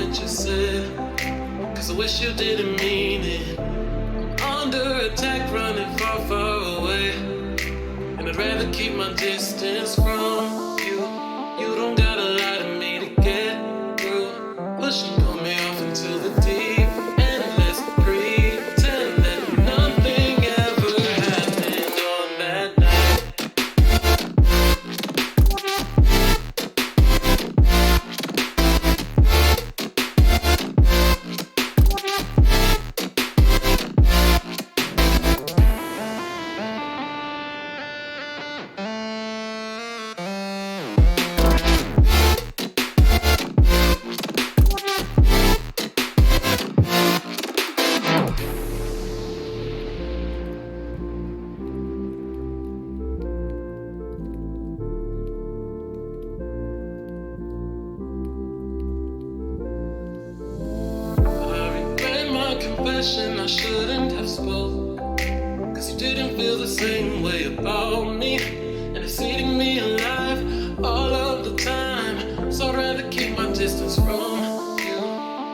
that you said, 'cause I wish you didn't mean it. I'm under attack, running far, far away, and I'd rather keep my distance from you. You don't gotta lie to me to get through. Push and pull me off into the deep, and let's pretend that nothing ever happened on that night. I shouldn't have spoke, 'cause you didn't feel the same way about me, and it's eating me alive all of the time. So I'd rather keep my distance from you.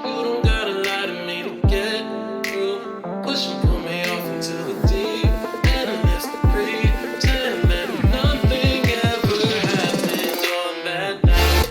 You don't gotta lie to me to get through. Push and pull me off into the deep, and let's pretend that nothing ever happened on that night.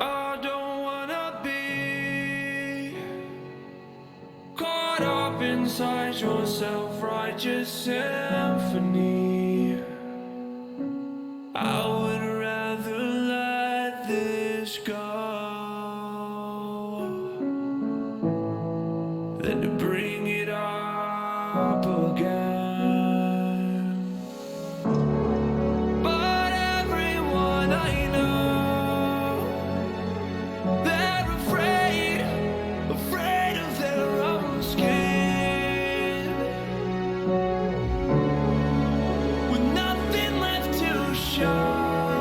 I don't wanna be caught up inside your self-righteous symphony. I would rather let this go than to bring it up again. But everyone I know, they're afraid of their own skin. With nothing left to show,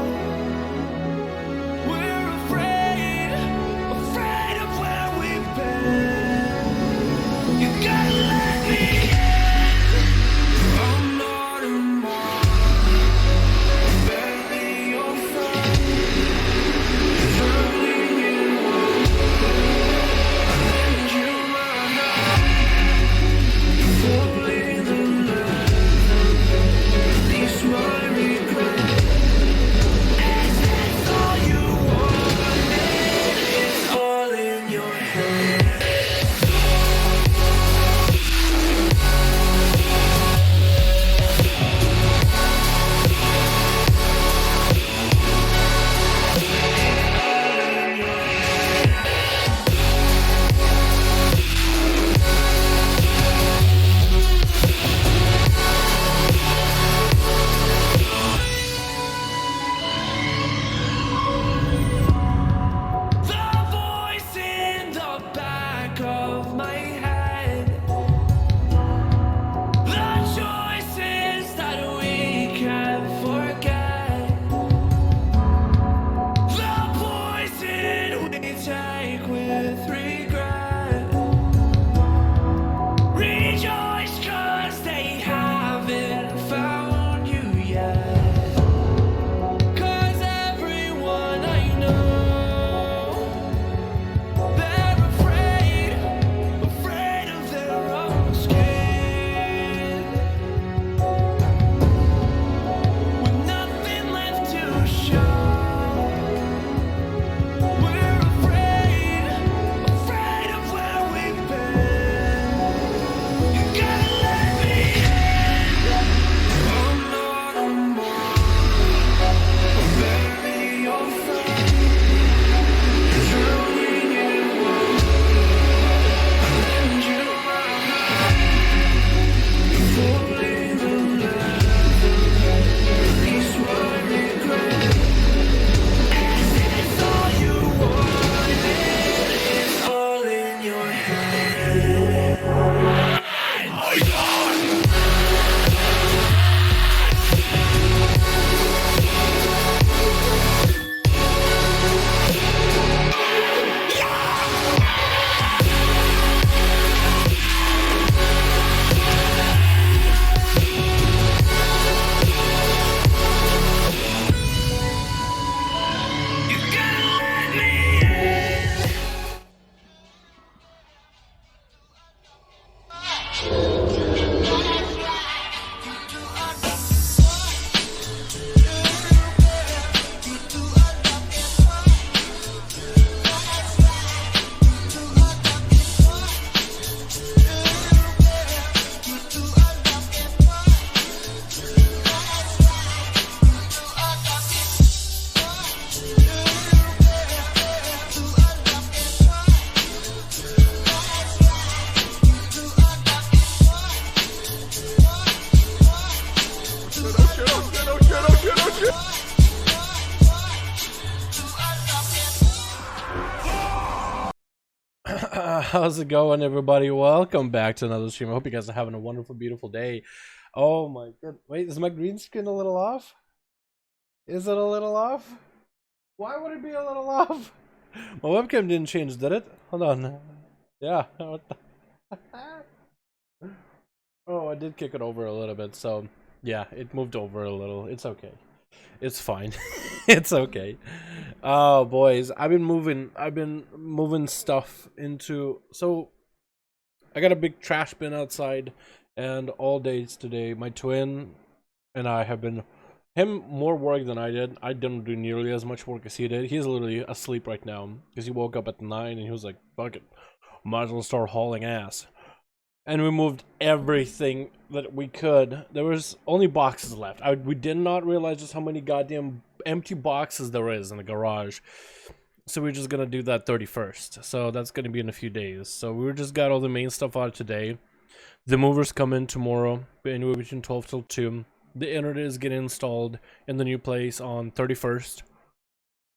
we're afraid of where we've been. You gotta How's it going, everybody? Welcome back to another stream. I hope you guys are having a wonderful, beautiful day. Oh my god. Wait, is my green screen a little off? Is it a little off? Why would it be a little off? My webcam didn't change, did it? Hold on. Yeah. What the Oh, I did kick it over a little bit, so yeah, it moved over a little. It's okay. It's fine. It's okay. Oh boys, I've been moving stuff into, so I got a big trash bin outside, and all days today my twin and I have been more work than I did. I didn't do nearly as much work as he did. He's literally asleep right now because he woke up at 9 and he was like, fuck it, might as well start hauling ass. And we moved everything that we could. There was only boxes left. We did not realize just how many goddamn empty boxes there is in the garage. So we're just gonna do that 31st. So that's gonna be in a few days. So we just got all the main stuff out today. The movers come in tomorrow, anywhere between 12 till 2. The internet is getting installed in the new place on 31st.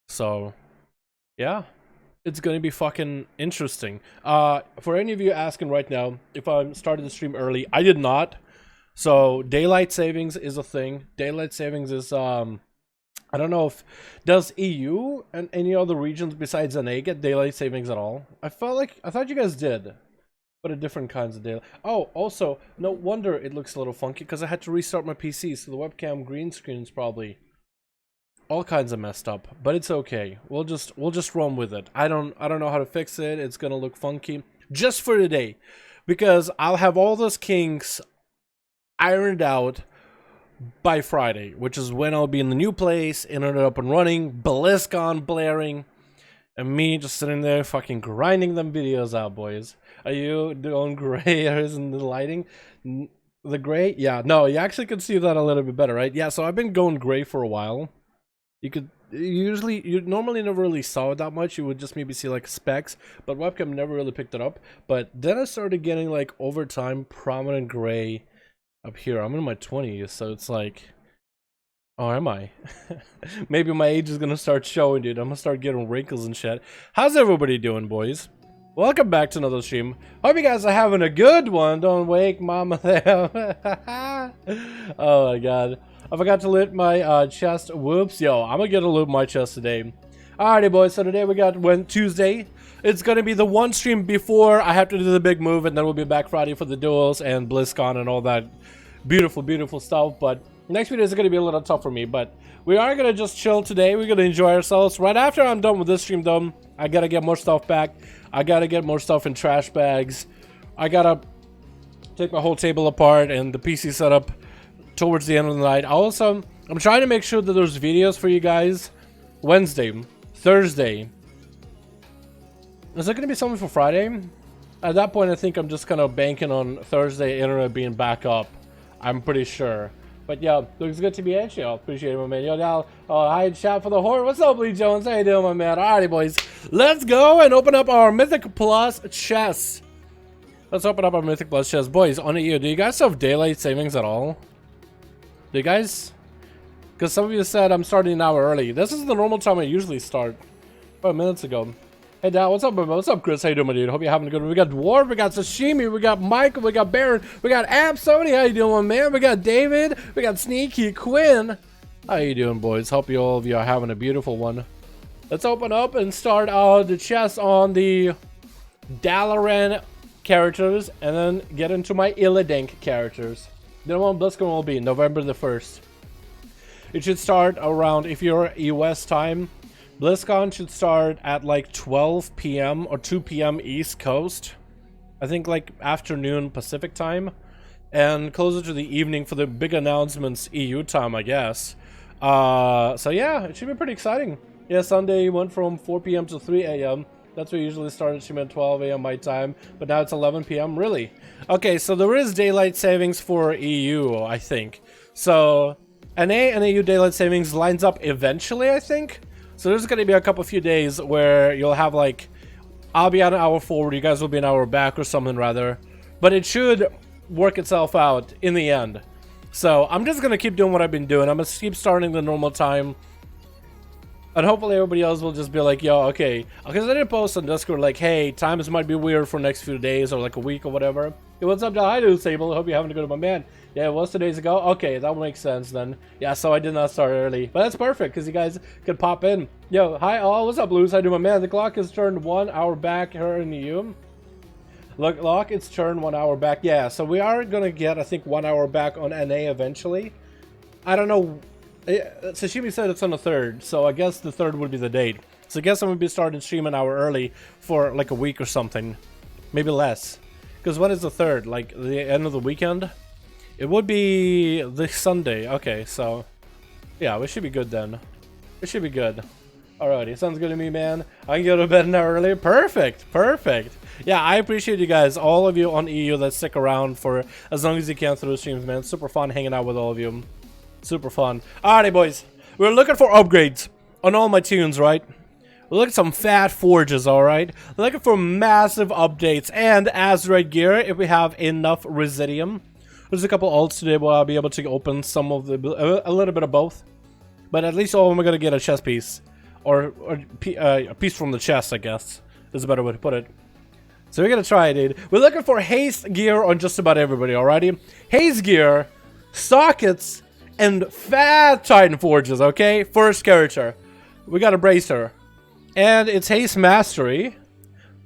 So, yeah. It's gonna be fucking interesting. For any of you asking right now if I started the stream early, I did not. So daylight savings is a thing. Daylight savings is I don't know if does EU and any other regions besides NA get daylight savings at all. I thought you guys did, but a different kinds of daylight. Oh, also no wonder it looks a little funky because I had to restart my PC, so the webcam green screen is probably all kinds of messed up, but it's okay. We'll just run with it. I don't know how to fix it. It's gonna look funky just for today, because I'll have all those kinks ironed out by Friday, which is when I'll be in the new place, internet up and running, BlizzCon blaring, and me just sitting there fucking grinding them videos out, boys. Are you doing gray? Or isn't the lighting the gray? Yeah, no, you actually can see that a little bit better, right? Yeah, so I've been going gray for a while. You normally never really saw it that much. You would just maybe see like specks, but webcam never really picked it up. But then I started getting like over time prominent gray up here. I'm in my 20s, so it's like, oh, am I? Maybe my age is gonna start showing, dude. I'm gonna start getting wrinkles and shit. How's everybody doing, boys? Welcome back to another stream. Hope you guys are having a good one. Don't wake mama there. Oh my god. I forgot to loot my chest. Whoops. Yo, I'm gonna get to loot my chest today. Alrighty, boys. So today we got Tuesday. It's gonna be the one stream before I have to do the big move, and then we'll be back Friday for the duels and BlizzCon and all that beautiful, beautiful stuff. But next video is gonna be a little tough for me, but we are gonna just chill today. We're gonna enjoy ourselves. Right after I'm done with this stream, though, I gotta get more stuff back. I gotta get more stuff in trash bags. I gotta take my whole table apart and the PC setup towards the end of the night. Also, I'm trying to make sure that there's videos for you guys Wednesday, Thursday. Is there gonna be something for Friday? At that point, I think I'm just kind of banking on Thursday internet being back up. I'm pretty sure. But yeah, looks good to be at you. Appreciate it, my man. Yo, now, hi, chat for the horde. What's up, Lee Jones? How you doing, my man? Alrighty, boys. Let's go and open up our Mythic Plus chest. Let's open up our Mythic Plus chest. Boys, on EU, do you guys have daylight savings at all? Do you guys? Because some of you said I'm starting an hour early. This is the normal time I usually start. 5 minutes ago. Hey, Dal, what's up, bro? What's up, Chris? How you doing, my dude? Hope you're having a good one. We got Dwarf, we got Sashimi, we got Michael, we got Baron, we got Ab Sony. How you doing, man? We got David, we got Sneaky Quinn. How you doing, boys? Hope you all of you are having a beautiful one. Let's open up and start the chest on the Dalaran characters, and then get into my Illidank characters. Then when BlizzCon will be November the 1st. It should start around, if you're US time, BlizzCon should start at like 12 p.m. or 2 p.m. East Coast. I think like afternoon Pacific time. And closer to the evening for the big announcements EU time, I guess. So yeah, it should be pretty exciting. Yeah, Sunday went from 4 p.m. to 3 a.m. That's what usually started stream at 12 a.m. my time. But now it's 11 p.m. Really? Okay, so there is daylight savings for EU, I think. So NA and EU daylight savings lines up eventually, I think. So there's going to be a few days where you'll have like, I'll be an hour forward, you guys will be an hour back or something rather. But it should work itself out in the end. So I'm just going to keep doing what I've been doing. I'm going to keep starting the normal time. And hopefully everybody else will just be like, yo, okay. Because I didn't post on Discord like, hey, times might be weird for next few days or like a week or whatever. Hey, what's up, hi, Duels Table? I hope you're having a good one, man. Yeah, it was 2 days ago. Okay, that makes sense then. Yeah, so I did not start early. But that's perfect because you guys could pop in. Yo, hi all. What's up, Blues? How you doing, man? The clock has turned 1 hour back here in the EU. Look, it's turned 1 hour back. Yeah, so we are going to get, I think, 1 hour back on NA eventually. I don't know. Sashimi said it's on the 3rd, so I guess the 3rd would be the date. So I guess I'm going to be starting stream an hour early for like a week or something. Maybe less. Because when is the 3rd? Like the end of the weekend? It would be this Sunday. Okay, so yeah, we should be good then. We should be good. Alrighty, sounds good to me, man. I can go to bed an hour early. Perfect, perfect. Yeah, I appreciate you guys, all of you on EU that stick around for as long as you can through the streams, man. Super fun hanging out with all of you. Super fun. Alrighty, boys. We're looking for upgrades on all my tunes, right? We're looking at some fat forges, alright? We're looking for massive updates and Azeroth gear if we have enough Residium. There's a couple ults today where I'll be able to open some of the... a little bit of both. But at least all of them are going to get a chest piece. Or a piece from the chest, I guess. Is a better way to put it. So we're going to try it, dude. We're looking for haste gear on just about everybody, alrighty? Haste gear, sockets, and fat Titan forges, okay? First character. We got a bracer. And it's haste mastery.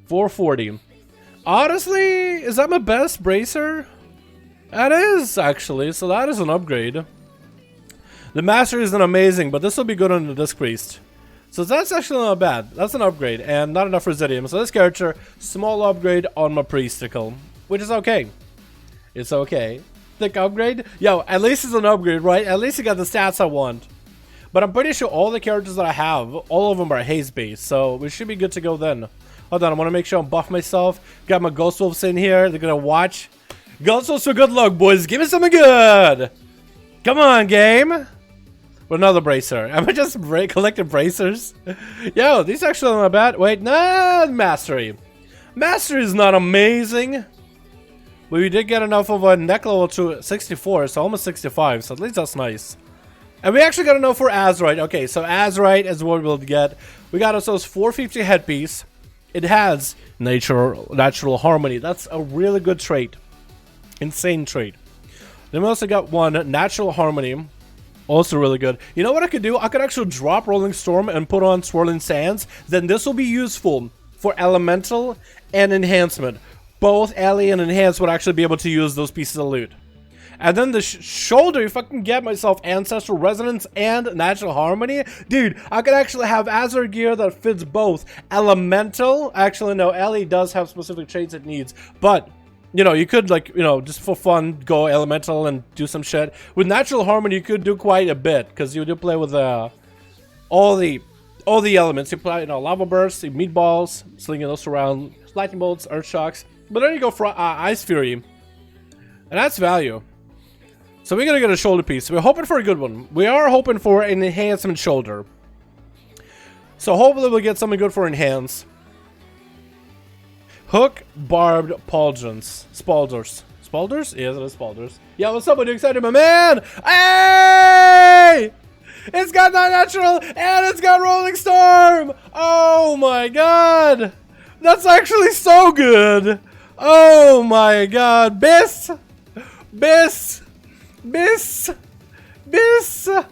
440. Honestly, is that my best bracer? That is, actually. So that is an upgrade. The mastery isn't amazing, but this will be good on the disc priest. So that's actually not bad. That's an upgrade. And not enough Residium. So this character, small upgrade on my priesticle. Which is okay. It's okay. Thick upgrade? Yo, at least it's an upgrade, right? At least you got the stats I want. But I'm pretty sure all the characters that I have, all of them are haste based. So we should be good to go then. Hold on, I want to make sure I'm buff myself. Got my Ghost Wolves in here. They're going to watch. Ghost Wolves for good luck, boys. Give me something good. Come on, game. With another bracer. Am I just collecting bracers? Yo, these actually are not bad. Wait, nah, mastery. Mastery is not amazing. But we did get enough of a neck level to 64, so almost 65, so at least that's nice. And we actually got enough for Azeroth. Okay, so Azeroth is what we'll get. We got ourselves 450 headpiece. It has natural harmony. That's a really good trait. Insane trait. Then we also got one natural harmony. Also really good. You know what I could do? I could actually drop Rolling Storm and put on Swirling Sands. Then this will be useful for elemental and enhancement. Both Ellie and Enhance would actually be able to use those pieces of loot. And then the shoulder, if I can get myself Ancestral Resonance and Natural Harmony, dude, I could actually have Azeroth gear that fits both. Elemental, actually no, Ellie does have specific traits it needs, but, you know, you could, like, you know, just for fun, go Elemental and do some shit. With Natural Harmony, you could do quite a bit, because you do play with all the elements. You play, you know, Lava Bursts, Meatballs, slinging those around, Lightning Bolts, Earth Shocks. But then you go for Ice Fury. And that's value. So we're gonna get a shoulder piece. We're hoping for a good one. We are hoping for an enhancement shoulder. So hopefully we'll get something good for enhance. Hook, barbed, pauldrons. Spalders. Spalders? Yes, it is Spalders. Yeah, what's up? Are you excited, my man? Hey! It's got that natural and it's got Rolling Storm! Oh my god! That's actually so good! Oh my god! Biss! Biss! Biss! Biss!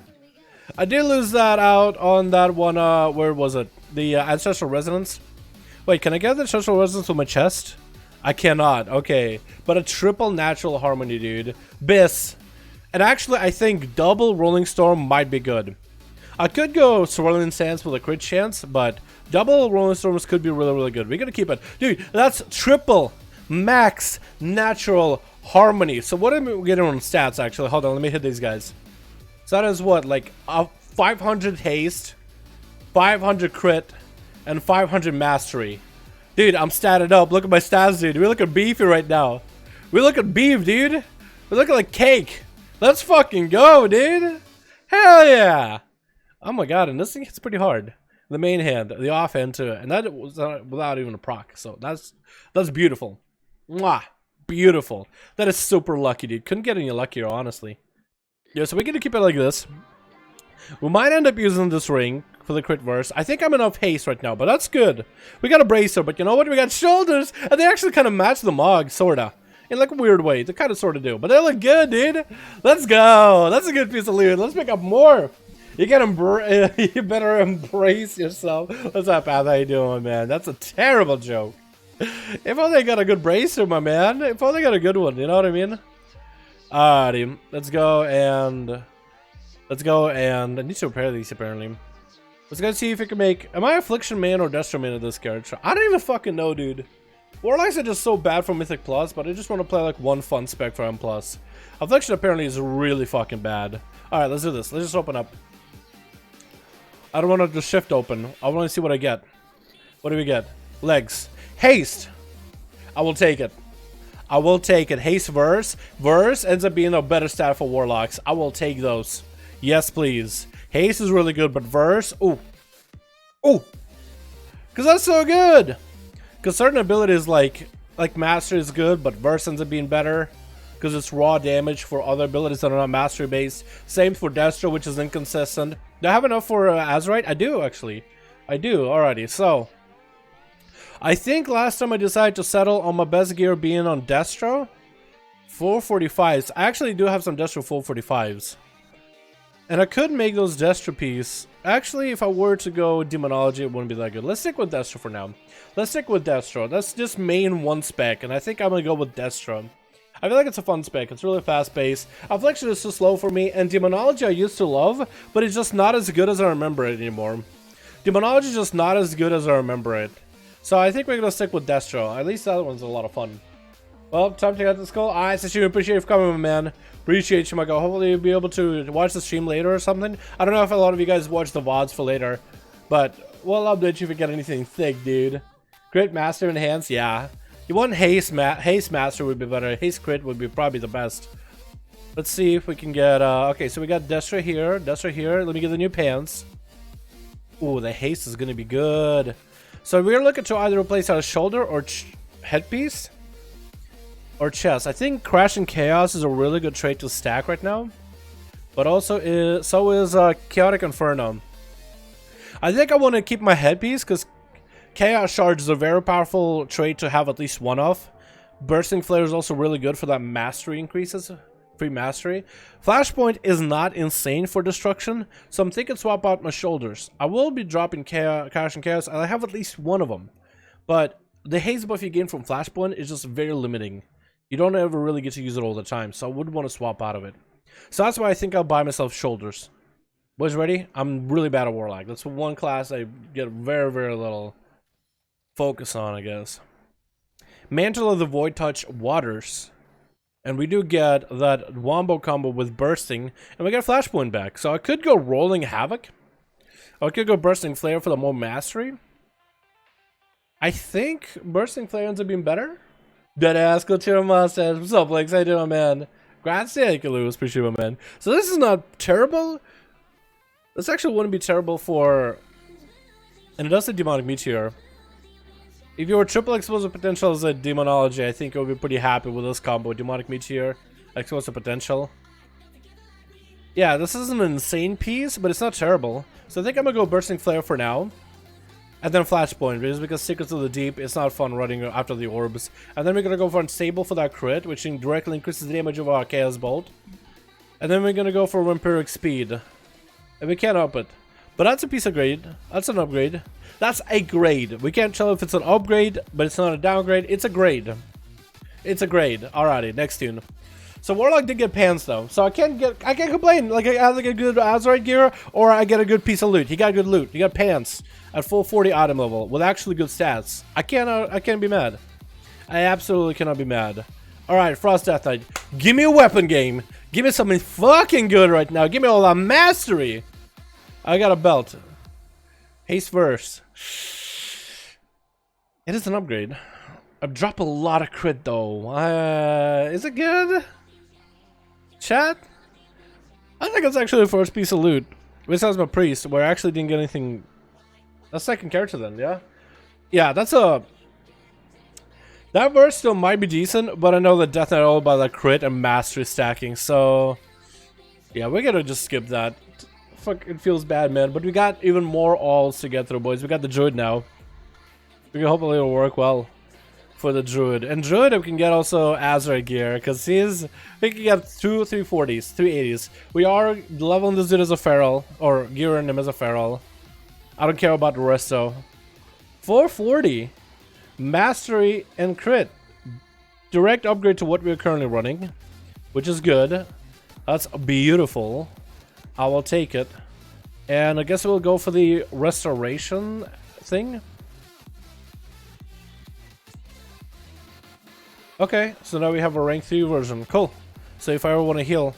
I did lose that out on that one, where was it? The Ancestral Resonance. Wait, can I get the Ancestral Resonance with my chest? I cannot, okay. But a triple Natural Harmony, dude. Biss. And actually, I think double Rolling Storm might be good. I could go Swirling Sands with a crit chance, but double Rolling Storms could be really, really good. We're gonna keep it. Dude, that's triple max Natural Harmony. So what am we getting on stats, actually? Hold on, let me hit these guys. So that is what, like 500 haste, 500 crit, and 500 mastery. Dude, I'm statted up. Look at my stats, dude. We're looking beefy right now. We're looking beef, dude. We're looking like cake. Let's fucking go, dude. Hell yeah. Oh my god, and this thing hits pretty hard. The main hand, the off hand too. And that was without even a proc. So that's beautiful. Mwah. Beautiful. That is super lucky, dude. Couldn't get any luckier, honestly. Yeah, so we're gonna keep it like this. We might end up using this ring for the crit verse. I think I'm enough haste right now, but that's good. We got a bracer, but you know what? We got shoulders, and they actually kind of match the Mog, sorta. In like a weird way. They kind of sorta do, but they look good, dude. Let's go. That's a good piece of loot. Let's pick up more. You can you better embrace yourself. What's up, Path? How you doing, man? That's a terrible joke. If only I got a good bracer, my man. If only I got a good one, you know what I mean? Alrighty, let's go and I need to repair these apparently. Let's go see if we can make. Am I Affliction main or Destro main of this character? I don't even fucking know, dude. Warlocks are just so bad for Mythic Plus, but I just want to play like one fun spec for M Plus. Affliction apparently is really fucking bad. Alright, let's do this. Let's just open up. I don't want to just shift open. I want to see what I get. What do we get? Legs. Haste! I will take it. I will take it. Haste verse. Verse ends up being a better stat for Warlocks. I will take those. Yes, please. Haste is really good, but verse. Ooh. Ooh. Because that's so good. Because certain abilities like Mastery is good, but verse ends up being better. Because it's raw damage for other abilities that are not Mastery based. Same for Destro, which is inconsistent. Do I have enough for Azeroth? I do, actually. I do. Alrighty, so. I think last time I decided to settle on my best gear being on Destro. 445s. I actually do have some Destro 445s. And I could make those Destro piece. Actually, if I were to go Demonology, it wouldn't be that good. Let's stick with Destro for now. Let's stick with Destro. That's just main one spec, and I think I'm gonna go with Destro. I feel like it's a fun spec. It's really fast-paced. Affliction is too slow for me, and Demonology I used to love, but it's just not as good as I remember it anymore. Demonology is just not as good as I remember it. So I think we're gonna stick with Destro. At least that one's a lot of fun. Well, time to get this goal. Alright, Sashu, appreciate you for coming, my man. Appreciate you, my guy. Hopefully you'll be able to watch the stream later or something. I don't know if a lot of you guys watch the VODs for later, but we'll update you if we get anything thick, dude. Crit Master Enhance, yeah. You want Haste Master would be better. Haste Crit would be probably the best. Let's see if we can get, okay, so we got Destro here, Let me get the new pants. Ooh, the Haste is gonna be good. So we're looking to either replace our shoulder or headpiece or chest. I think Crash and Chaos is a really good trait to stack right now, but also so is Chaotic Inferno. I think I want to keep my headpiece because Chaos Charge is a very powerful trait to have at least one of. Bursting Flare is also really good for that mastery increases. Free mastery. Flashpoint is not insane for destruction, so I'm thinking swap out my shoulders. I will be dropping Crash and Chaos, and I have at least one of them. But the haste buff you gain from Flashpoint is just very limiting. You don't ever really get to use it all the time, so I would want to swap out of it. So that's why I think I'll buy myself shoulders. Boys ready? I'm really bad at Warlock. That's one class I get very, very little focus on, I guess. Mantle of the Void Touch Waters. And we do get that Wombo combo with Bursting, and we get Flashpoint back. So I could go Rolling Havoc. I could go Bursting Flare for the more mastery. I think Bursting Flare ends up being better. Deadass, Cotilma says, what's up, Lex? How you doing, man? Grazie, Kalus, appreciate it, man. So this is not terrible. This actually wouldn't be terrible for... And it does say Demonic Meteor. If you were triple explosive potential as a Demonology, I think I would be pretty happy with this combo. Demonic Meteor, explosive potential. Yeah, this is an insane piece, but it's not terrible. So I think I'm gonna go Bursting Flare for now. And then Flashpoint, because Secrets of the Deep, it's not fun running after the orbs. And then we're gonna go for Unstable for that crit, which directly increases the damage of our Chaos Bolt. And then we're gonna go for Vampiric Speed. And we can't up it. But that's a piece of grade. That's an upgrade. That's a grade. We can't tell if it's an upgrade, but it's not a downgrade. It's a grade. It's a grade. Alrighty, next tune. So Warlock did get pants though, so I can't complain. Like I either get a good Azeroth gear or I get a good piece of loot. He got good loot. He got pants at full 40 item level with actually good stats. I can't be mad. I absolutely cannot be mad. Alright, Frost Death Knight. Give me a weapon game. Give me something fucking good right now. Give me all that mastery. I got a belt. Haste Verse. It is an upgrade. I've dropped a lot of crit though. Is it good? Chat? I think it's actually the first piece of loot. Besides my priest, where I actually didn't get anything. That's second character then, yeah? Yeah, that's a... That verse still might be decent, but I know that Death Knight all about the crit and mastery stacking, so... Yeah, we're gonna just skip that. it feels bad, man. But we got even more alls to get through, boys. We got the druid now. We can hopefully it'll work well for the druid. And druid, we can get also Azeroth gear because we can get 2 340s, 380s. We are leveling this dude as a feral, or gearing him as a feral. I don't care about the rest though. 440, mastery and crit, direct upgrade to what we're currently running, which is good. That's beautiful. I will take it. And I guess we'll go for the restoration thing. Okay, so now we have a rank 3 version. Cool. So if I ever want to heal,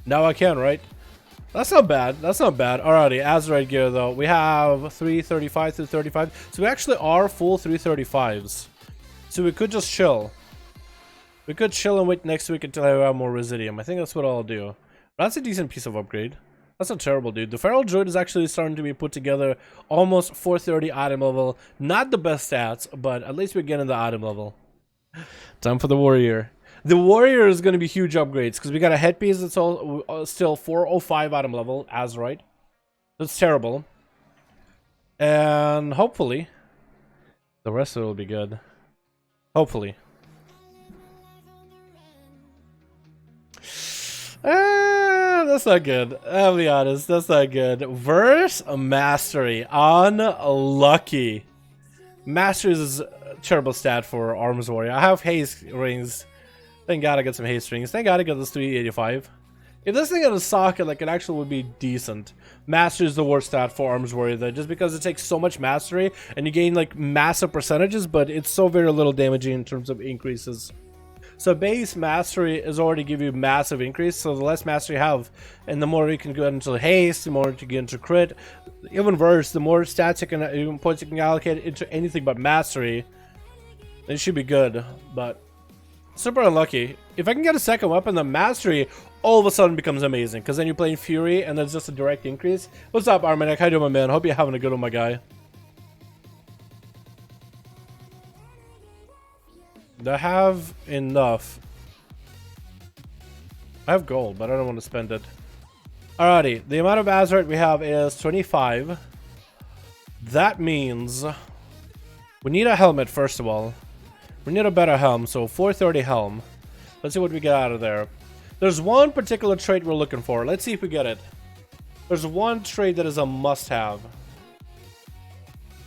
now I can, right? That's not bad. That's not bad. Alrighty, Azeroth gear though. We have 335 to 35. So we actually are full 335s. So we could just chill. We could chill and wait next week until I have more Residium. I think that's what I'll do. That's a decent piece of upgrade. That's not terrible, dude. The Feral Druid is actually starting to be put together almost 430 item level. Not the best stats, but at least we're getting the item level. Time for the Warrior. The Warrior is going to be huge upgrades because we got a headpiece that's all still 405 item level, Azeroth. That's terrible. And hopefully, the rest of it will be good. Hopefully. That's not good. I'll be honest, that's not good. Verse Mastery. Unlucky. Mastery is a terrible stat for Arms Warrior. I have haste rings. Thank God I got some haste rings. Thank God I got this 385. If this thing had a socket, like, it actually would be decent. Mastery is the worst stat for Arms Warrior though, just because it takes so much mastery and you gain like massive percentages, but it's so very little damaging in terms of increases. So base mastery is already give you massive increase, so the less mastery you have, and the more you can go into haste, the more you can get into crit, even worse, the more stats you can, points you can allocate into anything but mastery, then it should be good, but super unlucky. If I can get a second weapon, the mastery all of a sudden becomes amazing, because then you're playing Fury, and there's just a direct increase. What's up, Armenic? How you doing, my man? Hope you're having a good one, my guy. Do I have enough? I have gold, but I don't want to spend it. Alrighty, the amount of Azeroth we have is 25. That means we need a helmet, first of all. We need a better helm, so 430 helm. Let's see what we get out of there. There's one particular trait we're looking for. Let's see if we get it. There's one trait that is a must-have.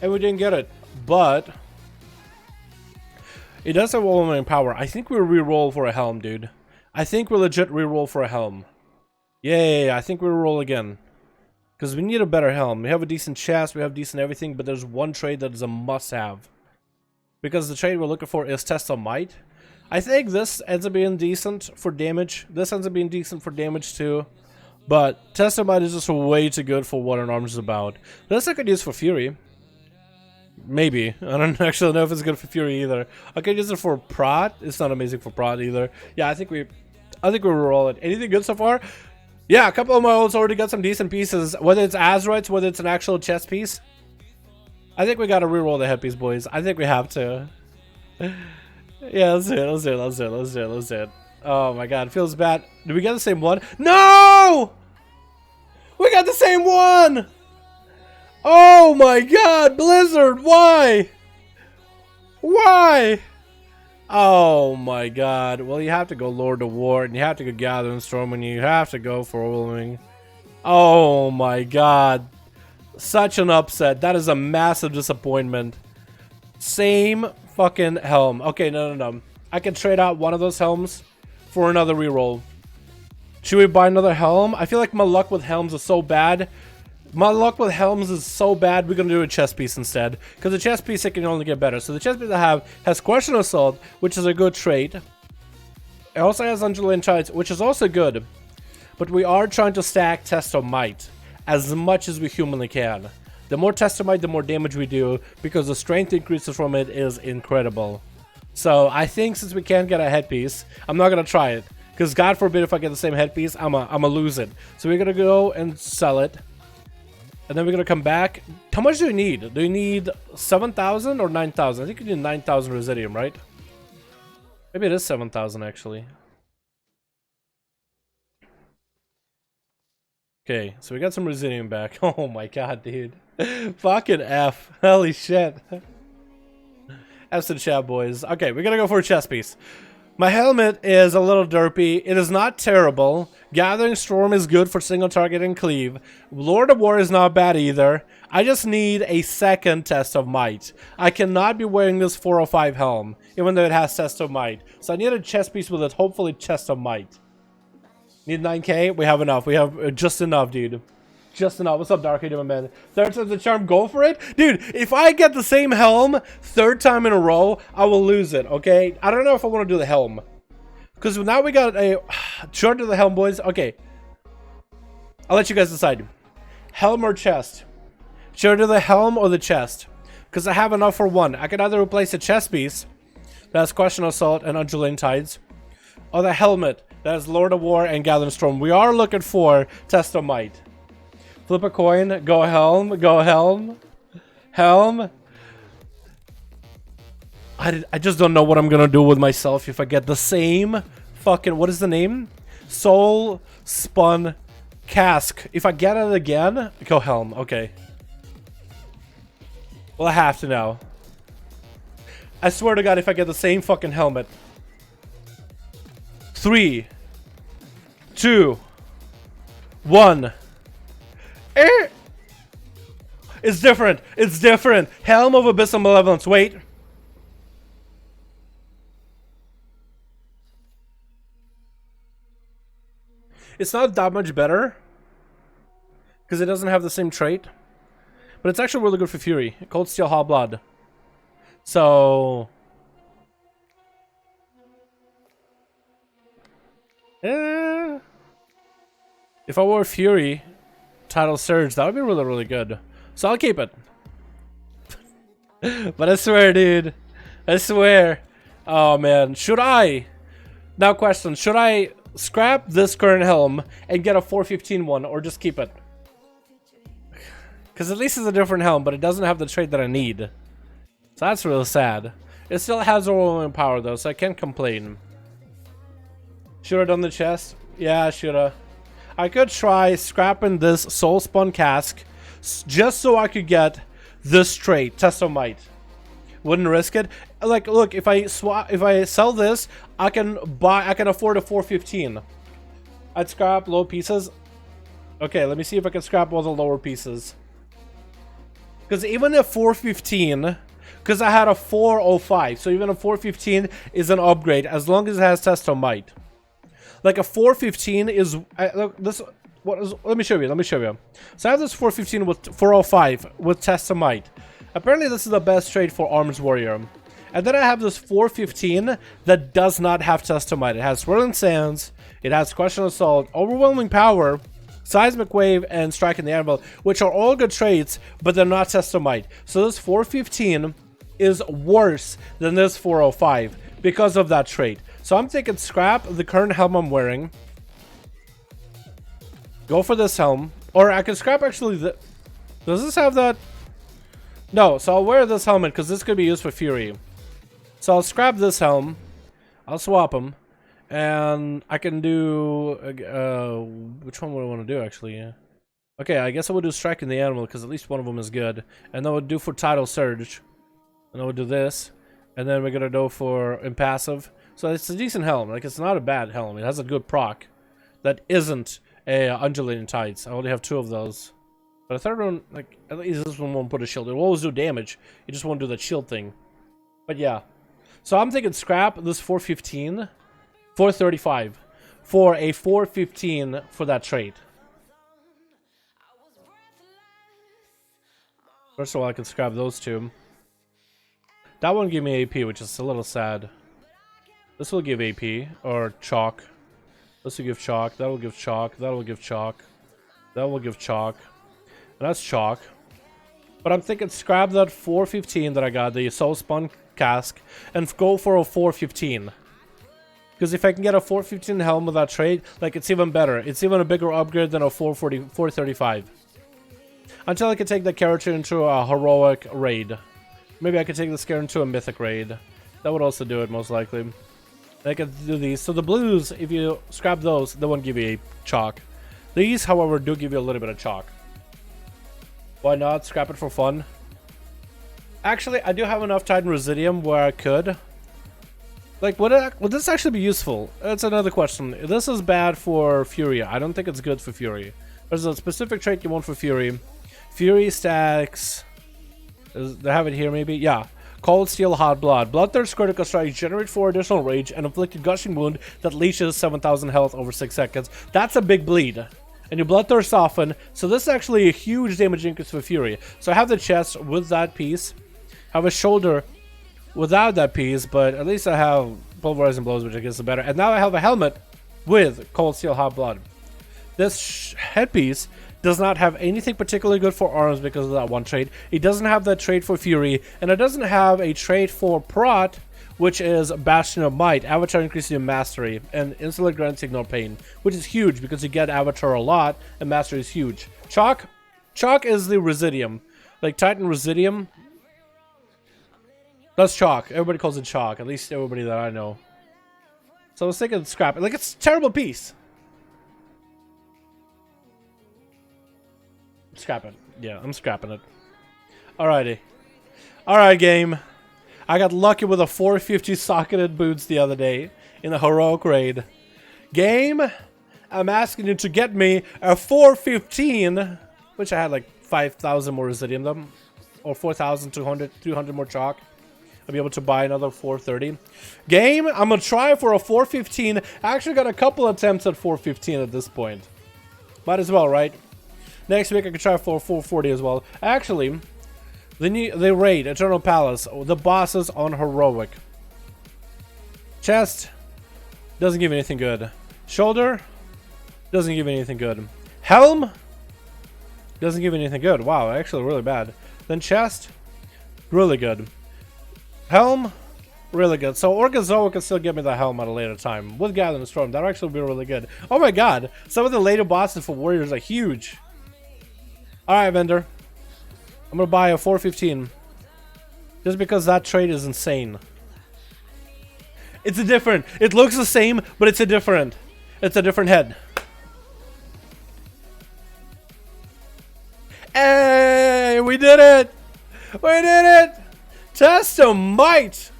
And we didn't get it, but it does have overwhelming power. I think we'll re-roll for a helm, dude. I think we'll legit re-roll for a helm. Yeah, I think we'll roll again. Because we need a better helm. We have a decent chest, we have decent everything, but there's one trait that is a must-have. Because the trait we're looking for is Test of Might. I think this ends up being decent for damage. This ends up being decent for damage too. But Test of Might is just way too good for what an arms is about. This I could use for Fury. Maybe. I don't actually know if it's good for Fury either. I could use it for prot. It's not amazing for prot either. Yeah, I think we'll roll it. Anything good so far? Yeah, a couple of my olds already got some decent pieces. Whether it's Azeroths, whether it's an actual chest piece. I think we gotta reroll the headpiece, boys. I think we have to. Yeah, let's do it. Oh my god, it feels bad. Did we get the same one? No! We got the same one! Oh my god, Blizzard, why? Why? Oh my god. Well, you have to go Lord of War, and you have to go Gathering Storm, and you have to go for Overwhelming. Oh my god. Such an upset. That is a massive disappointment. Same fucking helm. Okay, no. I can trade out one of those helms for another reroll. Should we buy another helm? I feel like my luck with helms is so bad. My luck with helms is so bad, we're gonna do a chest piece instead. Because the chest piece, it can only get better. So the chest piece I have has Question Assault, which is a good trait. It also has Undulating Tides, which is also good. But we are trying to stack Test of Might as much as we humanly can. The more Test of Might, the more damage we do, because the strength increases from it is incredible. So I think since we can't get a headpiece, I'm not gonna try it. Because God forbid if I get the same headpiece, I'ma lose it. So we're gonna go and sell it. And then we're gonna come back. How much do we need? Do we need 7,000 or 9,000? I think we need 9,000 Residium, right? Maybe it is 7,000 actually. Okay, so we got some Resilient back. Oh my god, dude. Fucking F. Holy shit. F's in chat, boys. Okay, we're gonna go for a chest piece. My helmet is a little derpy. It is not terrible. Gathering Storm is good for single target and cleave. Lord of War is not bad either. I just need a second Test of Might. I cannot be wearing this 405 helm, even though it has Test of Might. So I need a chest piece with it, hopefully Test of Might. Need 9k? We have enough. We have just enough, dude. Just enough. What's up, Dark Age, my man? Third time's the charm. Go for it. Dude, if I get the same helm third time in a row, I will lose it, okay? I don't know if I want to do the helm. Because now we got a short of the helm, boys. Okay. I'll let you guys decide. Helm or chest? Should I do the helm or the chest? Because I have enough for one. I could either replace a chest piece, that's Question Assault and Undulating Tides, or the helmet, that is Lord of War and Gathering Storm. We are looking for Test of Might. Flip a coin. Go helm. Go helm. Helm. I just don't know what I'm gonna do with myself if I get the same fucking... What is the name? Soul Spun Cask. If I get it again, go helm. Okay. Well, I have to now. I swear to God, if I get the same fucking helmet. 3, 2, 1. It's different. It's different. Helm of Abyssal Malevolence. Wait. It's not that much better because it doesn't have the same trait, but it's actually really good for Fury. Cold Steel, Hot Blood. So, if I wore Fury Tidal Surge, that would be really, really good. So I'll keep it. But I swear, dude, I swear. Oh man, should I? Now question, should I scrap this current helm and get a 415 one, or just keep it? Because at least it's a different helm, but it doesn't have the trait that I need. So that's really sad. It still has overwhelming power though, so I can't complain. Should have done the chest? Yeah, I should have. I could try scrapping this Soul Spun Cask just so I could get this trait, Test of Might. Wouldn't risk it. Like, look, if I sell this, I can afford a 415. I'd scrap low pieces. Okay, let me see if I can scrap all the lower pieces. Because even a 415, because I had a 405, so even a 415 is an upgrade as long as it has Test of Might. Like a 415 is look, this. What is? Let me show you. Let me show you. So I have this 415 with 405 with Test of Might. Apparently, this is the best trait for Arms Warrior. And then I have this 415 that does not have Test of Might. It has Swirling Sands. It has Question Assault, Overwhelming Power, Seismic Wave, and Strike in the Anvil, which are all good traits, but they're not Test of Might. So this 415 is worse than this 405 because of that trait. So I'm thinking scrap the current helm I'm wearing. Go for this helm. Or I can scrap actually the... Does this have that? No, so I'll wear this helmet because this could be used for Fury. So I'll scrap this helm. I'll swap them. And I can do... which one would I want to do actually? Okay, I guess I would do Strike in the Animal because at least one of them is good. And then we'll do for Tidal Surge. And then we'll do this. And then we're going to go for Impassive. So it's a decent helm. Like, it's not a bad helm. It has a good proc. That isn't a Undulating Tides. I only have 2 of those. But a third one, like, at least this one won't put a shield. It will always do damage. It just won't do that shield thing. But yeah. So I'm thinking scrap this 415. 435. For a 415 for that trait. First of all, I can scrap those 2. That one gave me AP, which is a little sad. This will give AP, or chalk. This will give chalk, that will give chalk, that will give chalk. That will give chalk. And that's chalk. But I'm thinking scrap that 415 that I got, the Soul Spun Cask, and go for a 415. Because if I can get a 415 helm with that trait, like, it's even better. It's even a bigger upgrade than a 435. Until I can take the character into a heroic raid. Maybe I could take this character into a mythic raid. That would also do it, most likely. I can do these. So the blues, if you scrap those, they won't give you a chalk. These, however, do give you a little bit of chalk. Why not? Scrap it for fun. Actually, I do have enough Titan Residium where I could. Like, would this actually be useful? That's another question. This is bad for Fury. I don't think it's good for Fury. There's a specific trait you want for Fury. Fury stacks... They have it here, maybe? Yeah. Cold Steel, Hot Blood. Bloodthirst critical strike, generate 4 additional rage, and inflict a gushing wound that leeches 7,000 health over 6 seconds. That's a big bleed. And your bloodthirst often, so this is actually a huge damage increase for Fury. So I have the chest with that piece. I have a shoulder without that piece, but at least I have Pulverizing Blows, which I guess is better. And now I have a helmet with Cold Steel, Hot Blood. This headpiece does not have anything particularly good for arms because of that one trait. It doesn't have that trait for Fury, and it doesn't have a trait for Prot, which is Bastion of Might. Avatar increases your mastery, and instantly grants ignore pain, which is huge because you get Avatar a lot, and mastery is huge. Chalk? Chalk is the Residium. Like Titan Residium. That's chalk. Everybody calls it chalk, at least everybody that I know. So I was thinking scrap it. Like, it's a terrible piece. Scrap it. Yeah, I'm scrapping it. Alrighty. Alright, game. I got lucky with a 450 socketed boots the other day in the heroic raid. Game, I'm asking you to get me a 415, which I had like 5,000 more Residium them, or 4,200, 300 more chalk. I'll be able to buy another 430. Game, I'm gonna try for a 415. I actually got a couple attempts at 415 at this point. Might as well, right? Next week I could try for 440 as well. Actually, the raid, Eternal Palace, the bosses on heroic. Chest, doesn't give anything good. Shoulder, doesn't give anything good. Helm, doesn't give anything good. Wow, actually really bad. Then chest, really good. Helm, really good. So Orgazoa can still give me the helm at a later time. With Gathering Storm, that'll actually be really good. Oh my god, some of the later bosses for warriors are huge. Alright, vendor. I'm gonna buy a 415. Just because that trait is insane. It's a different. It looks the same, but it's a different. It's a different head. Hey, we did it! We did it! Test of might!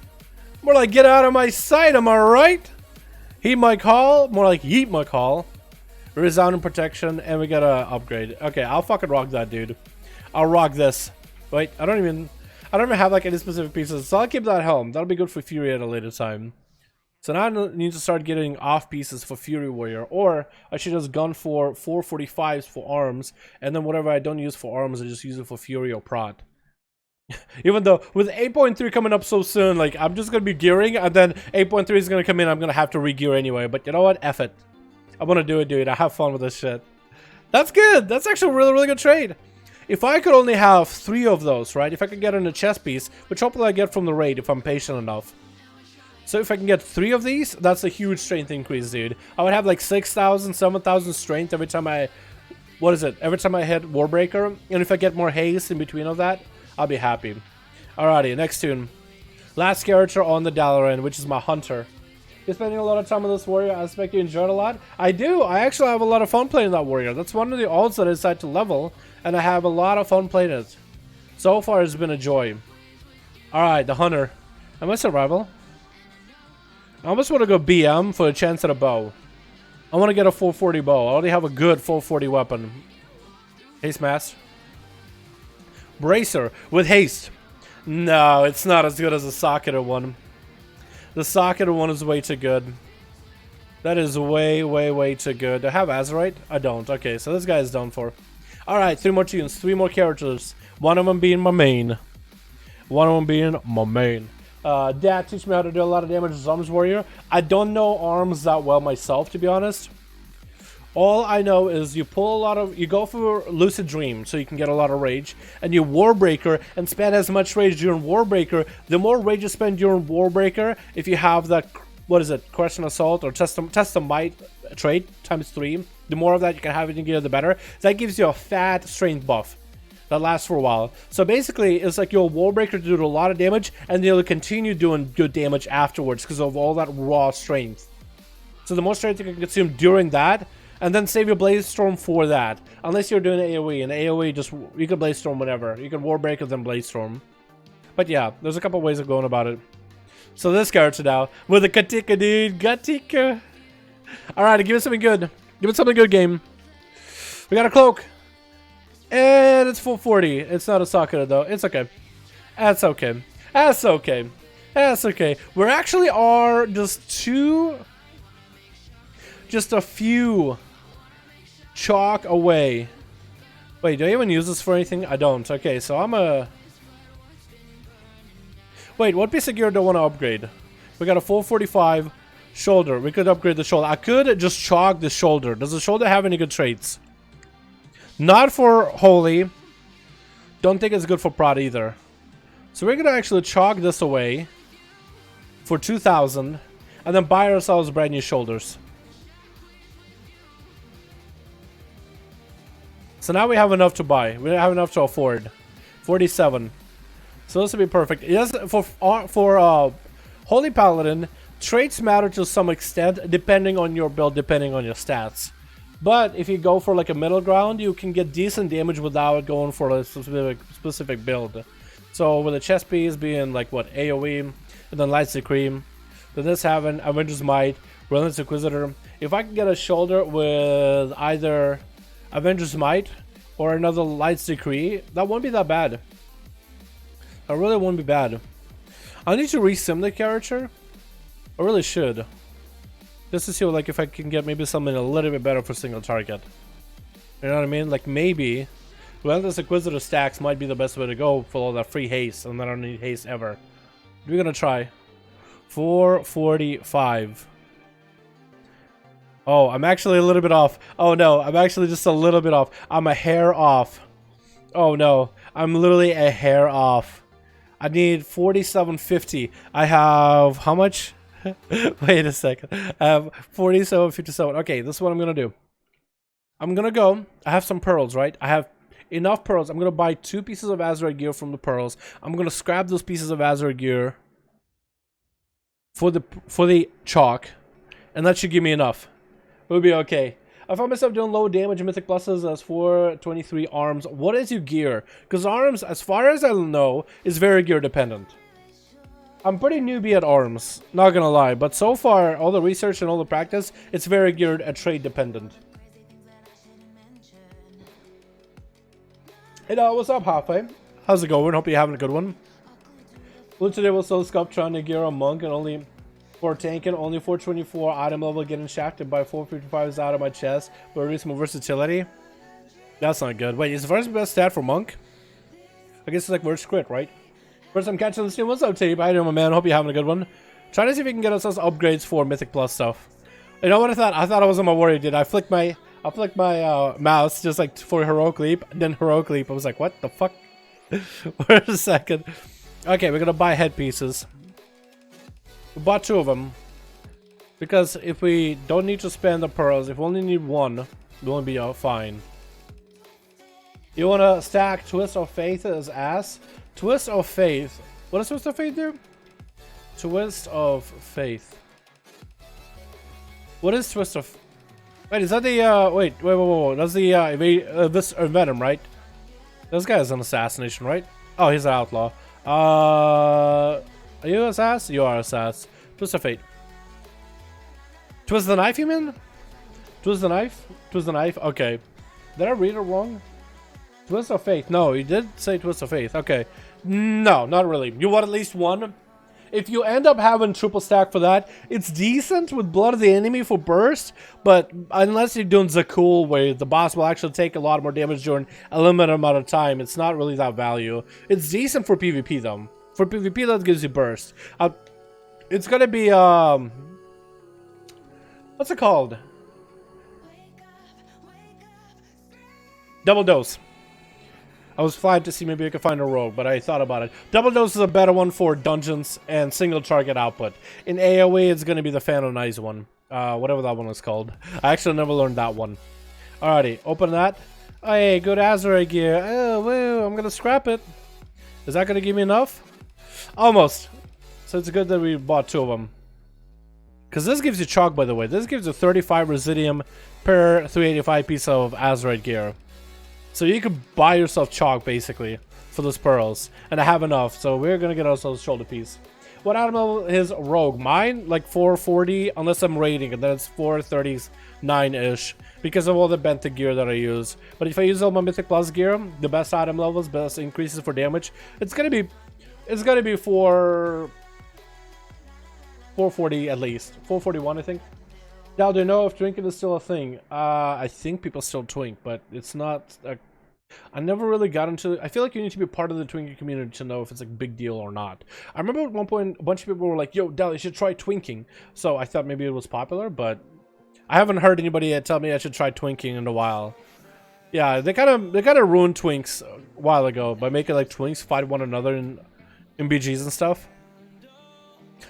More like get out of my sight, am I right? Heed my call, more like yeet my call. Resounding protection, and we got a upgrade. Okay, I'll fucking rock that, dude. I'll rock this. Wait, I don't even have like any specific pieces, so I'll keep that helm. That'll be good for Fury at a later time. So now I need to start getting off pieces for Fury Warrior, or I should just gun for 445s for arms, and then whatever I don't use for arms, I just use it for Fury or Prot. Even though with 8.3 coming up so soon, like I'm just gonna be gearing, and then 8.3 is gonna come in. I'm gonna have to re-gear anyway. But you know what? F it. I'm gonna do it, dude. I have fun with this shit. That's good. That's actually a really, really good trade. If I could only have 3 of those, right? If I could get in a chest piece, which hopefully I get from the raid if I'm patient enough. So if I can get 3 of these, that's a huge strength increase, dude. I would have like 6,000, 7,000 strength every time I... What is it? Every time I hit Warbreaker. And if I get more haste in between of that, I'll be happy. Alrighty, next tune. Last character on the Dalaran, which is my Hunter. You're spending a lot of time with this warrior. I expect you enjoy it a lot. I do. I actually have a lot of fun playing that warrior. That's one of the alts that I decided to level, and I have a lot of fun playing it. So far, it's been a joy. Alright, the Hunter. Am I survival? I almost want to go BM for a chance at a bow. I want to get a 440 bow. I already have a good 440 weapon. Haste Mask. Bracer with haste. No, it's not as good as the socketed one. The socketed one is way too good. That is way, way, way too good. Do I have Azeroth? I don't. Okay, so this guy is done for. Alright, 3 more tunes. 3 more characters. One of them being my main. One of them being my main. Dad teach me how to do a lot of damage as Arms Warrior. I don't know arms that well myself, to be honest. All I know is you pull a lot of... You go for Lucid Dream, so you can get a lot of rage. And you Warbreaker, and spend as much rage during Warbreaker. The more rage you spend during Warbreaker, if you have that... What is it? Crushing Assault or Test of Might trait, times 3. The more of that you can have in your gear, the better. That gives you a fat strength buff. That lasts for a while. So basically, it's like you'll Warbreaker to do a lot of damage, and you'll continue doing good damage afterwards because of all that raw strength. So the more strength you can consume during that... And then save your Blaze Storm for that. Unless you're doing AoE, and AoE just, you can Blaze Storm whenever. You can Warbreak and then Blaze Storm. But yeah, there's a couple ways of going about it. So this character now, with a Katika, dude, Katika. Alright, give it something good. Give it something good, game. We got a cloak. And it's full 40. It's not a socket though. It's okay. That's okay. That's okay. That's okay. We actually are just a few chalk away. Wait, do I even use this for anything? I don't. Okay, so I'm a... Wait, what piece of gear do I want to upgrade? We got a full 45 shoulder. We could upgrade the shoulder. I could just chalk the shoulder. Does the shoulder have any good traits? Not for holy. Don't think it's good for prod either. So we're going to actually chalk this away for 2,000 and then buy ourselves brand new shoulders. So now we have enough to buy. We have enough to afford. 47. So this would be perfect. Yes, for Holy Paladin, traits matter to some extent depending on your build, depending on your stats. But if you go for like a middle ground, you can get decent damage without going for a specific build. So with the chest piece being like what, AoE, and then Light's Decree, then this having Avenger's Might, Relentless Inquisitor. If I can get a shoulder with either Avenger's Might or another Light's Decree, that won't be that bad. That really won't be bad. I need to resim the character. I really should. Just to see like if I can get maybe something a little bit better for single target. You know what I mean? Like maybe Relentless Inquisitor stacks might be the best way to go for all that free haste, and I don't need haste ever. We're gonna try 445. Oh, I'm actually a little bit off. Oh no, I'm actually just a little bit off. I'm a hair off. Oh no, I'm literally a hair off. I need 4750. I have how much? Wait a second. I have 4757. Okay, this is what I'm gonna do. I'm gonna go. I have some pearls, right? I have enough pearls. I'm gonna buy 2 pieces of Azeroth gear from the pearls. I'm gonna scrap those pieces of Azeroth gear for the chalk, and that should give me enough. We'll be okay. I found myself doing low damage Mythic Pluses as 423 arms. What is your gear? Because arms, as far as I know, is very gear dependent. I'm pretty newbie at arms, not gonna lie, but so far, all the research and all the practice, it's very geared at trade dependent. Hey, what's up, Halfway? How's it going? Hope you're having a good one. Well, today we'll sell Sculpt trying to gear a monk and only for tanking, only 424 item level getting shafted by 455s out of my chest, but reduce my versatility. That's not good. Wait, is the first best stat for monk? I guess it's like worst crit, right? First I'm catching the stream. What's up, Tape? How you doing, my man? Hope you're having a good one. Trying to see if we can get ourselves upgrades for Mythic Plus stuff. You know what I thought? I thought I was on my warrior, dude. I flicked my mouse just like for heroic leap, then heroic leap. I was like, what the fuck? Wait a second. Okay, we're gonna buy headpieces. We bought 2 of them because if we don't need to spend the pearls, if we only need 1, we'll be fine. You wanna stack Twist of Faith as ass? Twist of Faith. What does Twist of Faith do? Twist of Faith. What is Twist of? Wait, is that the wait. That's the this Venom, right? This guy is an assassination, right? Oh, he's an outlaw. Are you Assass? You are Assass. Twist of Fate. Twist the knife, you mean? Twist the knife? Twist the knife? Okay. Did I read it wrong? Twist of Faith. No, you did say Twist of Faith. Okay. No, not really. You want at least 1? If you end up having triple stack for that, it's decent with Blood of the Enemy for burst, but unless you're doing Zakul where the boss will actually take a lot more damage during a limited amount of time, it's not really that value. It's decent for PvP though. For PvP that gives you burst. It's gonna be what's it called? Double Dose. I was flying to see maybe I could find a rogue, but I thought about it. Double Dose is a better one for dungeons and single target output. In AoE, it's going to be the Phantom Eyes one. Whatever that one is called. I actually never learned that one. Alrighty, open that. Oh, hey, good Azeroth gear. Oh, woo, I'm going to scrap it. Is that going to give me enough? Almost. So it's good that we bought 2 of them. Because this gives you chalk, by the way. This gives you 35 residium per 385 piece of Azeroth gear. So you could buy yourself chalk, basically, for those pearls. And I have enough, so we're going to get ourselves a shoulder piece. What item level is Rogue? Mine, like 440, unless I'm raiding, and then it's 439-ish. Because of all the bent gear that I use. But if I use all my Mythic Plus gear, the best item levels, best increases for damage, it's gonna be 440 at least. 441, I think. Now, do you know if twinking is still a thing? I think people still twink, but it's not. I never really got into. I feel like you need to be part of the twinking community to know if it's a big deal or not. I remember at one point a bunch of people were like, "Yo, Dal, you should try twinking." So I thought maybe it was popular, but I haven't heard anybody yet tell me I should try twinking in a while. Yeah, they kind of ruined twinks a while ago by making like twinks fight one another in BGs and stuff.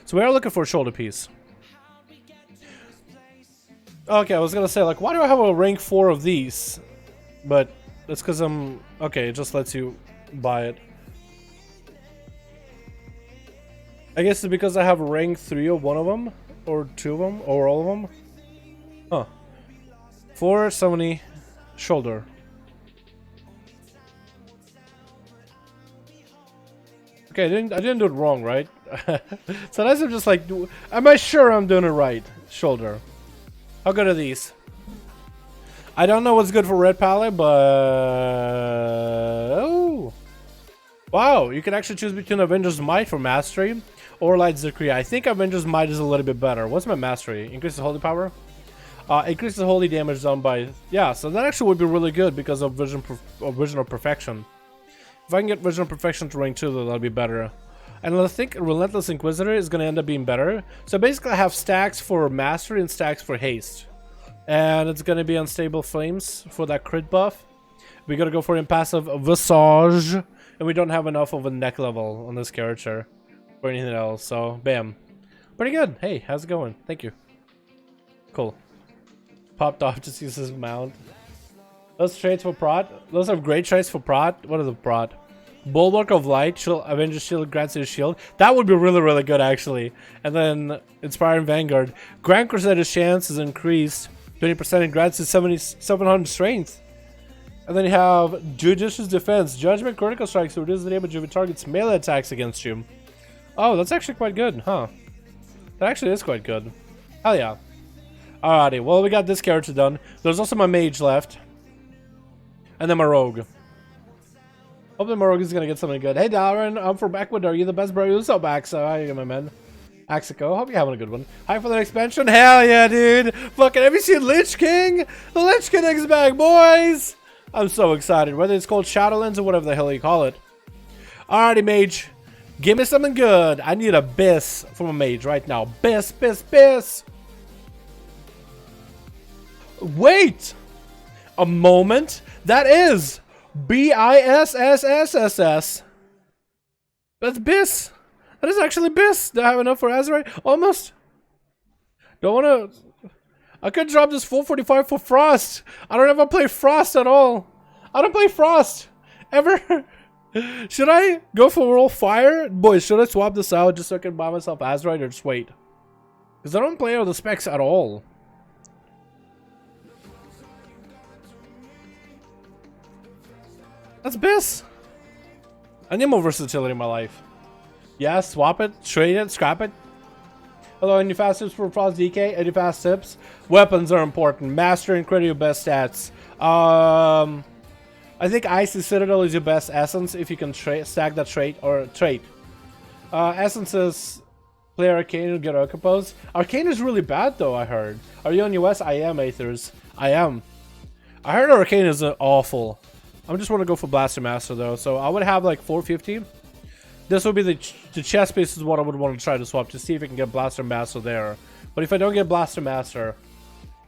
So we are looking for a shoulder piece. Okay, I was gonna say, like, why do I have a rank 4 of these? But that's because I'm okay. It just lets you buy it. I guess it's because I have rank 3 of one of them, or 2 of them, or all of them. Huh. 470 shoulder. Okay, I didn't do it wrong, right? Sometimes I'm just like, am I sure I'm doing it right? Shoulder. How good are these? I don't know what's good for red palette, but oh, wow! You can actually choose between Avengers Might for mastery or Light's Decree. I think Avengers Might is a little bit better. What's my mastery? Increases holy power. Increases holy damage done by, yeah, so that actually would be really good because of Vision of Perfection. If I can get Vision of Perfection to rank 2, that'll be better. And I think Relentless Inquisitor is going to end up being better. So basically I have stacks for Mastery and stacks for Haste. And it's going to be Unstable Flames for that crit buff. We got to go for Impassive Visage. And we don't have enough of a neck level on this character or anything else. So, bam. Pretty good. Hey, how's it going? Thank you. Cool. Popped off, just uses mount. Those traits for prot. Those are great traits for prot. What are the prot? Bulwark of Light, shield, Avengers Shield grants you a shield. That would be really, really good, actually. And then Inspiring Vanguard. Grand Crusader's chance is increased 20% and grants you 700 strength. And then you have Judicious Defense. Judgment critical strikes reduce the damage of your target's melee attacks against you. Oh, that's actually quite good, huh? That actually is quite good. Hell yeah. Alrighty, well, we got this character done. There's also my mage left. And then my rogue. Hopefully my rogue is gonna get something good. Hey, Dalaran, I'm from Ecuador. Are you the best bro? You're so back, so how are you, my man? Axico, hope you're having a good one. Hi for the expansion. Hell yeah, dude. Fucking, have you seen Lich King? The Lich King is back, boys. I'm so excited. Whether it's called Shadowlands or whatever the hell you call it. Alrighty, mage. Give me something good. I need a Biss from a mage right now. Biss, Biss, Biss. Wait a moment. That is BISSSSS. That's Biss. That is actually Biss. Do I have enough for Azeroth? Almost. Don't want to. I could drop this 445 for Frost. I don't ever play Frost at all. I don't play Frost ever. Should I go for Roll Fire? Boys, should I swap this out just so I can buy myself Azeroth or just wait? Because I don't play all the specs at all. That's Biss. I need more versatility in my life. Yeah, swap it, trade it, scrap it. Hello, any fast tips for Frost DK? Any fast tips? Weapons are important. Master and crit are your best stats. I think Icy Citadel is your best essence if you can stack that trait or trait. Essences, play Arcane and get Arcapos. Arcane is really bad though, I heard. Are you on US? I am, Aethers. I am. I heard Arcane is awful. I just want to go for Blaster Master though, so I would have like 450. This would be the chest piece is what I would want to try to swap to see if I can get Blaster Master there. But if I don't get Blaster Master,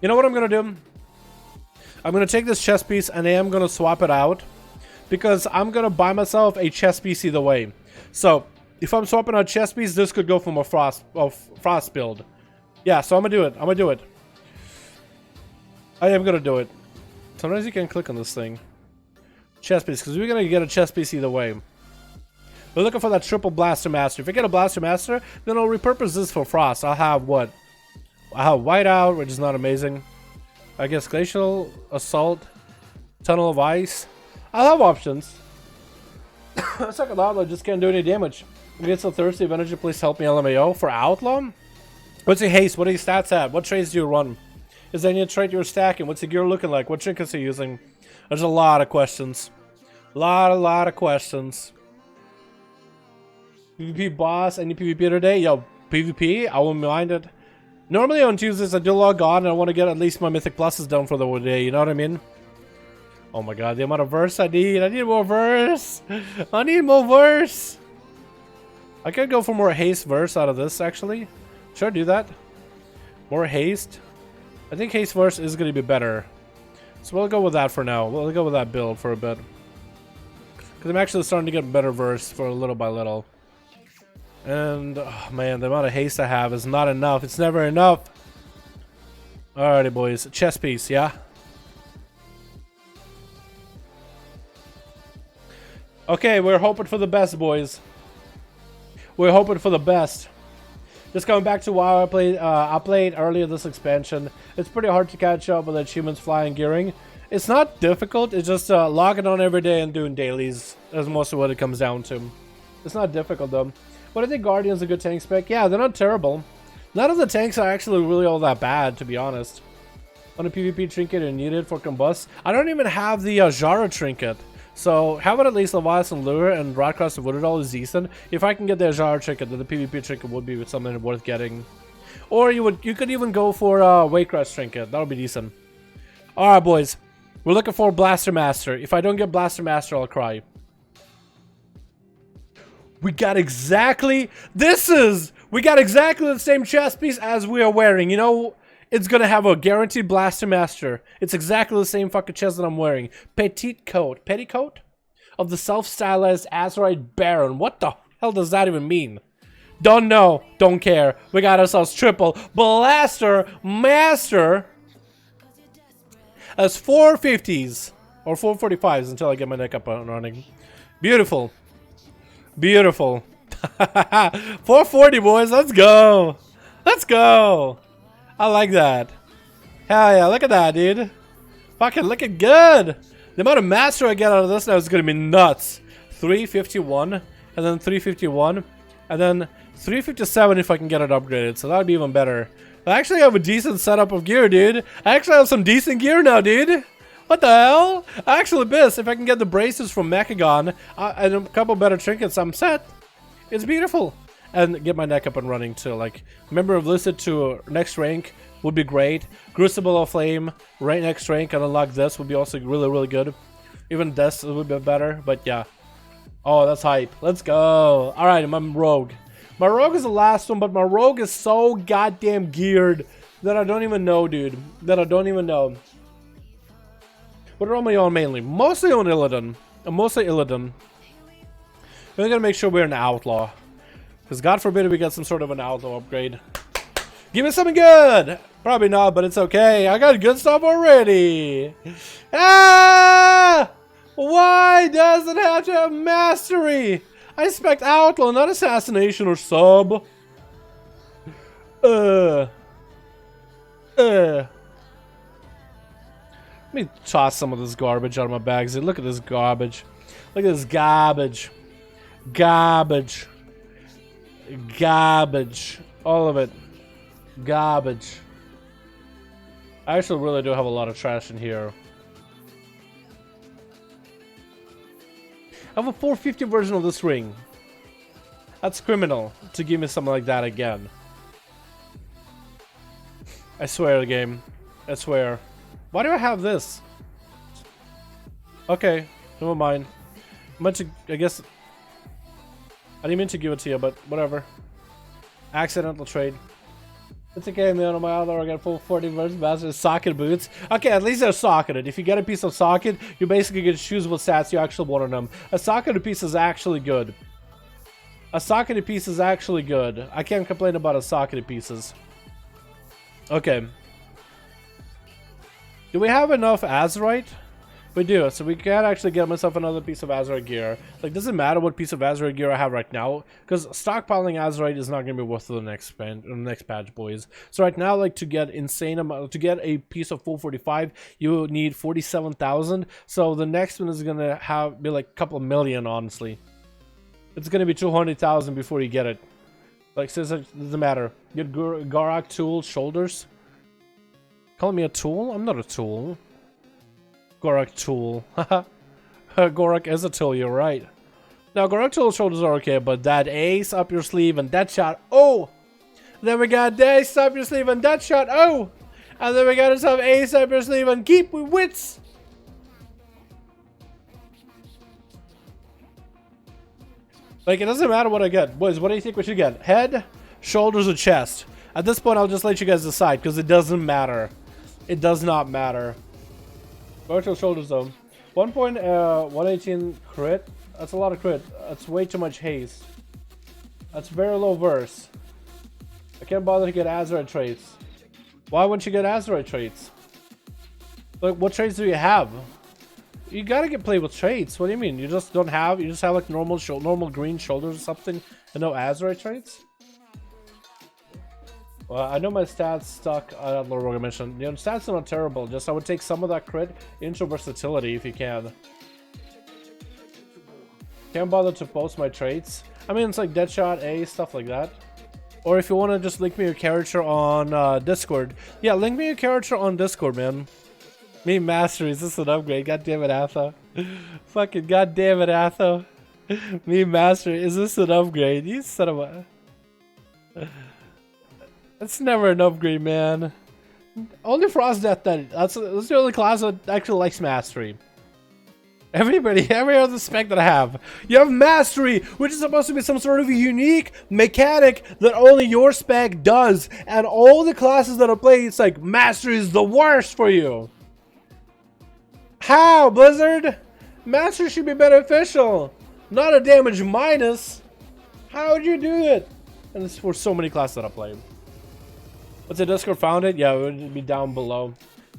you know what I'm going to do? I'm going to take this chest piece and I am going to swap it out because I'm going to buy myself a chest piece either way. So if I'm swapping out chest piece, this could go from a frost build. Yeah, so I'm going to do it. I'm going to do it. I am going to do it. Sometimes you can click on this thing. Chest piece, because we're going to get a chest piece either way. We're looking for that triple Blaster Master. If I get a Blaster Master, then I'll repurpose this for Frost. I'll have, what? Whiteout, which is not amazing. I guess Glacial Assault, Tunnel of Ice. I'll have options. Second Outlaw just can't do any damage. I get so thirsty of energy, please help me LMAO. For Outlaw? What's your haste? What are your stats at? What trades do you run? Is there any trait you're stacking? What's your gear looking like? What trinkets are you using? There's a lot of questions. A lot of questions. PvP boss, any PvP today? Yo, PvP? I won't mind it. Normally on Tuesdays I do log on and I want to get at least my Mythic Pluses done for the day, you know what I mean? Oh my god, the amount of verse I need more verse! I need more verse! I could go for more haste verse out of this, actually. Sure, do that. More haste. I think haste verse is going to be better. So we'll go with that for now. We'll go with that build for a bit. Because I'm actually starting to get better verse for little by little. And, oh man, the amount of haste I have is not enough. It's never enough. Alrighty, boys. Chess piece, yeah? Okay, we're hoping for the best, boys. We're hoping for the best. Just going back to WoW, I played earlier this expansion. It's pretty hard to catch up with achievements, flying, gearing. It's not difficult. It's just logging on every day and doing dailies. That's mostly what it comes down to. It's not difficult though. But I think Guardian's a good tank spec. Yeah, they're not terrible. None of the tanks are actually really all that bad, to be honest. On a PvP trinket and needed for combust. I don't even have the Jara trinket. So having at least Leviathan Lure and Broadcast of Woodall is decent. If I can get the Jara trinket, then the PvP trinket would be something worth getting. Or you could even go for Waycrest trinket. That'll be decent. Alright, boys. We're looking for Blaster Master. If I don't get Blaster Master, I'll cry. We got exactly the same chest piece as we are wearing. You know, it's gonna have a guaranteed Blaster Master. It's exactly the same fucking chest that I'm wearing. Petticoat of the self-stylized Azeroth Baron. What the hell does that even mean? Don't know, don't care. We got ourselves triple Blaster Master as 450s or 445s until I get my neck up and running. Beautiful. Beautiful. 440, boys. Let's go. Let's go. I like that. Hell yeah. Look at that, dude. Fucking looking good. The amount of master I get out of this now is going to be nuts. 351. And then 351. And then 357 if I can get it upgraded. So that would be even better. I actually have a decent setup of gear, dude. I actually have some decent gear now, dude. What the hell? I actually pissed. If I can get the braces from Mechagon and a couple better trinkets, I'm set. It's beautiful. And get my neck up and running too. Like, Member of Lucid to next rank would be great. Crucible of Flame, right next rank, and unlock this would be also really, really good. Even this would be better, but yeah. Oh, that's hype. Let's go. Alright, my rogue. My rogue is the last one, but my rogue is so goddamn geared that I don't even know, dude. That I don't even know. What am I on mainly? Mostly on Illidan. Mostly Illidan. We're gonna make sure we're an outlaw. Because God forbid we get some sort of an outlaw upgrade. Give me something good! Probably not, but it's okay. I got good stuff already. Ah! Why does it have to have mastery? I expect outlaw, not assassination or sub. Let me toss some of this garbage out of my bags. Look at this garbage. Look at this garbage. Garbage. Garbage. All of it. Garbage. I actually really do have a lot of trash in here. I have a 450 version of this ring. That's criminal to give me something like that again. I swear, the game. I swear. Why do I have this? Okay, never mind. I meant to, I guess. I didn't mean to give it to you, but whatever. Accidental trade. It's okay, man. On my other, I got full 40 version master socket boots. Okay, at least they're socketed. If you get a piece of socket, you basically get to choose what stats you actually want on them. A socketed piece is actually good. A socketed piece is actually good. I can't complain about a socketed pieces. Okay. Do we have enough Azerite? We do, so we can actually get myself another piece of Azeroth gear. Like, doesn't matter what piece of Azeroth gear I have right now, because stockpiling Azeroth is not going to be worth the next patch, boys. So right now, like, to get insane amount, to get a piece of full 45, you need 47,000. So the next one is going to be like a couple of million, honestly. It's going to be 200,000 before you get it. Like, says it doesn't matter. Get Gorak tool shoulders. Calling me a tool? I'm not a tool. Gorak tool. Gorak is a tool, you're right. Now, Gorak tool shoulders are okay, but that ace up your sleeve and that shot. Oh! Then we got ace up your sleeve and that shot. Oh! And then we got ourselves ace up your sleeve and keep with wits. Like, it doesn't matter what I get. Boys, what do you think we should get? Head, shoulders, or chest? At this point, I'll just let you guys decide, because it doesn't matter. It does not matter. Virtual shoulders, though. 118 crit? That's a lot of crit. That's way too much haste. That's very low verse. I can't bother to get Azeroth traits. Why wouldn't you get Azeroth traits? Like, what traits do you have? You gotta play with traits. What do you mean? You just don't have? You just have like normal green shoulders or something, and no Azeroth traits? Well, I know my stats stuck at low rogue mention. You know, stats are not terrible. Just I would take some of that crit into versatility if you can. Can't bother to post my traits. I mean, it's like Deadshot, A, stuff like that. Or if you want to just link me your character on Discord. Yeah, link me your character on Discord, man. Me mastery, is this an upgrade? God damn it, Atho. Fucking god damn it, Atho. Me mastery, is this an upgrade? You son of a... That's never an upgrade, man. Only Frost Death then. That's the only class that actually likes mastery. Every other spec that I have. You have mastery, which is supposed to be some sort of unique mechanic that only your spec does. And all the classes that I play, it's like mastery is the worst for you. How, Blizzard? Mastery should be beneficial, not a damage minus. How would you do it? And it's for so many classes that I play. What's the Discord found it? Yeah, it would be down below.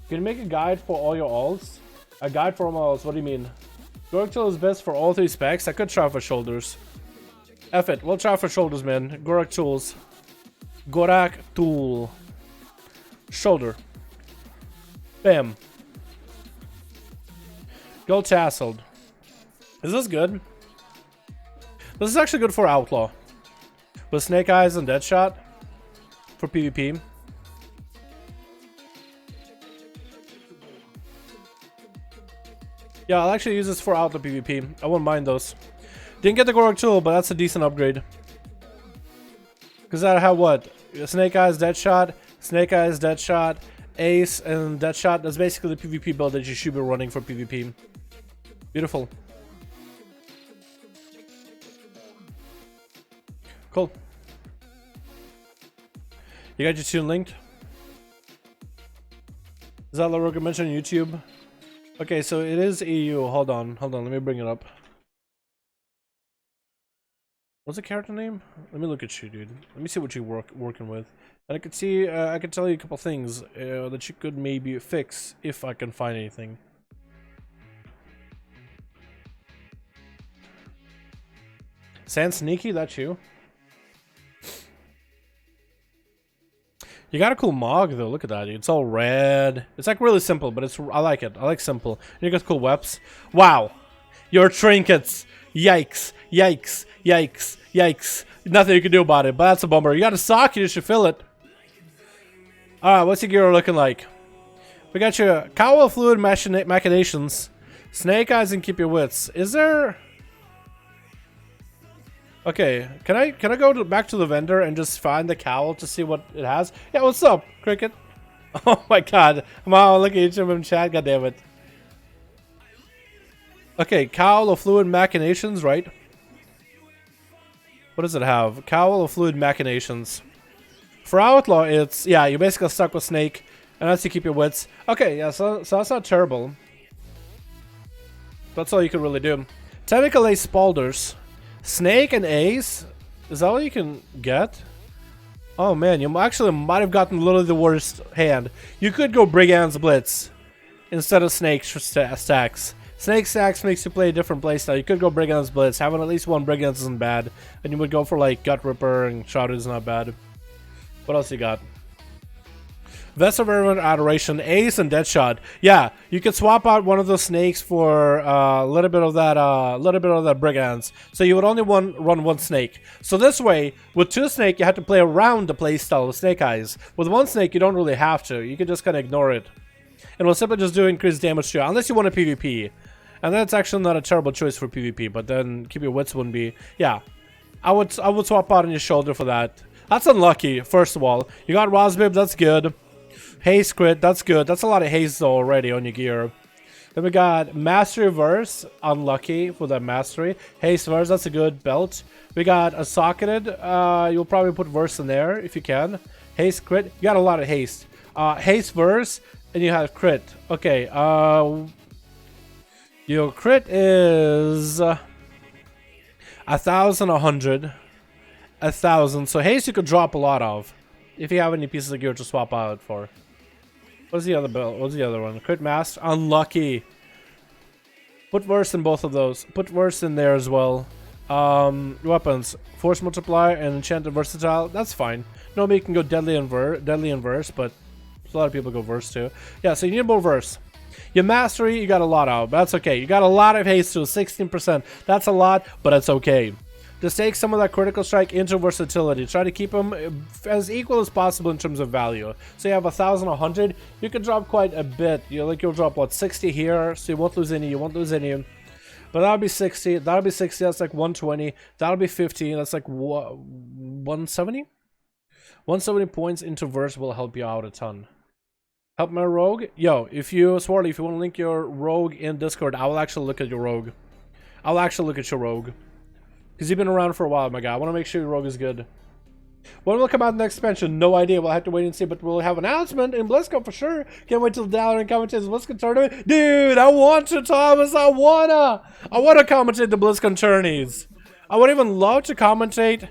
Can you make a guide for all your alts? A guide for all alts, what do you mean? Gorak tool is best for all 3 specs. I could try for shoulders. F it, we'll try for shoulders, man. Gorak tools. Gorak tool. Shoulder. Bam. Gold tasseled. Is this good? This is actually good for Outlaw. With Snake Eyes and Deadshot. For PvP. Yeah, I'll actually use this for Outlaw PvP. I won't mind those. Didn't get the Gorak tool, but that's a decent upgrade. Because I have what? Snake Eyes, Deadshot, Snake Eyes, Deadshot, Ace, and Deadshot. That's basically the PvP build that you should be running for PvP. Beautiful. Cool. You got your tune linked? Is that Laroga mentioned on YouTube? Okay, so it is EU. Hold on, let me bring it up. What's the character name? Let me look at you, dude. Let me see what you're working with. And I could see, I could tell you a couple things that you could maybe fix if I can find anything. Sand Sneaky, that's you. You got a cool Mog though, look at that, dude. It's all red. It's like really simple, but it's I like it. I like simple. You got cool weps. Wow. Your trinkets. Yikes. Yikes. Yikes. Yikes. Nothing you can do about it, but that's a bummer. You got a sock, you should fill it. Alright, what's your gear looking like? We got your Cowl Fluid Machinations. Snake Eyes and Keep Your Wits. Is there... Okay, can I go back to the vendor and just find the cowl to see what it has? Yeah, what's up, Cricket? Oh my god. I'm all looking at you in chat, god damn it. Okay, Cowl of Fluid Machinations, right? What does it have? Cowl of Fluid Machinations. For Outlaw, it's... Yeah, you're basically stuck with Snake, and that's to keep your wits. Okay, yeah, so that's not terrible. That's all you can really do. Technical Ace Spalders. Snake and Ace? Is that all you can get? Oh man, you actually might have gotten literally the worst hand. You could go Brigand's Blitz. instead of snake stacks. Snake stacks makes you play a different playstyle. You could go Brigand's Blitz. Having at least one Brigand's isn't bad. And you would go for like Gut Ripper and Shroud is not bad. What else you got? Vest of Erwin Adoration, Ace, and Deadshot. Yeah, you could swap out one of those snakes for a little bit of that Brigands. So you would only run one snake. So this way, with two snake, you have to play around the playstyle of Snake Eyes. With one snake, you don't really have to. You can just kind of ignore it. And we'll simply just do increased damage to you, unless you want a PvP. And that's actually not a terrible choice for PvP, but then keep your wits wouldn't be. Yeah, I would swap out on your shoulder for that. That's unlucky, first of all. You got Rosbib, that's good. Haste crit, that's good. That's a lot of haste though already on your gear. Then we got Mastery Verse, unlucky for that Mastery. Haste Verse, that's a good belt. We got a Socketed, you'll probably put Verse in there if you can. Haste crit, you got a lot of haste. Haste Verse, and you have crit. Okay, your crit is 1,100. 1,000. So haste you could drop a lot of if you have any pieces of gear to swap out for. What's the other belt? What's the other one? Crit Mask. Unlucky. Put Verse in both of those. Put Verse in there as well. Weapons. Force Multiplier and Enchanted Versatile. That's fine. Nobody can go Deadly and Verse, but a lot of people go Verse too. Yeah, so you need more Verse. Your Mastery, you got a lot out. But that's okay. You got a lot of haste too. 16%. That's a lot, but it's okay. Just take some of that critical strike into versatility. Try to keep them as equal as possible in terms of value. So you have 1,100. You can drop quite a bit. You'll drop what, 60 here, so you won't lose any. You won't lose any. But that'll be 60. That'll be 60. That's like 120. That'll be 50. That's like 170. 170 points into verse will help you out a ton. Help my rogue. Yo, if you want to link your rogue in Discord, I will actually look at your rogue. I'll actually look at your rogue. Because you've been around for a while, my guy. I want to make sure your rogue is good. When will come out the next expansion? No idea. We'll have to wait and see. But we'll have an announcement in BlizzCon for sure. Can't wait till Dalaran commentates the BlizzCon tournament. Dude, I want to, Thomas. I wanna commentate the BlizzCon tourneys. I would even love to commentate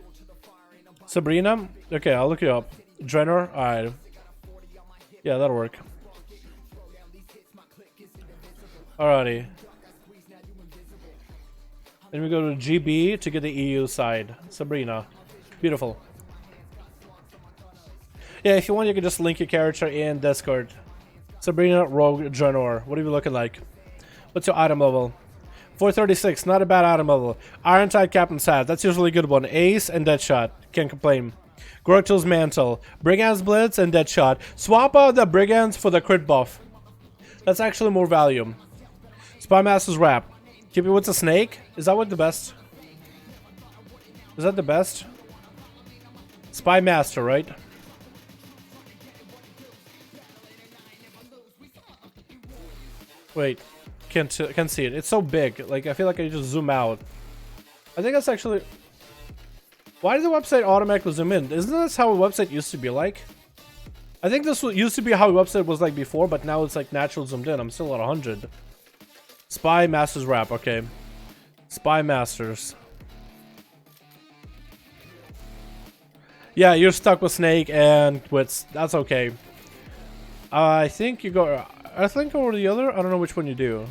Sabrina. Okay, I'll look you up. Drenner. Alright. Yeah, that'll work. Alrighty. Then we go to GB to get the EU side. Sabrina. Beautiful. Yeah, if you want, you can just link your character in Discord. Sabrina, Rogue, Drenor. What are you looking like? What's your item level? 436. Not a bad item level. Iron Tide Captain's Hat. That's usually a good one. Ace and Deadshot. Can't complain. Gorktil's Mantle. Brigand's Blitz and Deadshot. Swap out the Brigands for the crit buff. That's actually more value. Spymaster's Wrap. Keep it with the snake? Is that what the best? Is that the best? Spy Master, right? Wait, can't see it. It's so big. Like I feel like I just zoom out. I think that's actually. Why does the website automatically zoom in? Isn't this how a website used to be like? I think this used to be how a website was like before, but now it's like natural zoomed in. I'm still at 100. Spy Masters Wrap, okay. Spy Masters. Yeah, you're stuck with Snake and Wits. That's okay. I think you go... I think over the other? I don't know which one you do.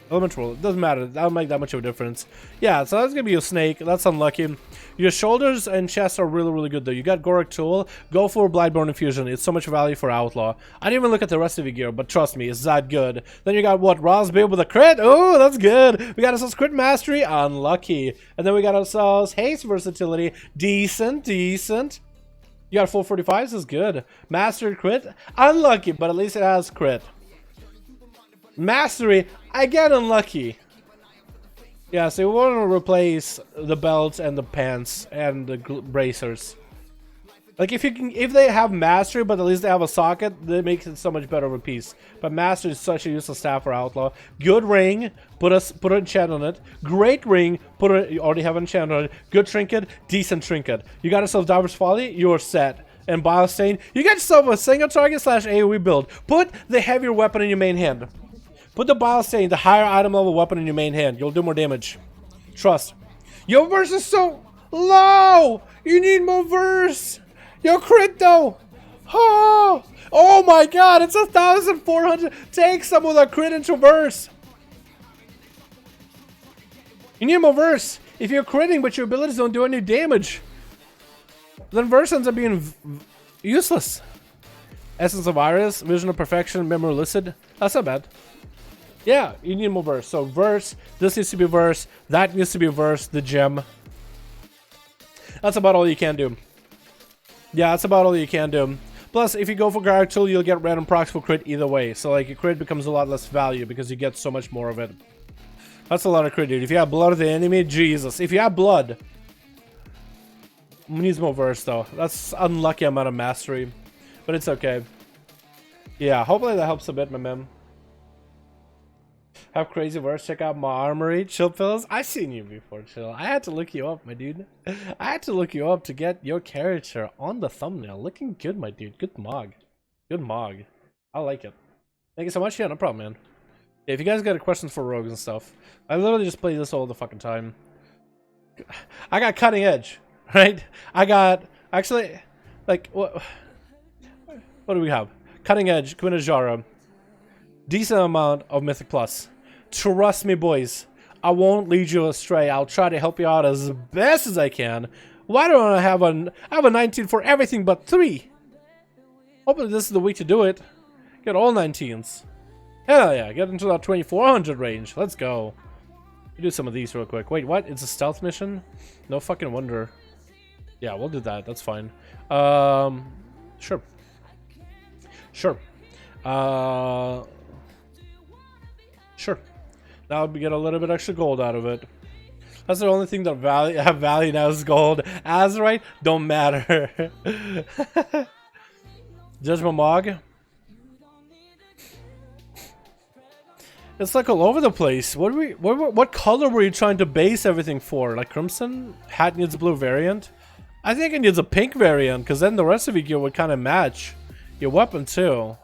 Elemental. It doesn't matter. That'll make that much of a difference. Yeah, so that's gonna be a Snake. That's unlucky. Your shoulders and chest are really, really good though. You got Gorik Tool. Go for Blightborn Infusion. It's so much value for Outlaw. I didn't even look at the rest of your gear, but trust me, it's that good. Then you got what? Rosbib with a crit. Oh, that's good. We got ourselves Crit Mastery. Unlucky. And then we got ourselves Haste Versatility. Decent, decent. You got 445. This is good. Mastered Crit. Unlucky, but at least it has crit. Mastery, again unlucky. Yeah, so we want to replace the belts and the pants and the bracers. Like if they have mastery, but at least they have a socket, that makes it so much better of a piece. But mastery is such a useless staff for Outlaw. Good ring, put an enchant on it. Great ring, you already have an enchant on it. Good trinket, decent trinket. You got yourself Diver's Folly, you're set. And Bile Stain, you got yourself a single target / AoE build. Put the heavier weapon in your main hand. Put the Bile Stain, the higher item level weapon in your main hand. You'll do more damage. Trust. Your verse is so low! You need more verse! Your crit though! Oh my god, it's 1,400. Take some with a crit into verse. You need more verse. If you're critting but your abilities don't do any damage, then verse ends up being useless. Essence of Iris, Vision of Perfection, Memory Lucid. That's not bad. Yeah, you need more verse. So verse, this needs to be verse, that needs to be verse, the gem. That's about all you can do. Yeah, that's about all you can do. Plus, if you go for guard tool, you'll get random procs for crit either way. So like your crit becomes a lot less value because you get so much more of it. That's a lot of crit, dude. If you have blood of the enemy, Jesus. If you have blood, needs more verse though. That's unlucky amount of mastery, but it's okay. Yeah, hopefully that helps a bit, my man. Have crazy verse. Check out my armory. Chill pills. I've seen you before, Chill. I had to look you up, my dude. I had to look you up to get your character on the thumbnail. Looking good, my dude. Good mog. Good mog. I like it. Thank you so much. Yeah, no problem, man. Yeah, if you guys got questions for rogues and stuff, I literally just play this all the fucking time. I got cutting edge, right? I got actually, like, what do we have? Cutting edge, Queen of Jara, decent amount of Mythic Plus. Trust me, boys, I won't lead you astray. I'll try to help you out as best as I can. Why don't I have a 19 for everything but 3? Hopefully this is the week to do it. Get all 19s. Hell yeah, get into that 2400 range. Let's go. Do some of these real quick. Wait, what? It's a stealth mission? No fucking wonder. Yeah, we'll do that. That's fine. Sure. Sure. Sure. Now we get a little bit extra gold out of it. That's the only thing that have value now is gold. Azeroth don't matter. Judgment Mog. It's like all over the place. What color were you trying to base everything for? Like crimson? Hat needs a blue variant. I think it needs a pink variant because then the rest of your gear would kind of match your weapon too.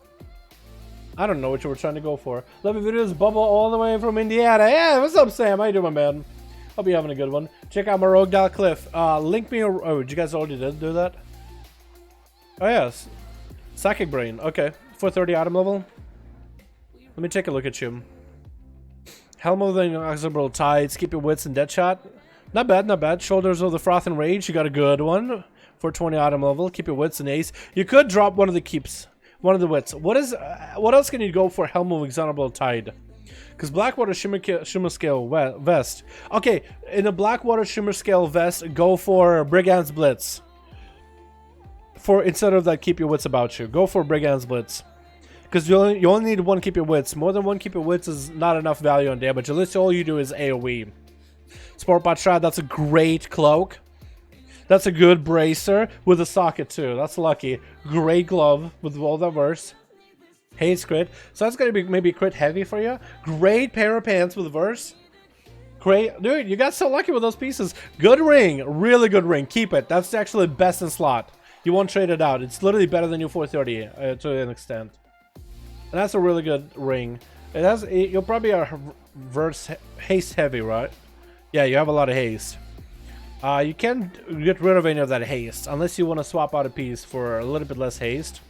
I don't know what you were trying to go for. Love your videos, Bubble all the way from Indiana. Yeah, what's up, Sam? How you doing, my man? Hope you're having a good one. Check out my rogue Cliff. Link me. Oh, did you guys already do that? Oh yes, Psychic Brain. Okay, 430 item level. Let me take a look at you. Helm of the Inexorable Tides, keep your wits in Deadshot. Not bad, not bad. Shoulders of the Froth and Rage, you got a good one. 420 item level, keep your wits in Ace. You could drop one of the keeps, one of the wits. What else can you go for Helm of Inexorable Tide? Because Blackwater Shimmer Scale Vest. Okay, in a Blackwater Shimmer Scale Vest, go for Brigand's Blitz. Instead of that, keep your wits about you. Go for Brigand's Blitz. Because you only need one keep your wits. More than one keep your wits is not enough value on damage. At least all you do is AoE. Sportbot Shroud, that's a great cloak. That's a good bracer with a socket too. That's lucky. Great glove with all that verse. Haste crit. So that's gonna be maybe crit heavy for you. Great pair of pants with verse. Great, dude. You got so lucky with those pieces. Good ring, really good ring. Keep it. That's actually best in slot. You won't trade it out. It's literally better than your 430 to an extent. And that's a really good ring. You'll probably are verse haste heavy, right? Yeah, you have a lot of haste. You can't get rid of any of that haste unless you want to swap out a piece for a little bit less haste.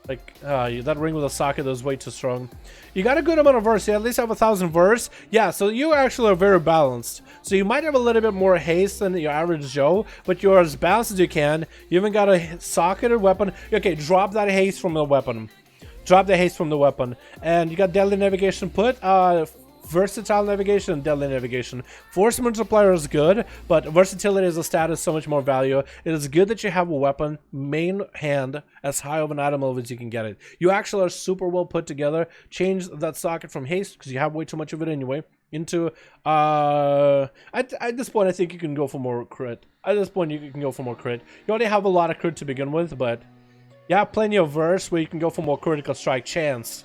Like that ring with a socket is way too strong. You got a good amount of verse. You at least have 1,000 verse. Yeah, so you actually are very balanced. So you might have a little bit more haste than your average Joe, but you're as balanced as you can. You even got a socketed weapon. Okay, drop that haste from the weapon. Drop the haste from the weapon. And you got Deadly Navigation put. Versatile Navigation and Deadly Navigation. Force Multiplier is good, but versatility as a stat is so much more value. It is good that you have a weapon, main hand, as high of an item level as you can get it. You actually are super well put together. Change that socket from haste, because you have way too much of it anyway, into... At this point, I think you can go for more crit. At this point, you can go for more crit. You already have a lot of crit to begin with, but... you have plenty of verse where you can go for more critical strike chance.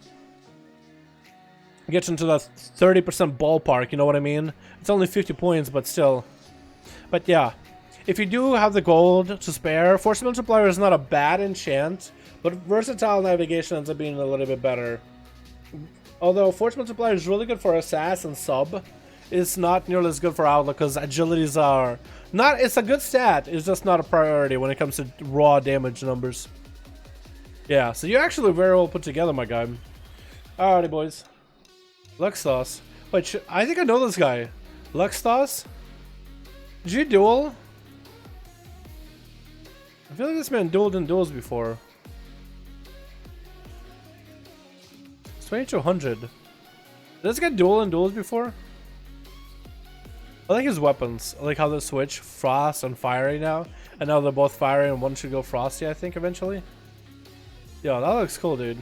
Gets into that 30% ballpark, you know what I mean? It's only 50 points, but still. But yeah, if you do have the gold to spare, Force Multiplier is not a bad enchant, but Versatile Navigation ends up being a little bit better. Although Force Multiplier is really good for Assassin sub, it's not nearly as good for Outlook because agilities are not. It's a good stat, it's just not a priority when it comes to raw damage numbers. Yeah, so you're actually very well put together, my guy. Alrighty, boys. Luxtos. Wait, I think I know this guy. Luxtos? Did you duel? I feel like this man dueled in duels before. It's 2200. Did this guy duel in duels before? I like his weapons. I like how they switch frost and fiery now. And now they're both fiery and one should go frosty, I think, eventually. Yo, that looks cool, dude.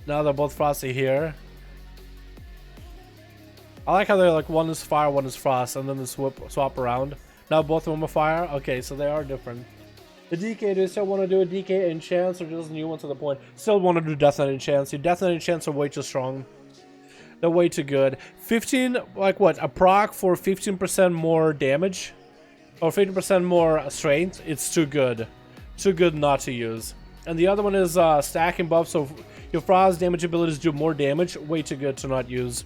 Now they're both frosty here. I like how they're like one is fire, one is frost, and then they swap around. Now both of them are fire. Okay, so they are different. The DK, do you still want to do a DK enchants or just a new one to the point? Still want to do Death Knight enchants. Your Death Knight enchants are way too strong. They're way too good. 15, like what? A proc for 15% more damage? Or 15% more strength? It's too good. Too good not to use. And the other one is stacking buff, so your frost damage abilities do more damage. Way too good to not use.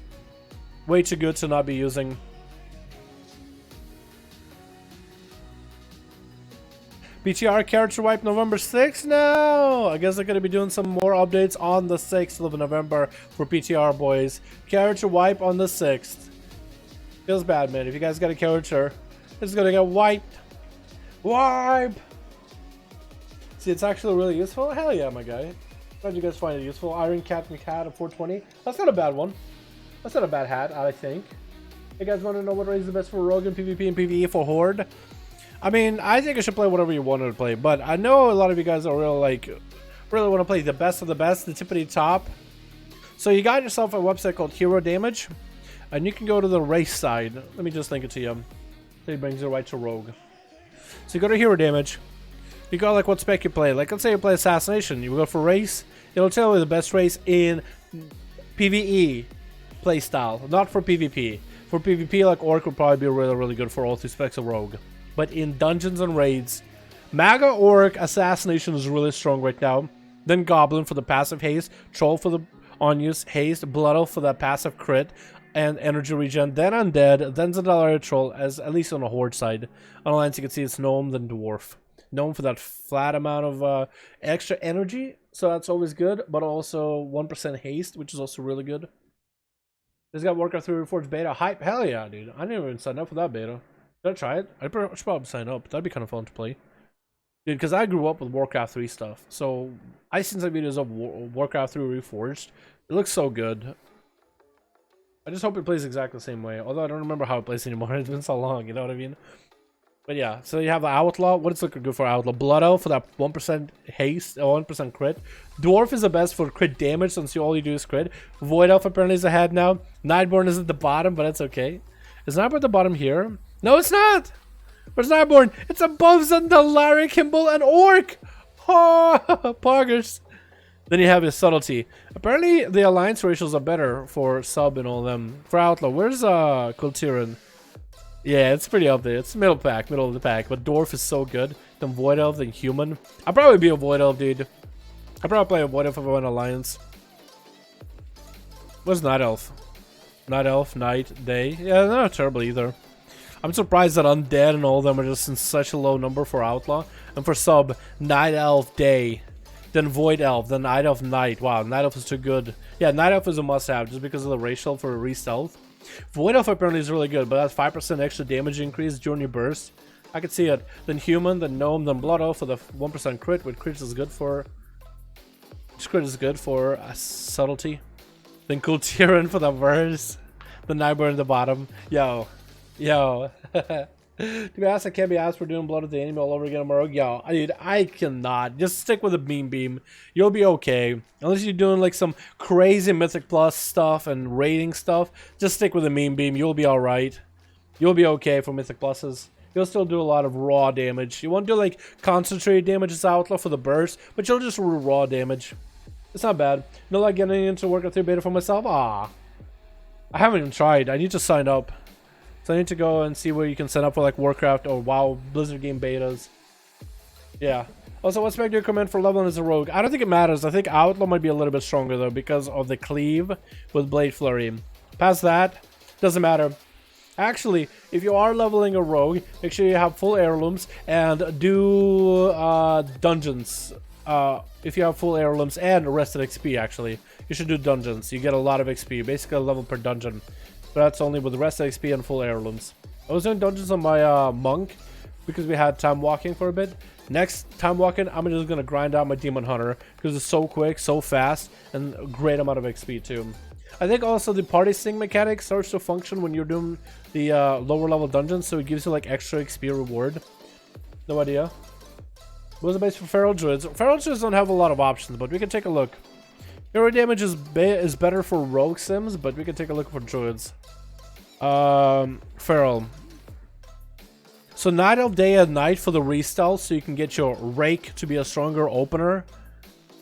Way too good to not be using. BTR character wipe November 6th? No! I guess they're going to be doing some more updates on the 6th of November for PTR, boys. Character wipe on the 6th. Feels bad, man. If you guys got a character, it's going to get wiped. Wipe! See, it's actually really useful. Hell yeah, my guy. Glad you guys find it useful. Iron Captain Cat of 420. That's not a bad one. That's not a bad hat, I think. You guys want to know what race is the best for Rogue in PvP and PvE for Horde? I mean, I think I should play whatever you wanted to play, but I know a lot of you guys are really want to play the best of the best, the tippity top. So you got yourself a website called Hero Damage, and you can go to the race side. Let me just link it to you. It brings you right to Rogue. So you go to Hero Damage. You go like what spec you play. Like let's say you play Assassination. You go for race. It'll tell you the best race in PvE playstyle, not for PvP. For PvP, like Orc would probably be really good for all three specs of Rogue. But in dungeons and raids, Maga, Orc, Assassination is really strong right now. Then Goblin for the passive haste, Troll for the on-use haste, Blood Elf for that passive crit and energy regen, then Undead, then Dalaran Troll, as at least on the Horde side. On Alliance you can see it's Gnome, then Dwarf. Gnome for that flat amount of extra energy, so that's always good, but also 1% haste, which is also really good. This got Warcraft 3 Reforged beta. Hype, hell yeah, dude. I didn't even sign up for that beta. Should I try it? I should probably sign up. That'd be kind of fun to play. Dude, because I grew up with Warcraft 3 stuff. So, I seen some videos of Warcraft 3 Reforged. It looks so good. I just hope it plays exactly the same way. Although I don't remember how it plays anymore. It's been so long, you know what I mean? But yeah, so you have the Outlaw. What is looking good for Outlaw? Blood Elf for that 1% haste, 1% crit. Dwarf is the best for crit damage since all you do is crit. Void Elf apparently is ahead now. Nightborn is at the bottom, but it's okay. Is Nightborn at the bottom here? No, it's not! Where's Nightborn? It's above Zandalari, Kimball, and Orc! Oh, poggers. Then you have his Subtlety. Apparently, the alliance ratios are better for sub and all them. For Outlaw, where's Kultiran? Yeah, it's pretty up there. It's middle of the pack. But Dwarf is so good. Then Void Elf, then Human. I'll probably be a Void Elf, dude. I'll probably play a Void Elf if I win Alliance. What's Night Elf? Night Elf, Night, Day. Yeah, they're not terrible either. I'm surprised that Undead and all of them are just in such a low number for Outlaw. And for sub, Night Elf, Day. Then Void Elf, then Night Elf, Night. Wow, Night Elf is too good. Yeah, Night Elf is a must-have just because of the racial for re-stealth. Void Elf apparently is really good, but that's 5% extra damage increase during your burst. I could see it. Then Human, then Gnome, then Blood Elf for the 1% crit, which crit is good for... Crit is good for Subtlety. Then Kultiran for the verse. The Nightborn at the bottom. Yo. To be honest, I can't be asked for doing Blood of the Enemy all over again tomorrow. Yo, dude, I cannot. Just stick with the Beam. You'll be okay. Unless you're doing like some crazy Mythic Plus stuff and rating stuff, just stick with the Beam. You'll be alright. You'll be okay for Mythic Pluses. You'll still do a lot of raw damage. You won't do like concentrated damage as Outlaw for the burst, but you'll just do raw damage. It's not bad. No like getting into Warcraft 3 beta for myself? Ah. I haven't even tried. I need to sign up. So I need to go and see where you can sign up for like Warcraft or WoW Blizzard game betas. Yeah. Also, what spec do you recommend for leveling as a rogue? I don't think it matters. I think Outlaw might be a little bit stronger though because of the cleave with Blade Flurry. Past that, doesn't matter. Actually, if you are leveling a rogue, make sure you have full heirlooms and do dungeons. if you have full heirlooms and arrested XP, actually, you should do dungeons. You get a lot of XP, basically a level per dungeon. But that's only with arrested XP and full heirlooms. I was doing dungeons on my monk because we had time walking for a bit. Next time walking, I'm just gonna grind out my demon hunter because it's so quick, so fast, and a great amount of XP too. I think also the party sync mechanic starts to function when you're doing the lower level dungeons, so it gives you like extra XP reward. No idea. What's the base for feral druids? Feral druids don't have a lot of options, but we can take a look. Hero damage is better for rogue sims, but we can take a look for druids. Feral. So night of day and night for the restealth, so you can get your rake to be a stronger opener.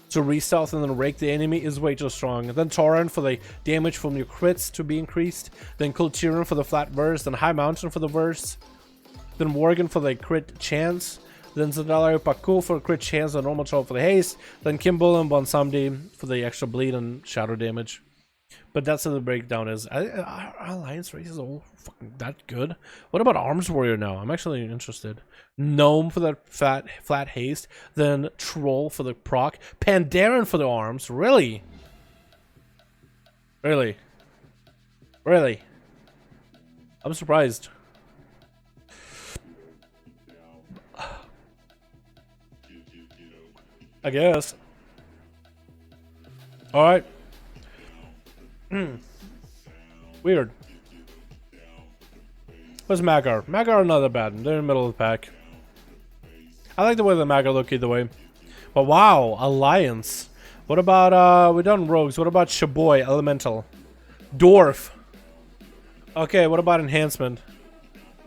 So restealth and then rake the enemy is way too strong. Then Tauren for the damage from your crits to be increased. Then Kultiran for the flat burst. Then High Mountain for the burst. Then Worgen for the crit chance. Then Zandalari Paku for crit chance and normal troll for the haste. Then Kimball and Bonsamdi for the extra bleed and shadow damage. But that's how the breakdown is. Our Alliance race is all fucking that good. What about Arms Warrior now? I'm actually interested. Gnome for the flat haste. Then Troll for the proc. Pandaren for the arms. Really? Really? Really? I'm surprised. I guess. Alright. Weird. What's Magar? Magar are not that bad. They're in the middle of the pack. I like the way the Magar look either way. But wow, Alliance. What about, we done Rogues. What about Shaboy, Elemental? Dwarf. Okay, what about Enhancement?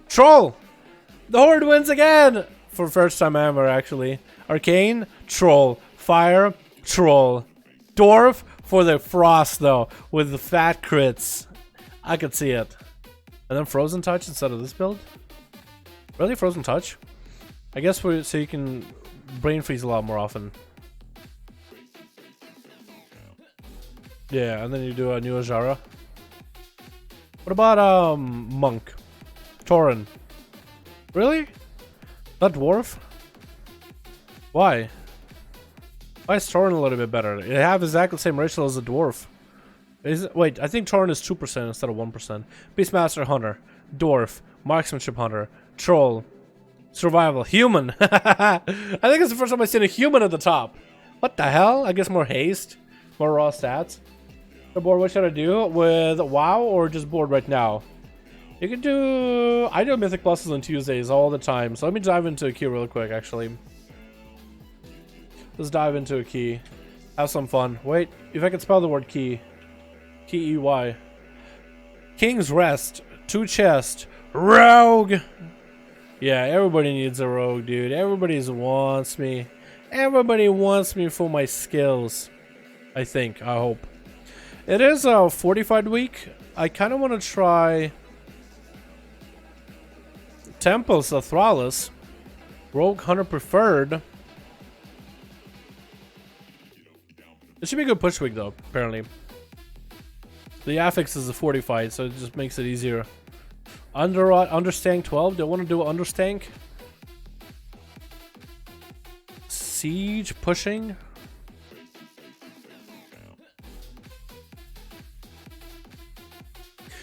Troll! The Horde wins again! For first time ever, actually. Arcane, Troll. Fire, Troll. Dwarf for the Frost, though, with the fat crits. I could see it. And then Frozen Touch instead of this build? Really? Frozen Touch? I guess so you can brain freeze a lot more often. Yeah, and then you do a new Ajara. What about Monk? Tauren. Really? Not Dwarf? Why? Why is Tauren a little bit better? It have exactly the same ratio as a Dwarf. Wait, I think Tauren is 2% instead of 1%. Beastmaster Hunter. Dwarf. Marksmanship Hunter. Troll. Survival. Human. I think it's the first time I've seen a human at the top. What the hell? I guess more haste. More raw stats. The board, what should I do? With WoW or just board right now? You can do... I do Mythic Pluses on Tuesdays all the time. So let me dive into a key real quick, actually. Let's dive into a key. Have some fun. Wait, if I can spell the word key. Key-E-Y. King's Rest. 2 chest. Rogue! Yeah, everybody needs a rogue, dude. Everybody wants me. Everybody wants me for my skills. I think. I hope. It is a fortified week. I kind of want to try... Temples Athralis. Rogue Hunter Preferred. It should be a good push week, though, apparently. The affix is a fortified, so it just makes it easier. Understank 12. Do I want to do Understank? Siege pushing.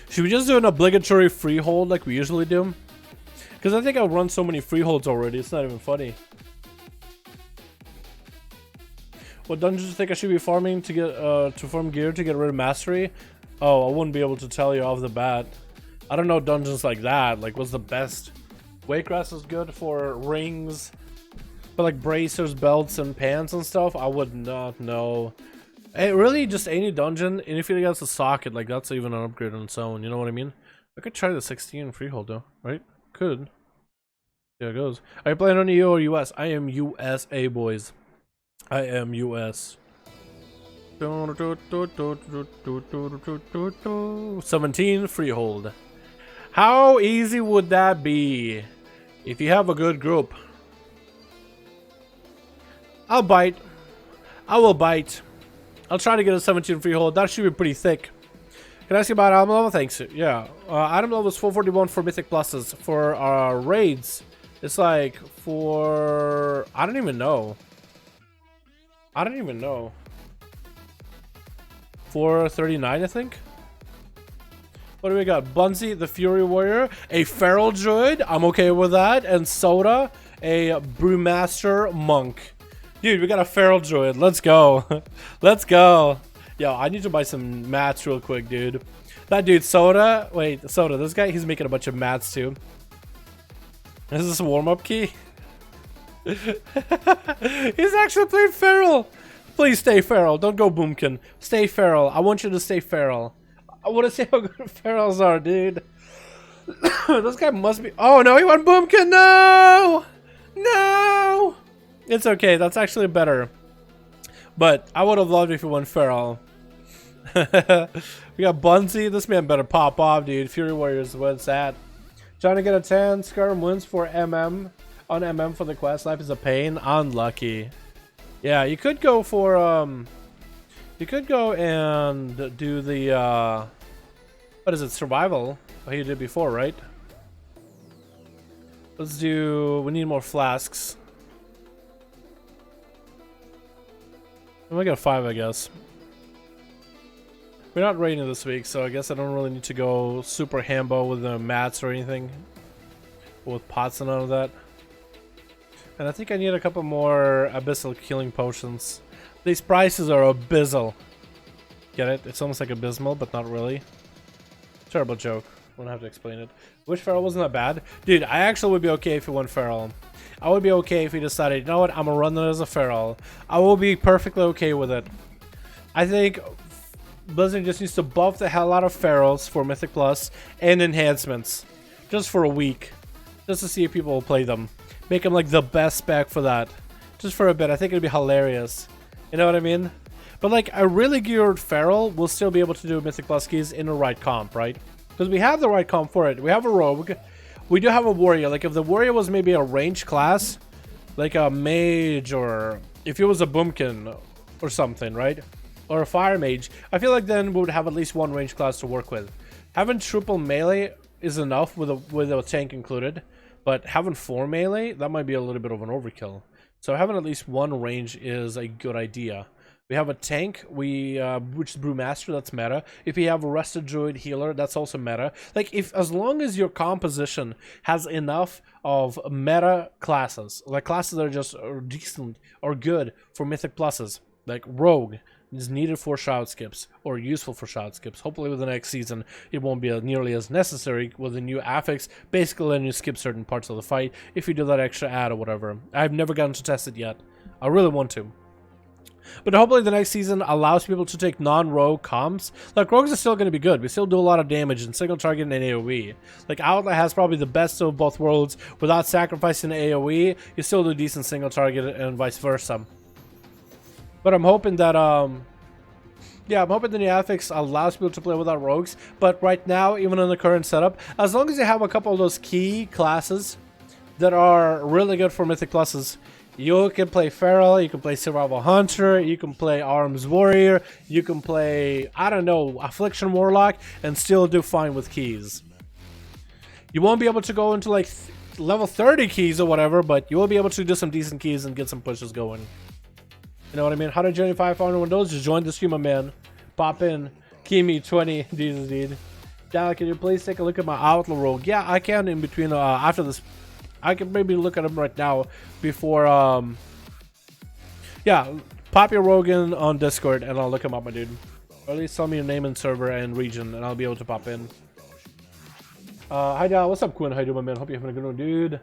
Should we just do an obligatory freehold like we usually do? Because I think I've run so many freeholds already, it's not even funny. What dungeons do you think I should be farming to get to farm gear to get rid of mastery? Oh, I wouldn't be able to tell you off the bat. I don't know dungeons like that. Like, what's the best? Wakegrass is good for rings, but like bracers, belts, and pants and stuff, I would not know. Hey, really, just any dungeon, and if it gets a socket, like that's even an upgrade on its own. You know what I mean? I could try the 16 freehold though, right? Could. There it goes. Are you playing on EU or US? I am USA, boys. I am US. 17 freehold. How easy would that be if you have a good group? I'll bite. I will bite. I'll try to get a 17 freehold. That should be pretty thick. Can I ask you about item level? Thanks. Yeah. Item level is 441 for Mythic Pluses. For raids, it's like for... I don't even know. I don't even know. 439, I think. What do we got? Bunsy, the Fury Warrior, a Feral Druid. I'm okay with that. And Soda, a Brewmaster Monk. Dude, we got a Feral Druid. Let's go. Let's go. Yo, I need to buy some mats real quick, dude. That dude, Soda. Wait, Soda. This guy, he's making a bunch of mats too. Is this a warm-up key? He's actually playing Feral. Please stay Feral. Don't go Boomkin. Stay Feral. I want you to stay Feral. I want to see how good Ferals are, dude. This guy must be... Oh, no, he went Boomkin. No! No! It's okay. That's actually better. But I would have loved if he went Feral. We got Bunsy. This man better pop off, dude. Fury Warriors, where it's at. Trying to get a 10. Skyrim wins for MM. On MM for the quest. Life is a pain. Unlucky. Yeah, you could go for... You could go and do the, what is it, survival? What you did before, right? Let's do, we need more flasks. We got 5, I guess. We're not raiding this week, so I guess I don't really need to go super hambo with the mats or anything. With pots and all of that. And I think I need a couple more abyssal killing potions. These prices are abyssal. Get it? It's almost like abysmal, but not really. Terrible joke. Won't have to explain it. Wish Feral wasn't that bad. Dude, I actually would be okay if he went Feral. I would be okay if he decided, you know what, I'm gonna run it as a Feral. I will be perfectly okay with it. I think Blizzard just needs to buff the hell out of Ferals for Mythic Plus and enhancements. Just for a week. Just to see if people will play them. Make them like the best spec for that. Just for a bit. I think it'd be hilarious. You know what I mean? But like a really geared Feral will still be able to do Mythic Plus keys in the right comp, right? Because we have the right comp for it. We have a Rogue. We do have a Warrior. Like if the Warrior was maybe a range class, like a Mage, or if it was a Boomkin or something, right? Or a Fire Mage, I feel like then we would have at least one range class to work with. Having triple melee is enough with a tank included, but having 4 melee, that might be a little bit of an overkill. So having at least one range is a good idea. We have a tank, which is Brewmaster, that's meta. If you have a Rested Druid Healer, that's also meta. Like, as long as your composition has enough of meta classes, like classes that are just decent or good for Mythic Pluses, like Rogue is needed for shroud skips or useful for shroud skips. Hopefully with the next season it won't be nearly as necessary with the new affix, basically letting you skip certain parts of the fight if you do that extra add or whatever. I've never gotten to test it yet. I really want to. But hopefully the next season allows people to take non-rogue comps. Like, rogues are still going to be good. We still do a lot of damage in single target and AoE. Like, Outlaw has probably the best of both worlds. Without sacrificing AoE, you still do decent single target and vice versa. But I'm hoping that, yeah, I'm hoping the new affix allows people to play without rogues. But right now, even in the current setup, as long as you have a couple of those key classes that are really good for Mythic Pluses, you can play Feral, you can play Survival Hunter, you can play Arms Warrior, you can play, I don't know, Affliction Warlock, and still do fine with keys. You won't be able to go into like level 30 keys or whatever, but you will be able to do some decent keys and get some pushes going. You know what I mean? 125 on Windows, just join the stream, my man. Pop in, key me 20, Jesus, dude. Dal, can you please take a look at my Outlaw Rogue? Yeah, I can in between, after this. I can maybe look at him right now before, yeah, pop your Rogue in on Discord and I'll look him up, my dude. Or at least tell me your name and server and region and I'll be able to pop in. Hi, Dal. What's up, Quinn? How you doing, my man? Hope you're having a good one, dude.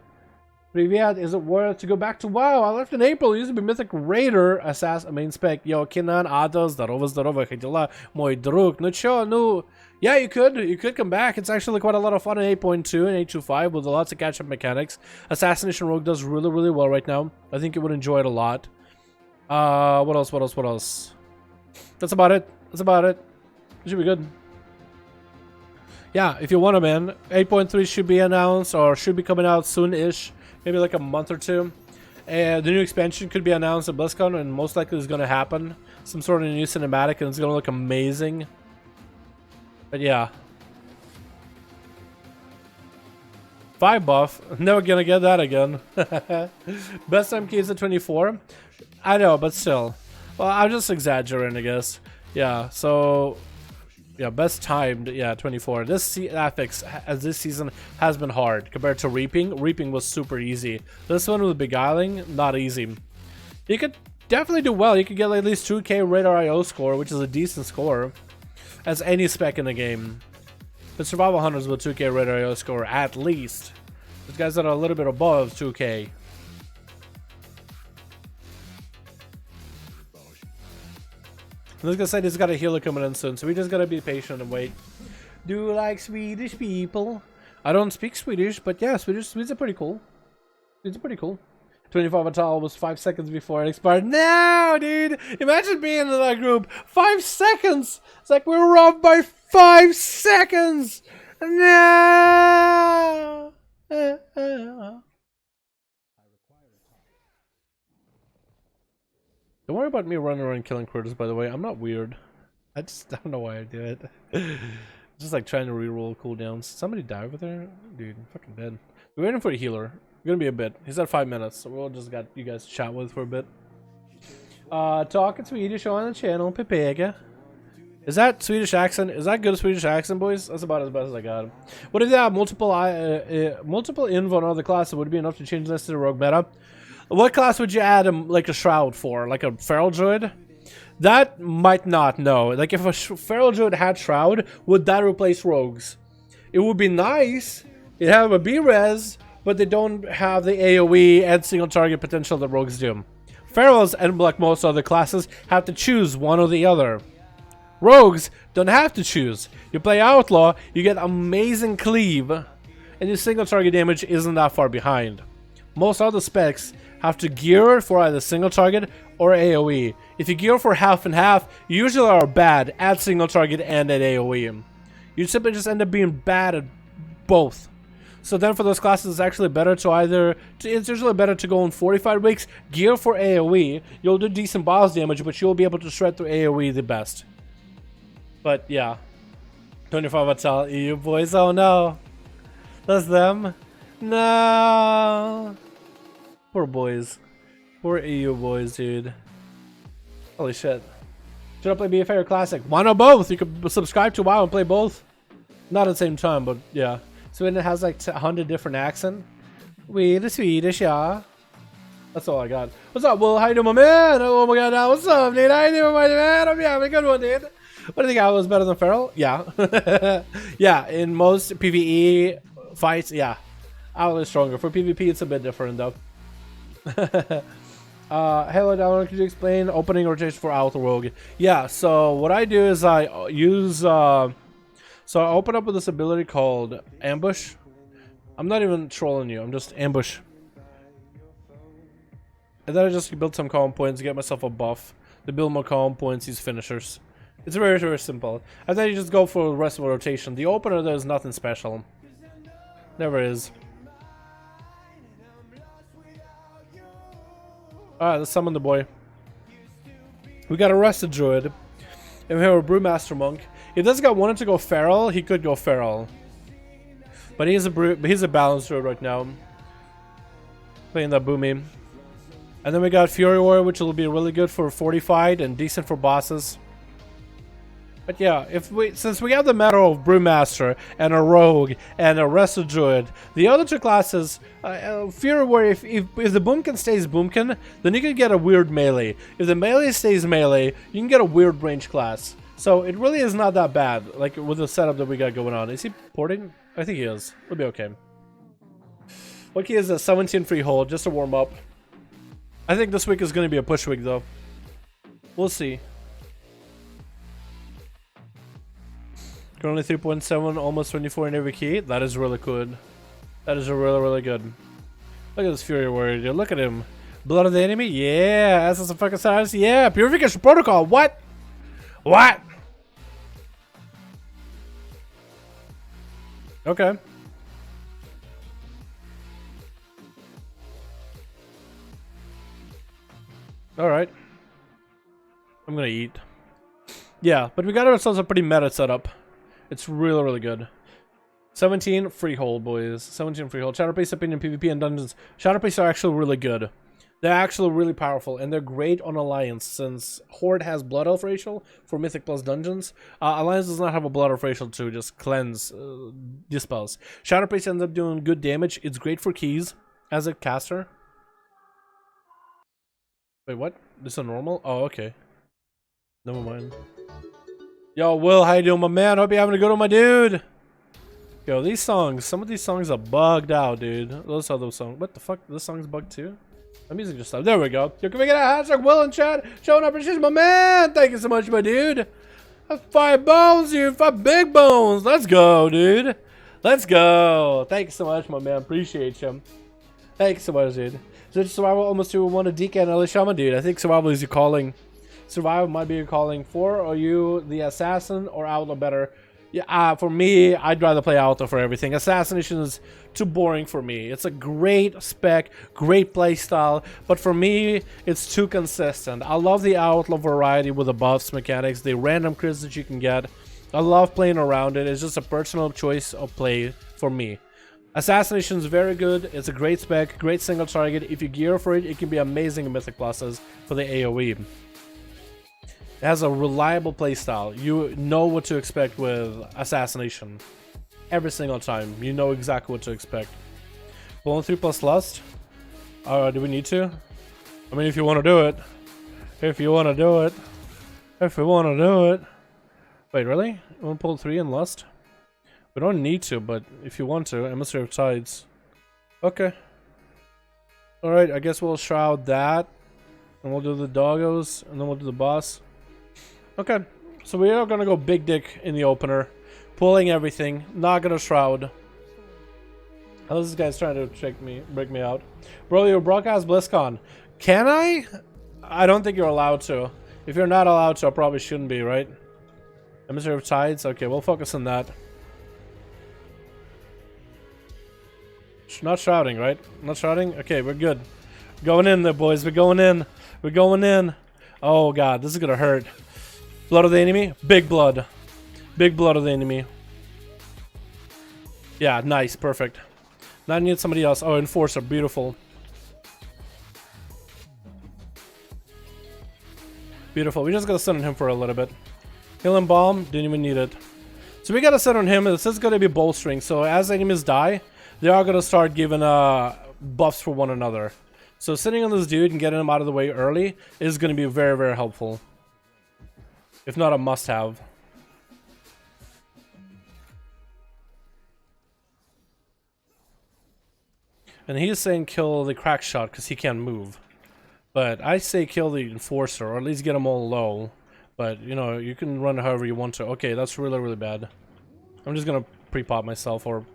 Privyat, is it worth to go back to WoW? I left in April. Used to be Mythic Raider, Assassin, main spec. Yo, Kinan, Ados, здорово, ходила, мой друг. Ну чё, ну... Yeah, you could come back. It's actually quite a lot of fun in 8.2 and 8.2.5 with lots of catch-up mechanics. Assassination Rogue does really, really well right now. I think you would enjoy it a lot. What else? That's about it. It should be good. Yeah, if you want to, man. 8.3 should be announced or should be coming out soon-ish. Maybe like a month or two. And the new expansion could be announced at BlizzCon and most likely is going to happen. Some sort of new cinematic and it's going to look amazing. But yeah. 5 buff. Never gonna get that again. Best time key is at 24. I know, but still. Well, I'm just exaggerating, I guess. Yeah, so yeah, best timed, yeah, 24. This affix as this season has been hard compared to reaping. Reaping was super easy. This one with beguiling, not easy. You could definitely do well. You could get like, at least 2K radar IO score, which is a decent score as any spec in the game. But survival hunters with 2K radar IO score at least. These guys that are a little bit above 2K. I was gonna say he's got a healer coming in soon, so we just gotta be patient and wait. Do you like Swedish people? I don't speak Swedish, but yeah, Swedes are pretty cool. Swedes are pretty cool. 25 Vital was 5 seconds before it expired. No, dude! Imagine being in that group. 5 seconds! It's like we were robbed by 5 seconds! No! Don't worry about me running around killing critters, by the way. I'm not weird. I don't know why I do it. Just like trying to reroll cooldowns. Somebody die over there? Dude, I'm fucking dead. We're waiting for a healer. Gonna be a bit. He's at 5 minutes, so we'll just got you guys to chat with for a bit. Talking Swedish on the channel, Pepega. Is that Swedish accent? Is that good Swedish accent, boys? That's about as best as I got. What if they have multiple info on other classes? Would it be enough to change this to the rogue meta? What class would you add like a shroud for? Like a feral druid? That might not, no. Like if a feral druid had shroud, would that replace rogues? It would be nice. It'd have a B-res, but they don't have the AoE and single target potential that rogues do. Ferals and like most other classes have to choose one or the other. Rogues don't have to choose. You play Outlaw, you get amazing cleave, and your single target damage isn't that far behind. Most other specs have to gear for either single target or AoE. If you gear for half and half, you usually are bad at single target and at AoE. You simply just end up being bad at both. So then for those classes, it's actually better to it's usually better to go in 45 weeks, gear for AoE. You'll do decent boss damage, but you'll be able to shred through AoE the best. But yeah. 25 Vital EU boys, oh no. That's them. No. Poor boys. Poor EU boys, dude. Holy shit. Should I play BFA or Classic? Why not both? You could subscribe to WoW and play both. Not at the same time, but yeah. Sweden has like 100 different accents. We the Swedish, yeah. That's all I got. What's up, Will? How you doing, my man? Oh my god, now what's up, dude? How you doing, my man? I'm having a good one, dude. What do you think? I was better than Feral? Yeah. Yeah, in most PvE fights, yeah. Owl is stronger. For PvP, it's a bit different, though. Hello, Dalaran. Could you explain opening rotation for Outlaw Rogue? Yeah, so what I do is I use... So I open up with this ability called Ambush. I'm not even trolling you, I'm just Ambush. And then I just build some calm points, get myself a buff. To build more calm points, use finishers. It's very, very simple. And then you just go for the rest of the rotation. The opener, there's nothing special. Never is. Alright, let's summon the boy. We got a Rusted Druid. And we have a Brewmaster Monk. If this guy wanted to go Feral, he could go Feral. But he's a balanced druid right now. Playing that Boomy. And then we got Fury Warrior, which will be really good for fortified and decent for bosses. But yeah, since we have the meta of Brewmaster and a Rogue and a Rusted Druid, the other two classes, Fury Warrior, if the Boomkin stays Boomkin, then you can get a weird melee. If the melee stays melee, you can get a weird range class. So it really is not that bad, like with the setup that we got going on. Is he porting? I think he is. We'll be okay. What key is a 17 free hold, just to warm up. I think this week is going to be a push week, though. We'll see. Currently 3.7, almost 24 in every key. That is really good. That is really, really good. Look at this Fury Warrior, dude. Look at him. Blood of the enemy? Yeah. Essence of fucking Cyrus? Yeah. Purification Protocol? What? What? Okay. Alright. I'm gonna eat. Yeah, but we got ourselves a pretty meta setup. It's really, really good. 17 freehold, boys. 17 freehold. Shadow Priest opinion, PvP and dungeons. Shadow Priests are actually really good. They're actually really powerful, and they're great on Alliance, since Horde has Blood Elf racial for Mythic Plus dungeons. Alliance does not have a Blood Elf racial to just cleanse dispels. Shadow Priest ends up doing good damage. It's great for keys as a caster. Wait, what? This is a normal? Oh, okay. Never mind. Yo, Will, how you doing, my man? Hope you're having a good one, my dude. Yo, these songs, some of these songs are bugged out, dude. Those are those songs. What the fuck? This song's bugged too? My music just stopped. There we go. Yo, can we get a hashtag Will in chat? Showing up, appreciation, my man. Thank you so much, my dude. That's 5 bones here, 5 big bones. Let's go, dude. Let's go. Thank you so much, my man. Appreciate you. Thank you so much, dude. So Survival almost 2-1 a DK and Ellie Shaman, dude. I think Survival is your calling. Survival might be your calling. For are you the assassin or outlaw better? Yeah, for me, I'd rather play Outlaw for everything. Assassination is too boring for me. It's a great spec, great playstyle, but for me, it's too consistent. I love the Outlaw variety with the buffs mechanics, the random crits that you can get. I love playing around it. It's just a personal choice of play for me. Assassination is very good. It's a great spec, great single target. If you gear for it, it can be amazing in Mythic Pluses for the AoE. It has a reliable playstyle. You know what to expect with Assassination. Every single time. You know exactly what to expect. Bone 3 plus Lust? Do we need to? I mean, if you want to do it. If you want to do it. If you want to do it. Wait, really? You want to pull 3 and Lust? We don't need to, but if you want to. Emissary of Tides. Okay. Alright, I guess we'll shroud that. And we'll do the doggos. And then we'll do the boss. Okay, so we are gonna go big dick in the opener, pulling everything, not gonna shroud. How is this guy's trying to break me out? Bro, you broadcast BlizzCon. Can I? I don't think you're allowed to. If you're not allowed to, I probably shouldn't be, right? Emissary of Tides? Okay, we'll focus on that. Not shrouding, right? Not shrouding? Okay, we're good. Going in there, boys. We're going in. We're going in. Oh, God, this is gonna hurt. Blood of the enemy? Big blood. Big blood of the enemy. Yeah, nice. Perfect. Now I need somebody else. Oh, Enforcer. Beautiful. Beautiful. We just gotta sit on him for a little bit. Heal and Bomb. Didn't even need it. So we gotta sit on him. This is gonna be bolstering. So as enemies die, they are gonna start giving buffs for one another. So sitting on this dude and getting him out of the way early is gonna be very, very helpful. If not a must-have. And he is saying kill the crack shot because he can't move. But I say kill the Enforcer, or at least get them all low. But, you know, you can run however you want to. Okay, that's really, really bad. I'm just gonna pre-pop myself, or...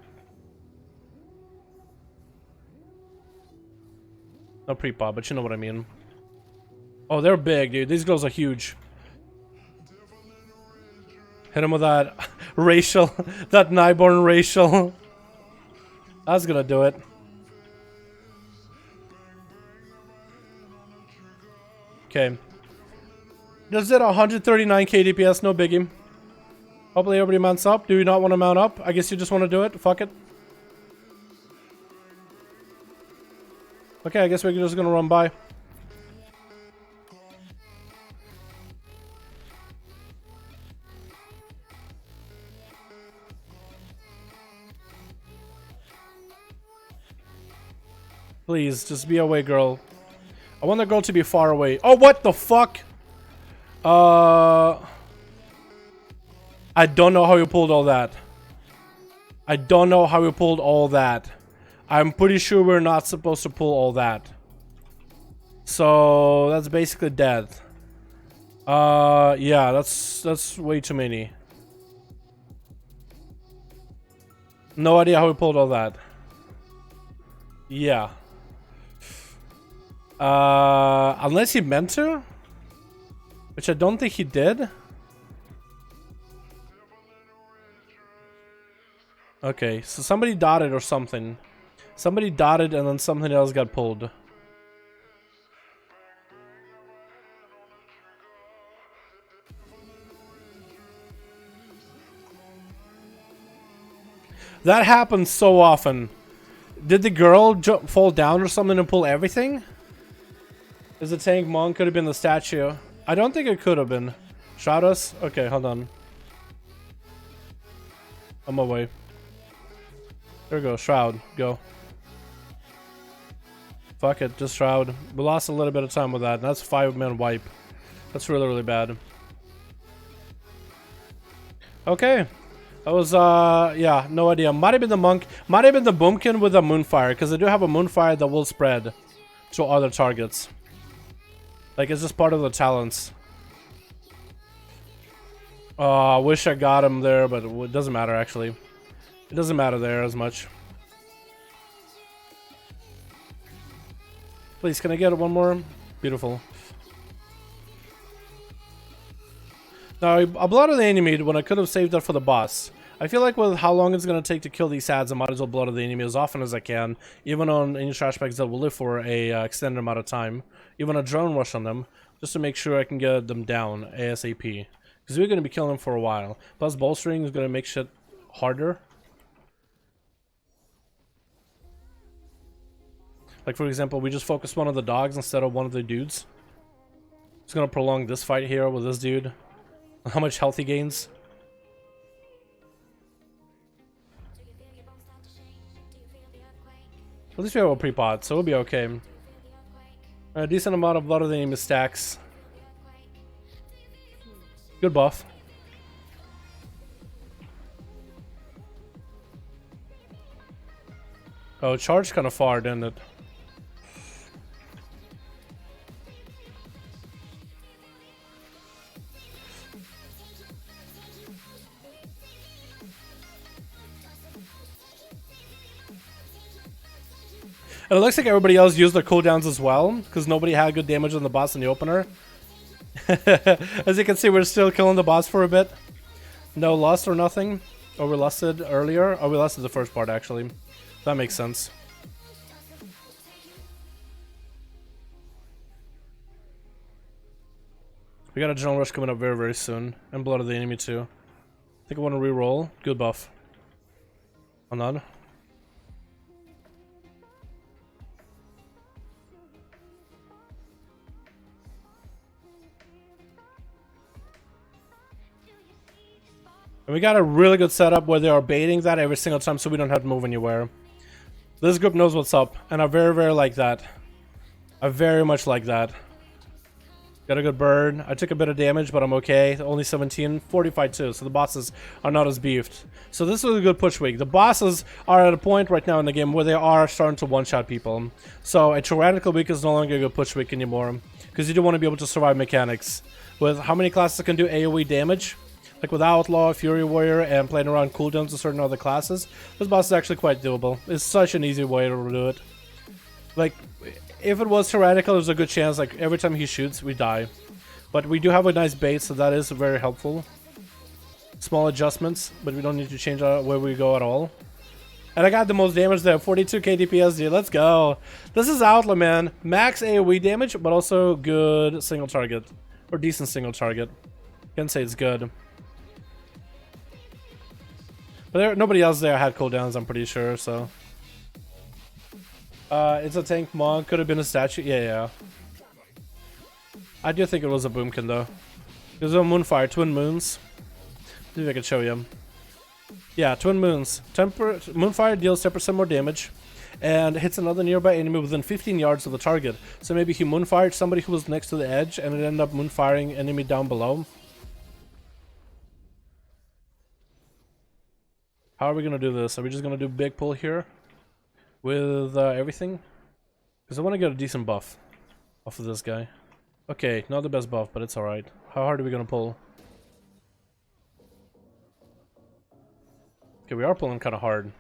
Not pre-pop, but you know what I mean. Oh, they're big, dude. These girls are huge. Hit him with that racial, that Nyborn racial. That's gonna do it. Okay. Does it 139k DPS, no biggie. Hopefully everybody mounts up. Do you not want to mount up? I guess you just want to do it. Fuck it. Okay, I guess we're just gonna run by. Please, just be away, girl. I want the girl to be far away. Oh, what the fuck? I don't know how you pulled all that. I don't know how you pulled all that. I'm pretty sure we're not supposed to pull all that. So, that's basically death. Yeah, that's way too many. No idea how we pulled all that. Yeah. Unless he meant to? Which I don't think he did. Okay, so somebody dotted or something. Somebody dotted and then something else got pulled. That happens so often. Did the girl fall down or something and pull everything? Is the tank monk? Could have been the statue. I don't think it could have been. Shroud us? Okay, hold on. On my way. There we go. Shroud. Go. Fuck it. Just shroud. We lost a little bit of time with that. And that's 5-man wipe. That's really, really bad. Okay. That was, yeah, no idea. Might have been the monk. Might have been the boomkin with a moonfire. Because they do have a moonfire that will spread to other targets. Like, it's just part of the talents. I wish I got him there, but it doesn't matter, actually. It doesn't matter there as much. Please, can I get one more? Beautiful. Now, I blooded the enemy when I could have saved that for the boss. I feel like with how long it's going to take to kill these ads, I might as well blood the enemy as often as I can. Even on any trash bags that will live for a extended amount of time. Even a drone rush on them. Just to make sure I can get them down ASAP. Because we're going to be killing them for a while. Plus, bolstering is going to make shit harder. Like, for example, we just focus one of the dogs instead of one of the dudes. It's going to prolong this fight here with this dude. How much health he gains. At least we have a pre-pot, so we'll be okay. A decent amount of blood of the enemy stacks. Good buff. Oh, it charged kind of far, didn't it? And it looks like everybody else used their cooldowns as well, because nobody had good damage on the boss in the opener. As you can see, we're still killing the boss for a bit. No lust or nothing. Or we lusted earlier. Oh, we lusted the first part, actually. That makes sense. We got a General Rush coming up very, very soon. And Blood of the Enemy, too. I think I want to re-roll. Good buff. Hold on. And we got a really good setup where they are baiting that every single time so we don't have to move anywhere. This group knows what's up, and I very, very like that. I very much like that. Got a good burn. I took a bit of damage, but I'm okay. Only 17, 45 too, so the bosses are not as beefed. So this is a good push week. The bosses are at a point right now in the game where they are starting to one-shot people. So a tyrannical week is no longer a good push week anymore, because you do want to be able to survive mechanics. With how many classes can do AoE damage? Like with Outlaw, Fury Warrior, and playing around cooldowns with certain other classes, this boss is actually quite doable. It's such an easy way to do it. Like, if it was tyrannical, there's a good chance, like, every time he shoots, we die. But we do have a nice bait, so that is very helpful. Small adjustments, but we don't need to change where we go at all. And I got the most damage there, 42k DPS, dude. Let's go. This is Outlaw, man. Max AoE damage, but also good single target. Or decent single target. Can't say it's good. But nobody else there had cooldowns, I'm pretty sure, so. It's a tank monk. Could have been a statue. Yeah. I do think it was a boomkin, though. There's a moonfire. Twin moons. See if I can show you. Yeah, twin moons. Moonfire deals 10% more damage. And hits another nearby enemy within 15 yards of the target. So maybe he moonfired somebody who was next to the edge, and it ended up moonfiring enemy down below. How are we gonna do this? Are we just gonna do big pull here with everything? Because I want to get a decent buff off of this guy. Okay, not the best buff, but it's alright. How hard are we gonna pull? Okay, we are pulling kind of hard.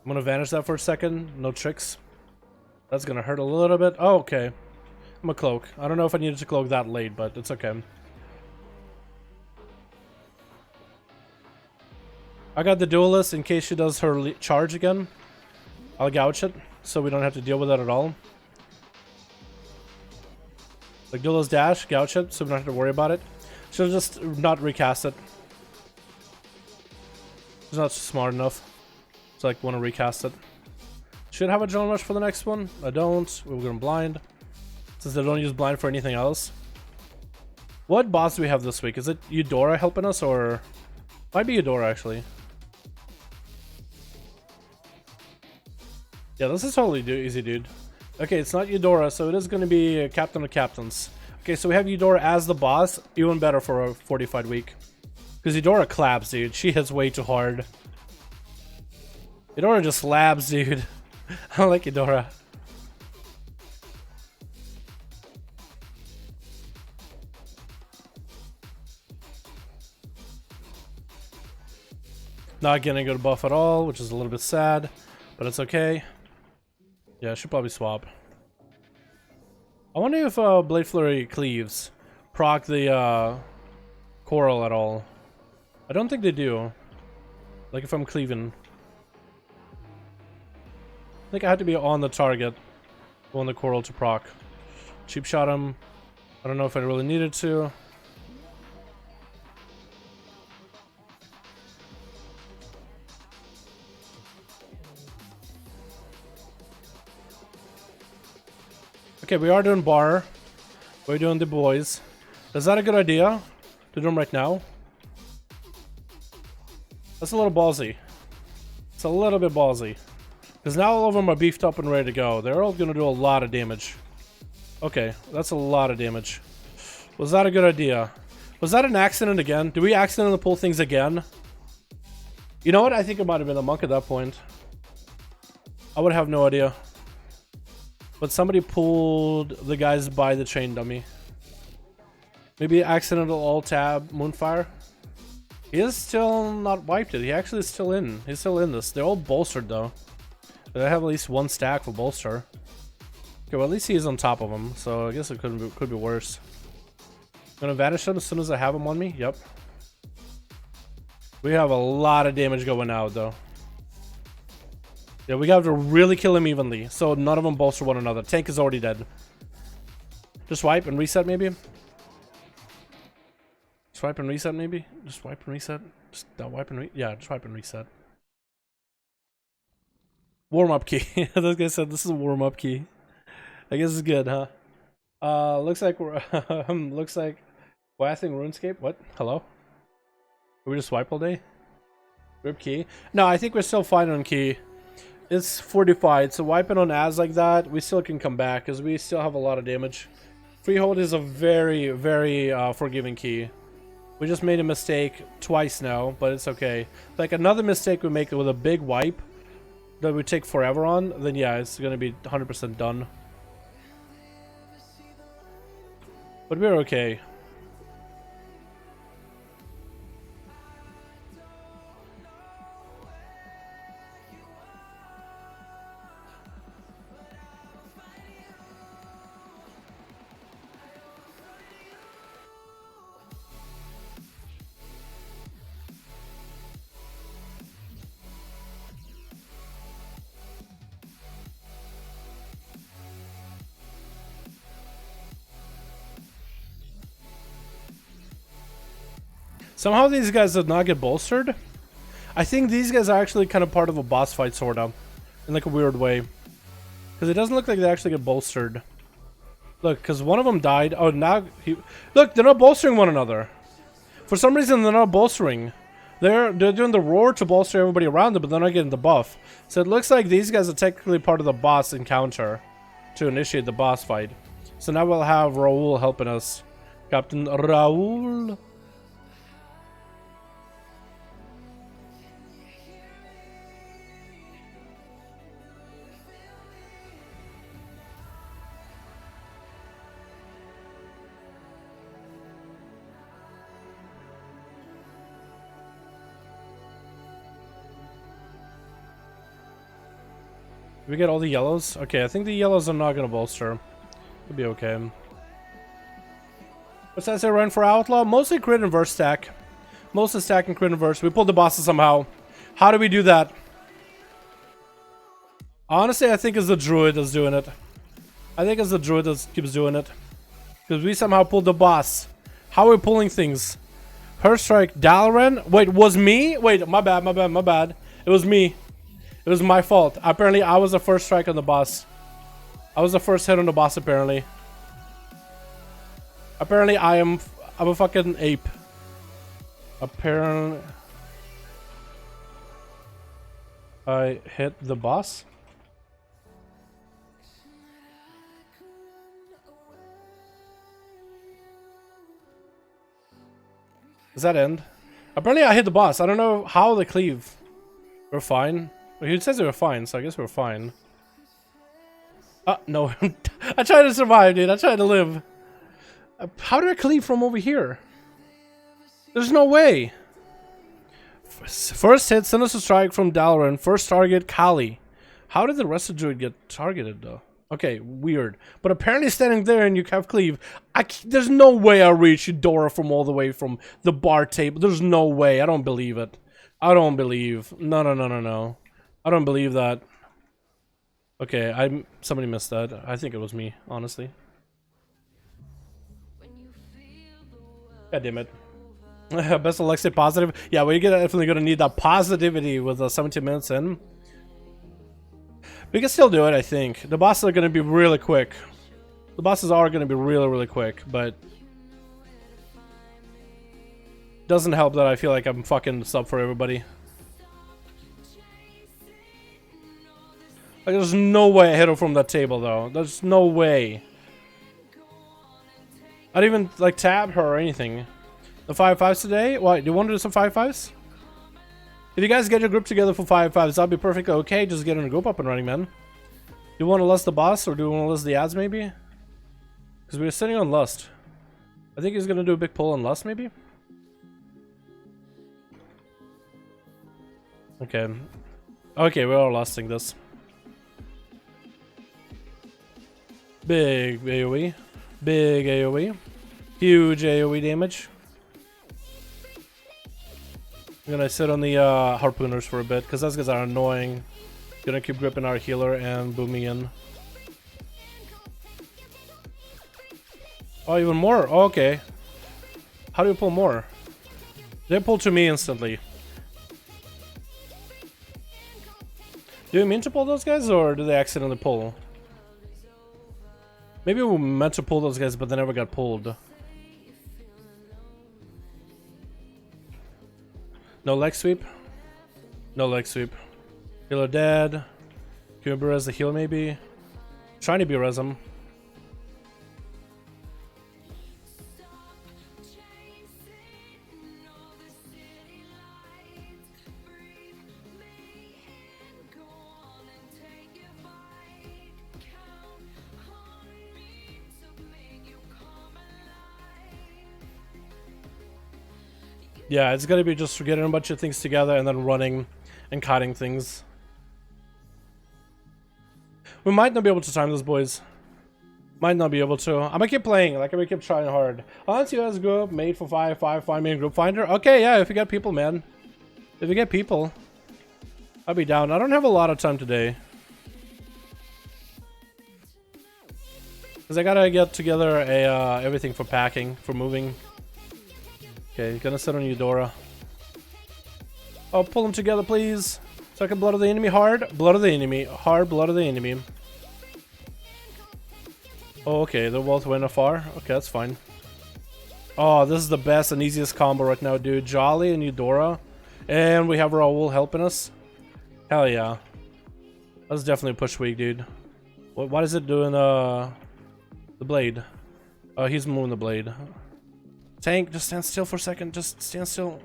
I'm gonna vanish that for a second. No tricks. That's gonna hurt a little bit. Oh, okay. I'm a cloak. I don't know if I needed to cloak that late, but it's okay. I got the duelist in case she does her charge again. I'll gouge it, so we don't have to deal with that at all. Like duelist dash, gouge it, so we don't have to worry about it. She'll just not recast it. She's not smart enough. So like want to recast it. Should have a General Rush for the next one. I don't. We're going blind. since they don't use blind for anything else. What boss do we have this week? Is it Eudora helping us, or might be Eudora actually? Yeah, this is totally easy, dude. Okay, it's not Eudora, so it is going to be Captain of Captains. Okay, so we have Eudora as the boss. Even better for a fortified week. Because Eudora claps, dude. She hits way too hard. Eudora just slabs, dude. I don't like Eudora. Not getting a good buff at all, which is a little bit sad. But it's okay. Yeah, I should probably swap. I wonder if Blade Flurry cleaves proc the coral at all. I don't think they do. Like if I'm cleaving. I think I had to be on the target on the coral to proc. Cheap shot him. I don't know if I really needed to. Okay, we are doing bar. We're doing the boys. Is that a good idea to do them right now? That's a little ballsy. It's a little bit ballsy. Because now all of them are beefed up and ready to go. They're all going to do a lot of damage. Okay, that's a lot of damage. Was that a good idea? Was that an accident again? Did we accidentally pull things again? You know what? I think it might have been a monk at that point. I would have no idea. But somebody pulled the guys by the chain dummy. Maybe accidental alt-tab Moonfire. He is still not wiped it. He actually is still in. He's still in this. They're all bolstered though. They have at least one stack for bolster. Okay, well at least he is on top of him. So I guess it could be worse. I'm gonna vanish him as soon as I have him on me. Yep. We have a lot of damage going out though. Yeah, we have to really kill him evenly, so none of them bolster one another. Tank is already dead. Just wipe and reset, maybe? Just wipe and reset, maybe? Just wipe and reset? Just wipe and yeah, just wipe and reset. Warm-up key. This guy said this is a warm-up key. I guess it's good, huh? Looks like we're... looks like... Well, I think RuneScape? What? Hello? Did we just swipe all day? Rip key? No, I think we're still fine on key. It's fortified, so wiping on Az like that, we still can come back, because we still have a lot of damage. Freehold is a very, very forgiving key. We just made a mistake twice now, but it's okay. Like, another mistake we make with a big wipe that we take forever on, then yeah, it's going to be 100% done. But we're okay. Somehow these guys did not get bolstered. I think these guys are actually kind of part of a boss fight, sort of. In like a weird way. Because it doesn't look like they actually get bolstered. Look, because one of them died. Oh, now he... Look, they're not bolstering one another. For some reason, they're not bolstering. They're doing the roar to bolster everybody around them, but they're not getting the buff. So it looks like these guys are technically part of the boss encounter to initiate the boss fight. So now we'll have Raul helping us. Captain Raul. We get all the yellows? Okay, I think the yellows are not gonna bolster. It'll be okay. What's that say run for Outlaw? Mostly crit inverse stack. Mostly stack and crit inverse. We pulled the bosses somehow. How do we do that? Honestly, I think it's the druid that's doing it. I think it's the druid that keeps doing it. Because we somehow pulled the boss. How are we pulling things? Her strike, Dalaran? Wait, was me? Wait, my bad, my bad, my bad. It was me. It was my fault. Apparently, I was the first strike on the boss. I was the first hit on the boss, apparently. Apparently I'm a fucking ape. Apparently I hit the boss. Does that end? Apparently I hit the boss. I don't know how they cleave. We're fine. Well, he says they were fine, so I guess we're fine. No. I tried to survive, dude. I tried to live. How did I cleave from over here? There's no way. First hit, Sinister Strike from Dalaran. First target, Kali. How did the rest of the druid get targeted, though? Okay, weird. But apparently standing there and you have cleave. There's no way I reach Eudora from all the way from the bar table. There's no way. I don't believe it. I don't believe. No. I don't believe that. Okay, somebody missed that. I think it was me, honestly. God damn it. Best of luck, stay positive. Yeah, we're definitely gonna need that positivity with 17 minutes in. We can still do it, I think. The bosses are gonna be really quick. The bosses are gonna be really quick, but doesn't help that I feel like I'm fucking sub for everybody. Like, there's no way I hit him from that table, though. There's no way. I didn't even like tab her or anything. The 5-5s today? What? Do you want to do some 5-5s? If you guys get your group together for 5-5s, that'll be perfectly okay. Just get in a group up and running, man. Do you want to lust the boss or do you want to lust the ads, maybe? Because we were sitting on lust. I think he's gonna do a big pull on lust, maybe. Okay. Okay, we're all lusting this. Big AoE. Big AoE. Huge AoE damage. I'm gonna sit on the harpooners for a bit because those guys are annoying. Gonna keep gripping our healer and booming in. Oh, even more? Oh, okay. How do you pull more? They pull to me instantly. Do you mean to pull those guys or do they accidentally pull? Maybe we meant to pull those guys but they never got pulled. No leg sweep? No leg sweep. Healer dead. Can we be-res the heal maybe? Trying to be-res him. Yeah, it's gonna be just getting a bunch of things together and then running and cutting things. We might not be able to time this, boys. Might not be able to. I'm gonna keep playing, like I'm gonna keep trying hard. ASUS group made for 5-5 group finder. Okay, yeah, if you get people, man. If you get people, I'll be down. I don't have a lot of time today. Cause I gotta get together a everything for packing, for moving. Okay, gonna sit on Eudora. Oh, pull them together, please. So I can blood of the enemy hard. Blood of the enemy. Hard blood of the enemy. Oh, okay. They're both went afar. Okay, that's fine. Oh, this is the best and easiest combo right now, dude. Jolly and Eudora. And we have Raoul helping us. Hell yeah. That's definitely a push weak, dude. What is it doing, the blade? Oh, he's moving the blade. Tank, just stand still for a second. Just stand still.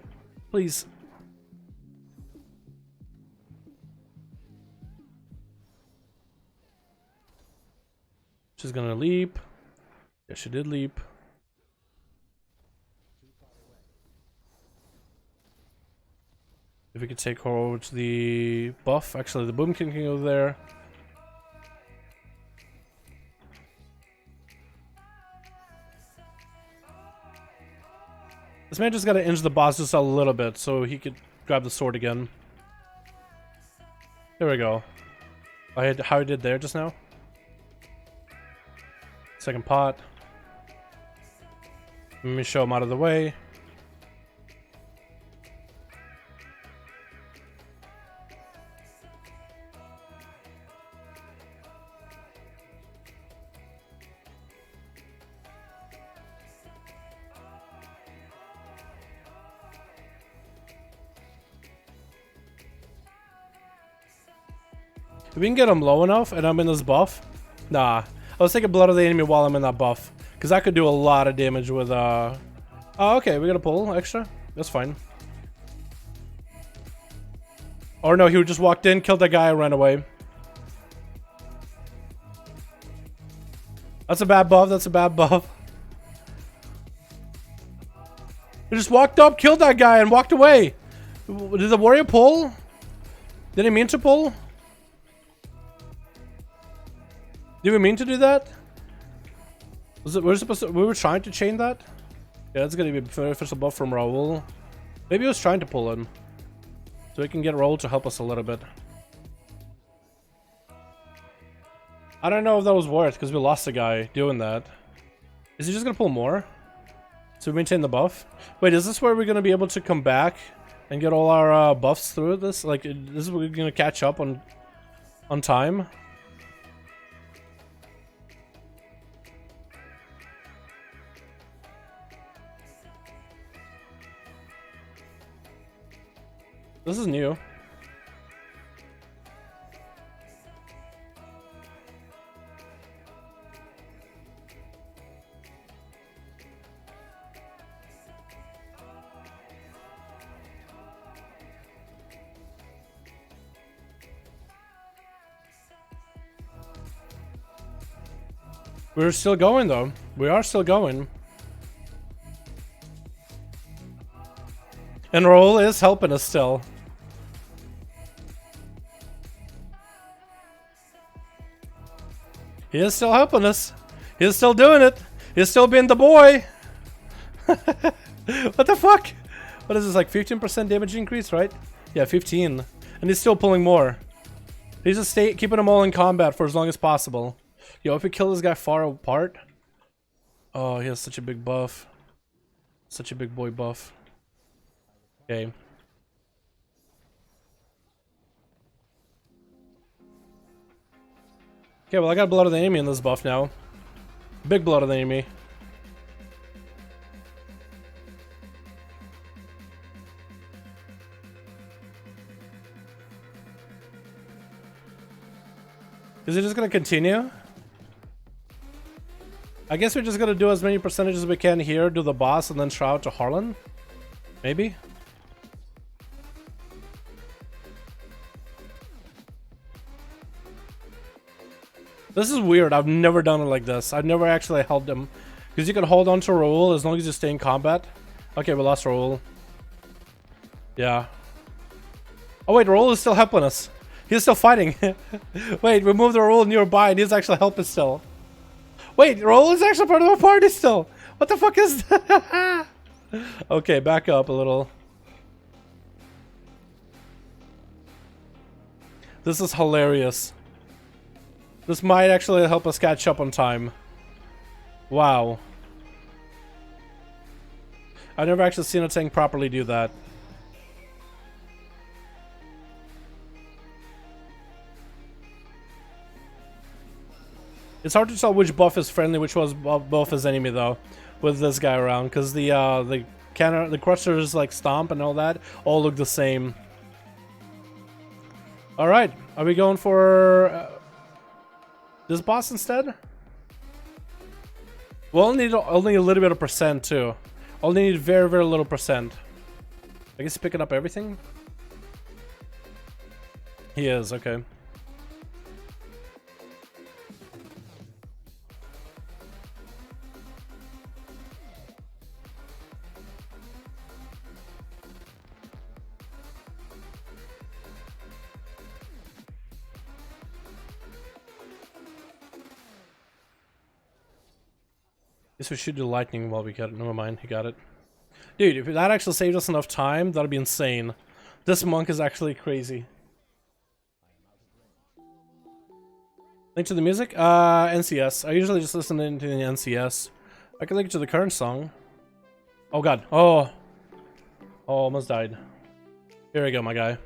Please. She's gonna leap. Yeah, she did leap. If we could take her over to the buff. Actually, the boom can go there. This man just gotta inch the boss just a little bit so he could grab the sword again. There we go. How I did there just now. Second pot. Let me show him out of the way. If we can get him low enough and I'm in this buff. Nah. I was taking blood of the enemy while I'm in that buff. Because I could do a lot of damage with Oh, okay, we got a pull extra. That's fine. Or no, he just walked in, killed that guy, and ran away. That's a bad buff, that's a bad buff. He just walked up, killed that guy, and walked away. Did the warrior pull? Did he mean to pull? Did we mean to do that? Was it? We were trying to chain that? Yeah, that's gonna be a beneficial buff from Raul. Maybe he was trying to pull him. So we can get Raul to help us a little bit. I don't know if that was worth because we lost a guy doing that. Is he just gonna pull more? So we maintain the buff? Wait, is this where we're gonna be able to come back and get all our buffs through this? Like, this is where we're gonna catch up on time? This is new. We're still going though. We are still going. And Raul is helping us still. He is still helping us. He is still doing it. He's still being the boy. What the fuck? What is this, like 15% damage increase, right? Yeah, 15. And he's still pulling more. He's just keeping them all in combat for as long as possible. Yo, if we kill this guy far apart. Oh, he has such a big buff. Such a big boy buff. Okay. Okay, well I got blood of the enemy in this buff now. Big blood of the enemy. Is it just gonna continue? I guess we're just gonna do as many percentages as we can here, do the boss, and then Shroud to Harlan? Maybe? This is weird. I've never done it like this. I've never actually held them. Because you can hold on to Raul as long as you stay in combat. Okay, we lost Raul. Yeah. Oh wait, Raul is still helping us. He's still fighting. Wait, we moved the Raul nearby and he's actually helping still. Wait, Raul is actually part of the party still. What the fuck is that? Okay, back up a little. This is hilarious. This might actually help us catch up on time. Wow. I've never actually seen a tank properly do that. It's hard to tell which buff is friendly, which was buff is enemy though, with this guy around, because the crushers like stomp and all that all look the same. All right, are we going for this boss instead? We'll only need only a little bit of percent too. Only need very, very little percent. I guess he's picking up everything. He is, okay. Guess we should do lightning while we got it. Never mind, he got it. Dude, if that actually saved us enough time, that'd be insane. This monk is actually crazy. Link to the music? NCS. I usually just listen to the NCS. I can link to the current song. Oh god. Oh. Oh, almost died. Here we go, my guy.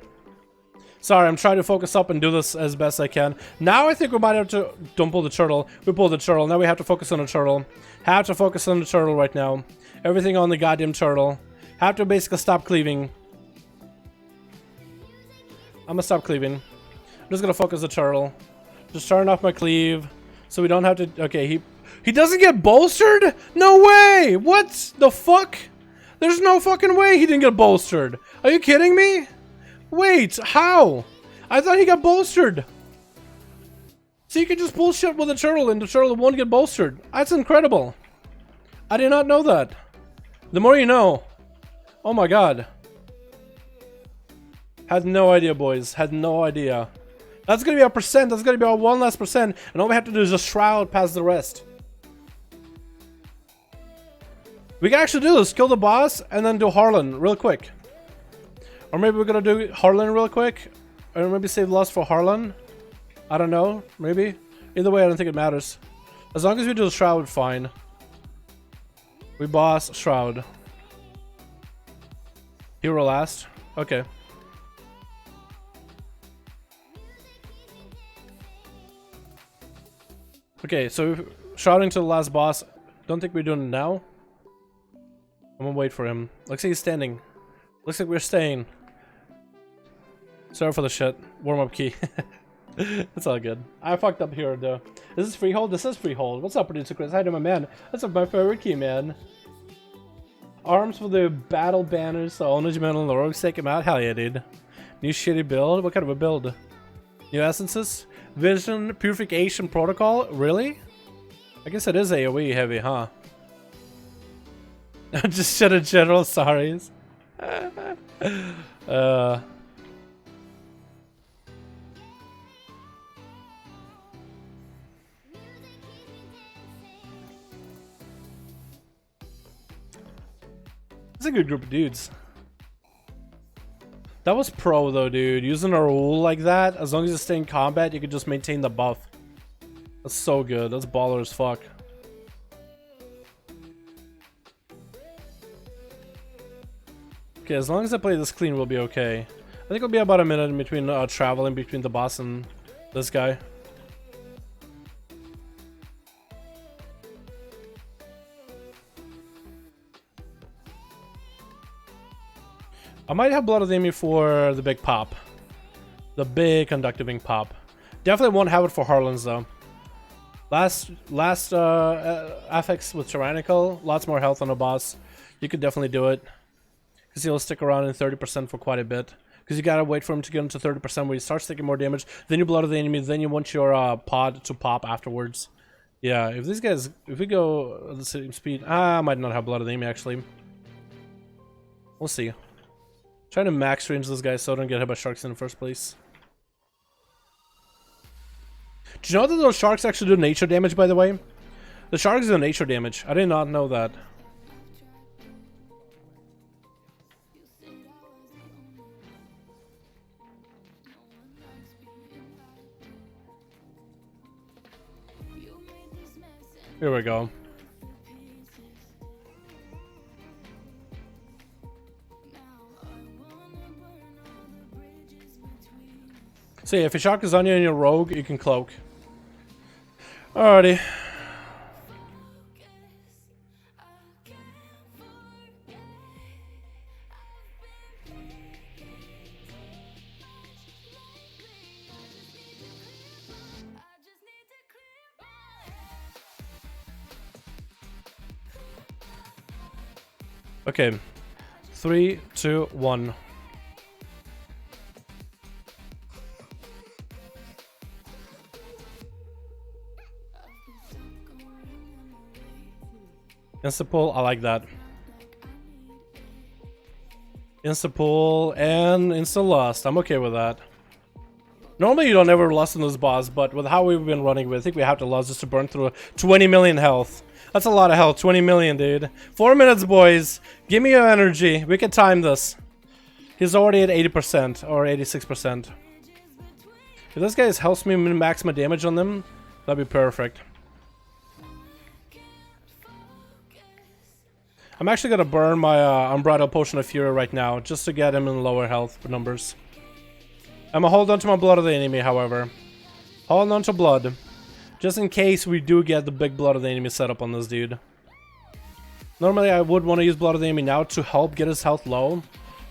Sorry, I'm trying to focus up and do this as best I can. Now I think we might have to... Don't pull the turtle. We pulled the turtle. Now we have to focus on the turtle. Have to focus on the turtle right now. Everything on the goddamn turtle. Have to basically stop cleaving. I'm gonna stop cleaving. I'm just gonna focus the turtle. Just turn off my cleave, so we don't have to. Okay, he doesn't get bolstered? No way! What the fuck? There's no fucking way he didn't get bolstered. Are you kidding me? Wait, how? I thought he got bolstered. So you can just pull shit with a turtle and the turtle won't get bolstered. That's incredible. I did not know that. The more you know. Oh my god. Had no idea, boys. Had no idea. That's gonna be our percent. That's gonna be our one last percent. And all we have to do is just shroud past the rest. We can actually do this. Kill the boss and then do Harlan real quick. Or maybe we're gonna do Harlan real quick. Or maybe save loss for Harlan. I don't know. Maybe. Either way, I don't think it matters. As long as we do the shroud, fine. We boss shroud. Hero last. Okay. Okay, so shrouding to the last boss. Don't think we're doing it now. I'm gonna wait for him. Looks like he's standing. Looks like we're staying. Sorry for the shit. Warm up key. It's all good. I fucked up here though. Is this freehold? This is freehold. What's up, producer Chris? Hi to my man. That's my favorite key, man. Arms for the battle banners. So Ownage Metal and the Rogues take him out. Hell yeah, dude. New shitty build. What kind of a build? New essences? Vision Purification Protocol? Really? I guess it is AoE heavy, huh? Just shit in general, sorries. It's a good group of dudes. That was pro though, dude. Using a rule like that, as long as you stay in combat, you can just maintain the buff. That's so good. That's baller as fuck. Okay, as long as I play this clean, we'll be okay. I think it'll be about a minute in between traveling between the boss and this guy. I might have Blood of the Enemy for the big pop. The big conductiving pop. Definitely won't have it for Harlan's though. Last affix with Tyrannical, lots more health on the boss. You could definitely do it. Because he'll stick around in 30% for quite a bit. Because you gotta wait for him to get into 30% where he starts taking more damage. Then you Blood of the Enemy, then you want your pod to pop afterwards. Yeah, if these guys, if we go at the same speed, I might not have Blood of the Enemy actually. We'll see. Trying to max range this guy so I don't get hit by sharks in the first place. Do you know that those sharks actually do nature damage, by the way? The sharks do nature damage. I did not know that. Here we go. So yeah, if a shark is on you and you're rogue, you can cloak. Alrighty. Okay. 3, 2, 1. Insta pull, I like that. Insta pull and insta lust. I'm okay with that. Normally you don't ever lust in this boss, but with how we've been running with, I think we have to lust just to burn through 20 million health. That's a lot of health, 20 million, dude. 4 minutes, boys. Give me your energy. We can time this. He's already at 80% or 86%. If this guy helps me min-max my damage on them, that'd be perfect. I'm actually gonna burn my Unbridled Potion of Fury right now, just to get him in lower health numbers. I'm gonna hold on to my Blood of the Enemy, however. Hold on to blood. Just in case we do get the big Blood of the Enemy set up on this dude. Normally I would want to use Blood of the Enemy now to help get his health low.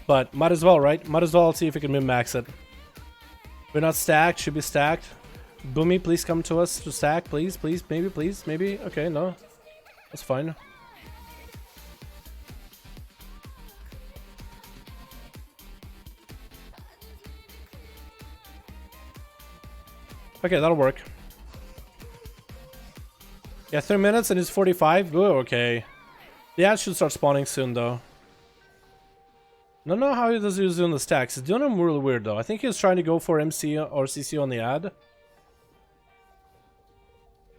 But might as well, right? Might as well see if we can min-max it. We're not stacked. Should be stacked. Boomy, please come to us to stack, please, please, maybe, please, maybe. Okay, no, that's fine. Okay, that'll work. Yeah, 3 minutes and it's 45. Ooh, okay. The ads should start spawning soon, though. I don't know how he does doing the stacks. He's doing them really weird, though. I think he's trying to go for MC or CC on the ad.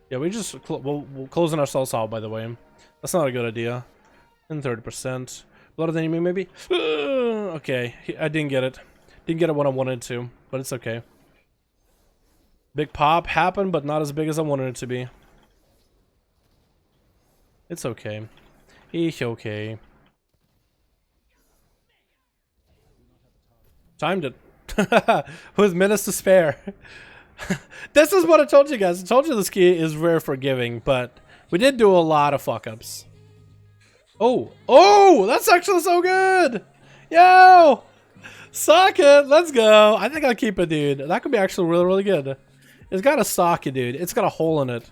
Yeah, we just we're closing ourselves out, by the way. That's not a good idea. And 30%. Blood of the enemy, maybe? Okay, I didn't get it. Didn't get it when I wanted to, but it's okay. Big pop happened, but not as big as I wanted it to be. It's okay. It's okay. Timed it. With minutes to spare. This is what I told you guys. I told you this key is very forgiving, but we did do a lot of fuck-ups. Oh! Oh! That's actually so good! Yo! Socket! Let's go! I think I'll keep it, dude. That could be actually really, really good. It's got a socket, dude. It's got a hole in it.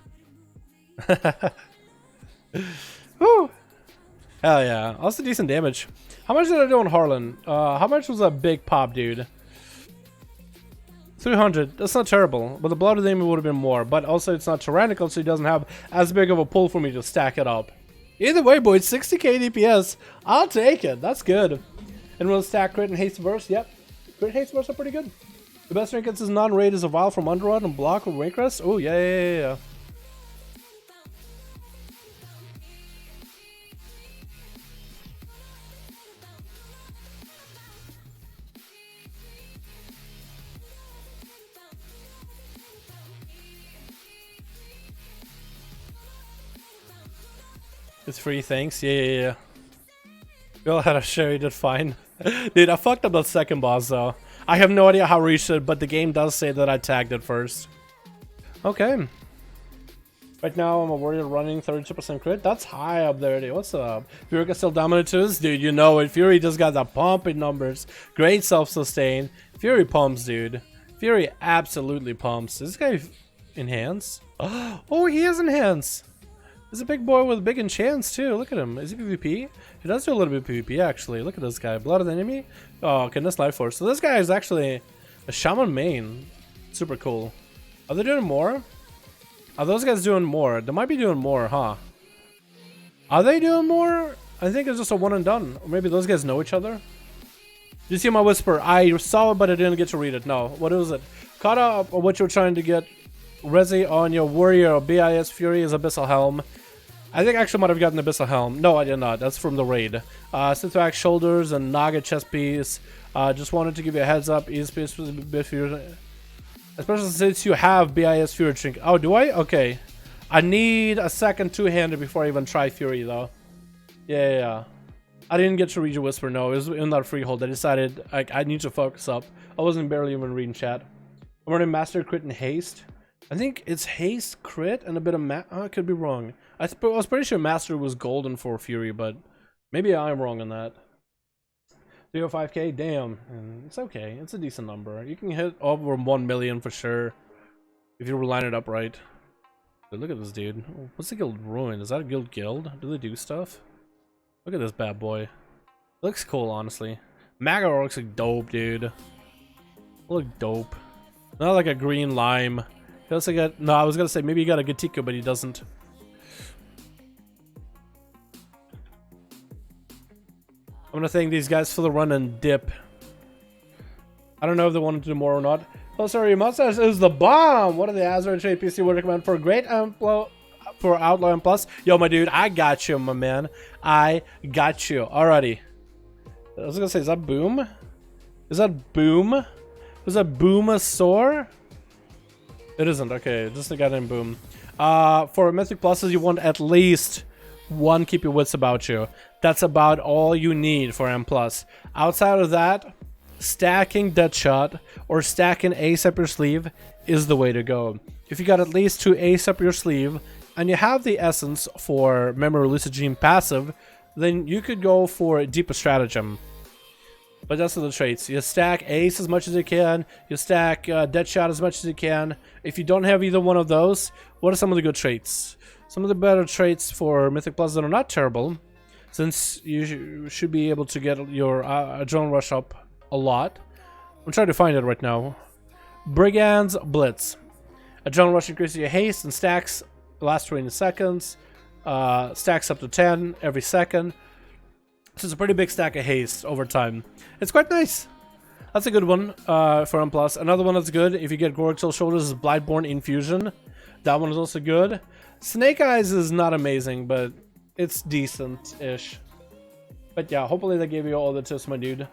Woo! Hell yeah. Also decent damage. How much did I do on Harlan? How much was that big pop, dude? 300. That's not terrible. But the blood of the enemy would have been more. But also it's not tyrannical, so it doesn't have as big of a pull for me to stack it up. Either way, boys, 60k DPS. I'll take it. That's good. And we'll stack crit and haste burst. Yep. Crit haste burst are pretty good. The best trinkets is non-raid is a vial from Underrod and block with Waycrest. Oh, yeah. It's free, thanks. Yeah. Go ahead, sure, you did fine. Dude, I fucked up that second boss, though. I have no idea how I reached it, but the game does say that I tagged it first. Okay. Right now, I'm a warrior running 32% crit. That's high up there, dude. What's up? Fury still dominant to us? Dude, you know it. Fury just got the pumping numbers. Great self-sustain. Fury pumps, dude. Fury absolutely pumps. Is this guy enhance? Oh, he is enhance. He's a big boy with big enchants too. Look at him. Is he PvP? He does do a little bit of PvP actually. Look at this guy. Blood of the enemy. Oh, goodness, life force. So this guy is actually a shaman main. Super cool. Are they doing more? Are those guys doing more? They might be doing more, huh? Are they doing more? I think it's just a one and done. Or maybe those guys know each other. Did you see my whisper? I saw it, but I didn't get to read it. No. What was it? Caught up on what you're trying to get. Resi on your warrior BIS Fury is Abyssal Helm. I think I actually might have gotten Abyssal Helm. No, I did not. That's from the raid. Synthrax shoulders and Naga chest piece. Just wanted to give you a heads up. Especially since you have BIS Fury Trinket. Oh, do I? Okay. I need a second two-hander before I even try Fury, though. Yeah. I didn't get to read your whisper. No, it was in that freehold. I decided I need to focus up. I wasn't barely even reading chat. I'm running Master Crit and Haste. I think it's haste, crit, and a bit of I could be wrong. I was pretty sure Master was golden for Fury, but maybe I'm wrong on that. 305k, damn. It's okay. It's a decent number. You can hit over 1 million for sure if you line it up right. But look at this dude. What's the guild ruin? Is that a guild? Do they do stuff? Look at this bad boy. Looks cool, honestly. Magar looks like dope, dude. Look dope. Not like a green lime. He also got, no, I was gonna say maybe he got a Gatiko, but he doesn't. I'm gonna thank these guys for the run and dip. I don't know if they wanted to do more or not. Oh, sorry, your mustache is the bomb. What are the Azeroth PC would recommend for a great for Outlaw and Plus? Yo, my dude, I got you, my man. I got you. Alrighty. I was gonna say, is that Boom? Is that Boom? Was that Boomasaur? It isn't. Okay, just a guy named Boom. For Mythic Pluses, you want at least one Keep Your Wits about you. That's about all you need for M+. Outside of that, stacking Deadshot or stacking Ace up your sleeve is the way to go. If you got at least 2 Ace up your sleeve, and you have the essence for Memory Lucid Dream passive, then you could go for Deeper Stratagem. But that's the traits. You stack Ace as much as you can. You stack Deadshot as much as you can. If you don't have either one of those, what are some of the good traits? Some of the better traits for Mythic Plus that are not terrible, since you should be able to get your Adrenaline Rush up a lot. I'm trying to find it right now. Brigand's Blitz. Adrenaline Rush increases your haste and stacks last 20 seconds. Stacks up to 10 every second. So it's a pretty big stack of haste over time. It's quite nice. That's a good one for M+. Another one that's good, if you get Gorgtil Shoulders, is Blightborn Infusion. That one is also good. Snake Eyes is not amazing, but it's decent-ish. But yeah, hopefully they gave you all the tips, my dude.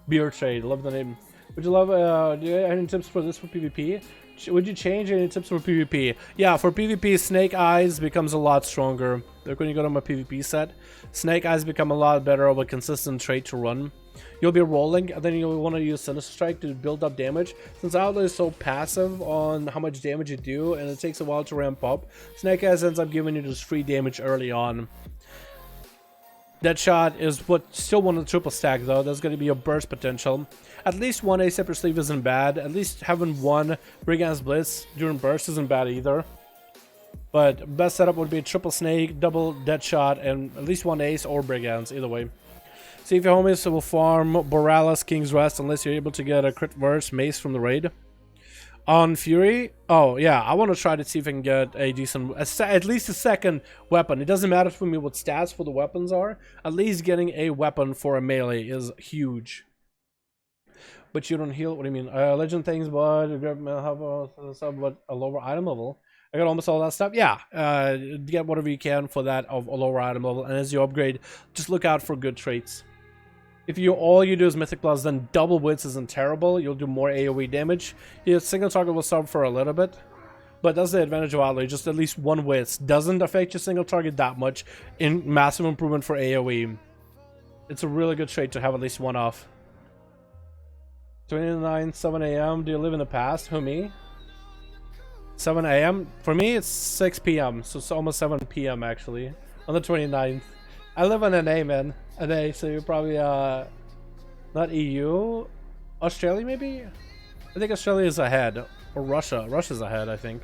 Beer Trade, love the name. Would you love, do you have any tips for this for PvP? Would you change any tips for PvP? Yeah, for PvP, Snake Eyes becomes a lot stronger. Like when you go to my PvP set, Snake Eyes become a lot better of a consistent trait to run. You'll be rolling, and then you'll want to use Sinister Strike to build up damage. Since Outlaw is so passive on how much damage you do, and it takes a while to ramp up, Snake Eyes ends up giving you just free damage early on. Deadshot is what still one of the triple stack though. There's going to be your burst potential. At least one ace up your sleeve isn't bad. At least having one Brigand's Blitz during burst isn't bad either. But best setup would be triple snake, double Deadshot, and at least one ace or Brigands, either way. See if your homies will farm Borealis, King's Rest, unless you're able to get a crit verse mace from the raid. On Fury, oh yeah, I want to try to see if I can get a decent, at least a second weapon. It doesn't matter for me what stats for the weapons are. At least getting a weapon for a melee is huge. But you don't heal. What do you mean? Legend things, but have a lower item level. I got almost all that stuff. Yeah, get whatever you can for that of a lower item level. And as you upgrade, just look out for good traits. If all you do is Mythic Plus, then double Wits isn't terrible. You'll do more AoE damage. Your single target will sub for a little bit. But that's the advantage of Outlay. Just at least one Wits doesn't affect your single target that much. In massive improvement for AoE. It's a really good trait to have at least one off. 29, 7 AM. Do you live in the past? Who, me? 7 AM? For me, it's 6 PM. So it's almost 7 PM actually. On the 29th. I live in NA, man. NA, so you're probably, not EU? Australia, maybe? I think Australia is ahead. Or Russia. Russia's ahead, I think.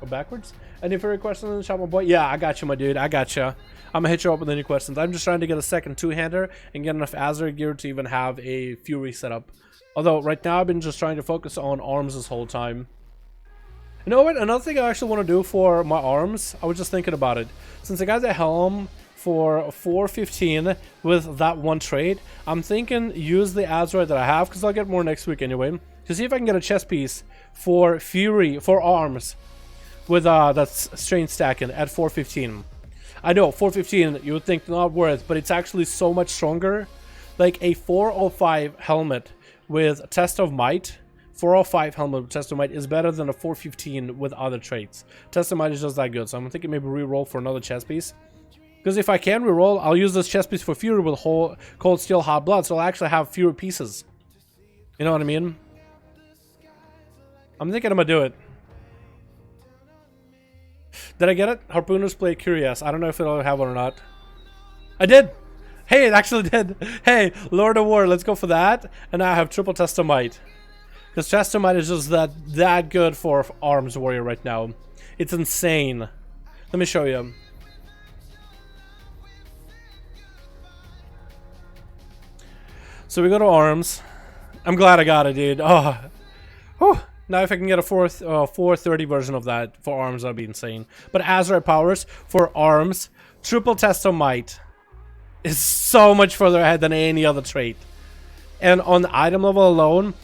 Or backwards? Any further questions in the chat, my boy? Yeah, I got you, my dude. I got you. I'm gonna hit you up with any questions. I'm just trying to get a second two-hander and get enough Azeroth gear to even have a Fury setup. Although, right now, I've been just trying to focus on arms this whole time. You know what? Another thing I actually want to do for my arms, I was just thinking about it. Since I got the helm for 415 with that one trade, I'm thinking use the Azeroth that I have, because I'll get more next week anyway, to see if I can get a chest piece for Fury, for arms, with that's strange stacking at 415. I know, 415, you would think not worth, but it's actually so much stronger. Like a 405 helmet with Test of Might, 405 helmet with Test of Might is better than a 415 with other traits. Test of Might is just that good, so I'm thinking maybe re-roll for another chest piece. Because if I can re-roll, I'll use this chest piece for Fury with Cold Steel Hot Blood, so I'll actually have Fury pieces. You know what I mean? I'm thinking I'm gonna do it. Did I get it? Harpooners play Curious. I don't know if it'll have one or not. I did! Hey, it actually did! Hey, Lord of War, let's go for that. And now I have triple Test of Might. Because Test of Might is just that good for Arms Warrior right now. It's insane. Let me show you. So we go to Arms. I'm glad I got it, dude. Oh. Whew. Now if I can get a 430 version of that for Arms, that'd be insane. But Azeroth powers for Arms, triple Test of Might is so much further ahead than any other trait. And on the item level alone,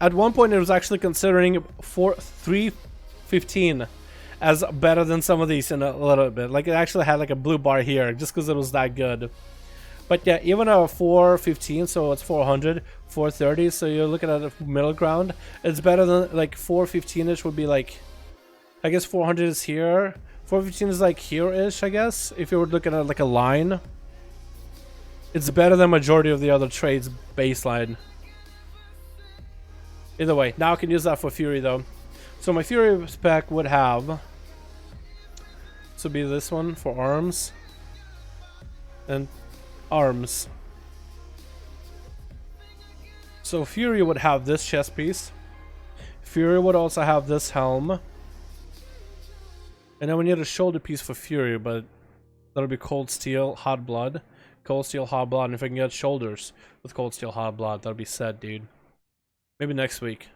at one point it was actually considering 315 as better than some of these in a little bit. Like it actually had like a blue bar here just because it was that good. But yeah, even a 415, so it's 400, 430, so you're looking at a middle ground. It's better than like 415-ish would be like, I guess 400 is here. 415 is like here-ish, I guess, if you were looking at like a line. It's better than majority of the other trades baseline. Either way, now I can use that for Fury though. So my Fury spec would have, this would be this one for Arms. And Arms. So Fury would have this chest piece. Fury would also have this helm. And then we need a shoulder piece for Fury, but that'll be Cold Steel, Hot Blood. Cold Steel, Hot Blood. And if I can get shoulders with Cold Steel, Hot Blood, that'll be set, dude. Maybe next week.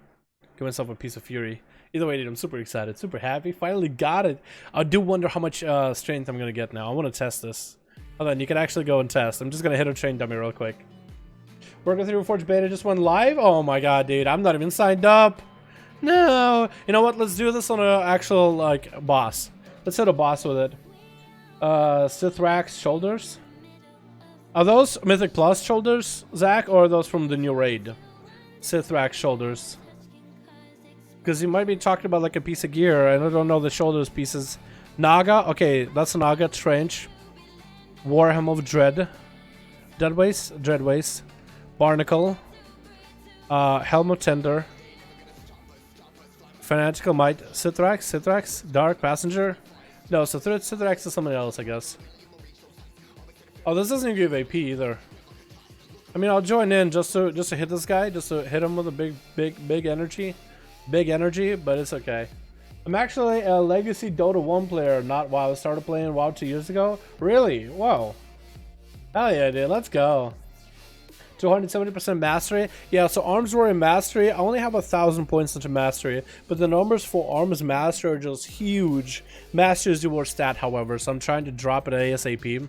Give myself a piece of Fury. Either way, dude, I'm super excited, super happy. Finally got it. I do wonder how much strength I'm going to get now. I want to test this. Hold on, you can actually go and test. I'm just going to hit a train dummy real quick. Warcraft 3 Reforged beta just went live? Oh my god, dude. I'm not even signed up. No. You know what? Let's do this on an actual, like, boss. Let's hit a boss with it. Sithrax shoulders. Are those Mythic Plus shoulders, Zach? Or are those from the new raid? Sithrax shoulders. Because you might be talking about like a piece of gear, and I don't know the shoulders pieces. Naga, okay, that's a Naga trench. Warhelm of Dread. Dreadways. Barnacle. Helm of Tender. Fanatical Might. Sithrax. Dark Passenger. No, so Sithrax is something else, I guess. Oh, this doesn't give AP either. I mean, I'll join in just to hit this guy, just to hit him with a big energy. Big energy, but it's okay. I'm actually a legacy Dota 1 player, not WoW. I started playing WoW 2 years ago. Really? Whoa. Hell yeah, dude. Let's go. 270% mastery. Yeah, so arms were in mastery. I only have 1,000 points into mastery, but the numbers for arms mastery are just huge. Mastery is your stat, however, so I'm trying to drop it ASAP. I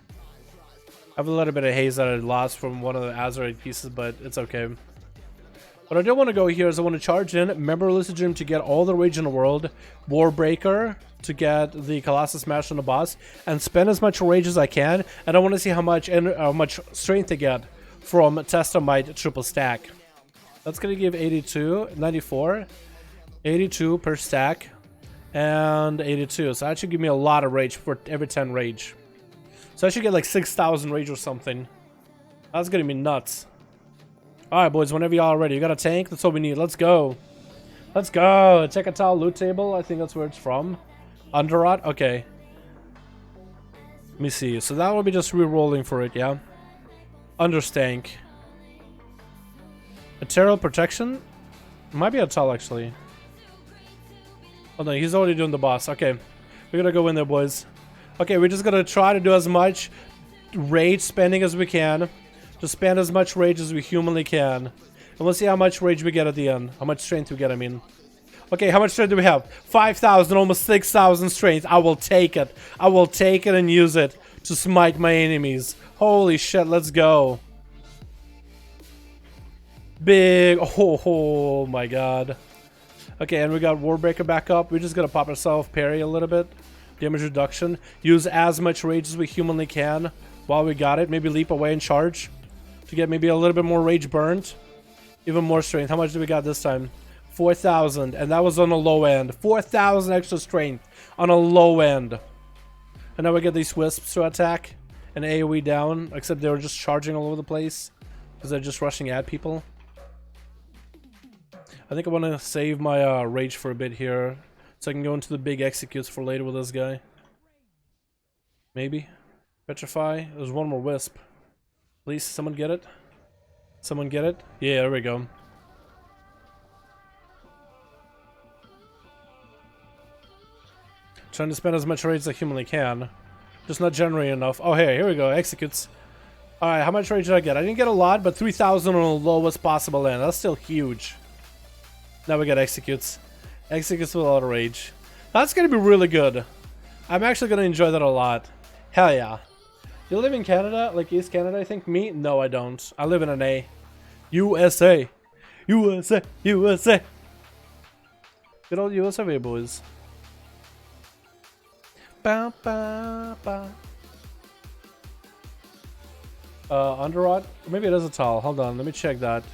have a little bit of haze that I lost from one of the Azeroth pieces, but it's okay. What I do want to go here is I want to charge in Member Lucid Dream to get all the rage in the world, Warbreaker to get the Colossus Smash on the boss, and spend as much rage as I can. And I want to see how much strength I get from Test Might triple stack. That's going to give 82, 94, 82 per stack, and 82. So that should give me a lot of rage for every 10 rage. So I should get like 6,000 rage or something. That's going to be nuts. Alright, boys, whenever y'all are ready. You got a tank? That's what we need. Let's go. Let's go. Check a towel loot table. I think that's where it's from. Underrot? Okay. Let me see. So that will be just re-rolling for it, yeah? Understank. Material protection? Might be a towel, actually. Oh, no, he's already doing the boss. Okay. We're gonna go in there, boys. Okay, we're just gonna try to do as much rage spending as we can. Just spend as much rage as we humanly can. And we'll see how much rage we get at the end. How much strength we get, I mean. Okay, how much strength do we have? 5,000, almost 6,000 strength. I will take it. I will take it and use it to smite my enemies. Holy shit, let's go. Big. Oh my god. Okay, and we got Warbreaker back up. We're just gonna pop ourselves parry a little bit. Damage reduction. Use as much rage as we humanly can while we got it. Maybe leap away and charge to get maybe a little bit more rage burned. Even more strength. How much do we got this time? 4,000. And that was on a low end. 4,000 extra strength on a low end. And now we get these wisps to attack and AoE down. Except they were just charging all over the place because they're just rushing at people. I think I want to save my rage for a bit here so I can go into the big executes for later with this guy. Maybe. Petrify. There's one more wisp. Please, someone get it? Someone get it? Yeah, there we go. Trying to spend as much rage as I humanly can. Just not generating enough. Oh, hey, here we go. Executes. Alright, how much rage did I get? I didn't get a lot, but 3,000 on the lowest possible end. That's still huge. Now we got executes. Executes with a lot of rage. That's gonna be really good. I'm actually gonna enjoy that a lot. Hell yeah. You live in Canada? Like East Canada, I think? Me? No, I don't. I live in NA. USA. USA. USA. Good old USA, boys. Ba, ba, ba. Underrot? Maybe it is a towel. Hold on, let me check that.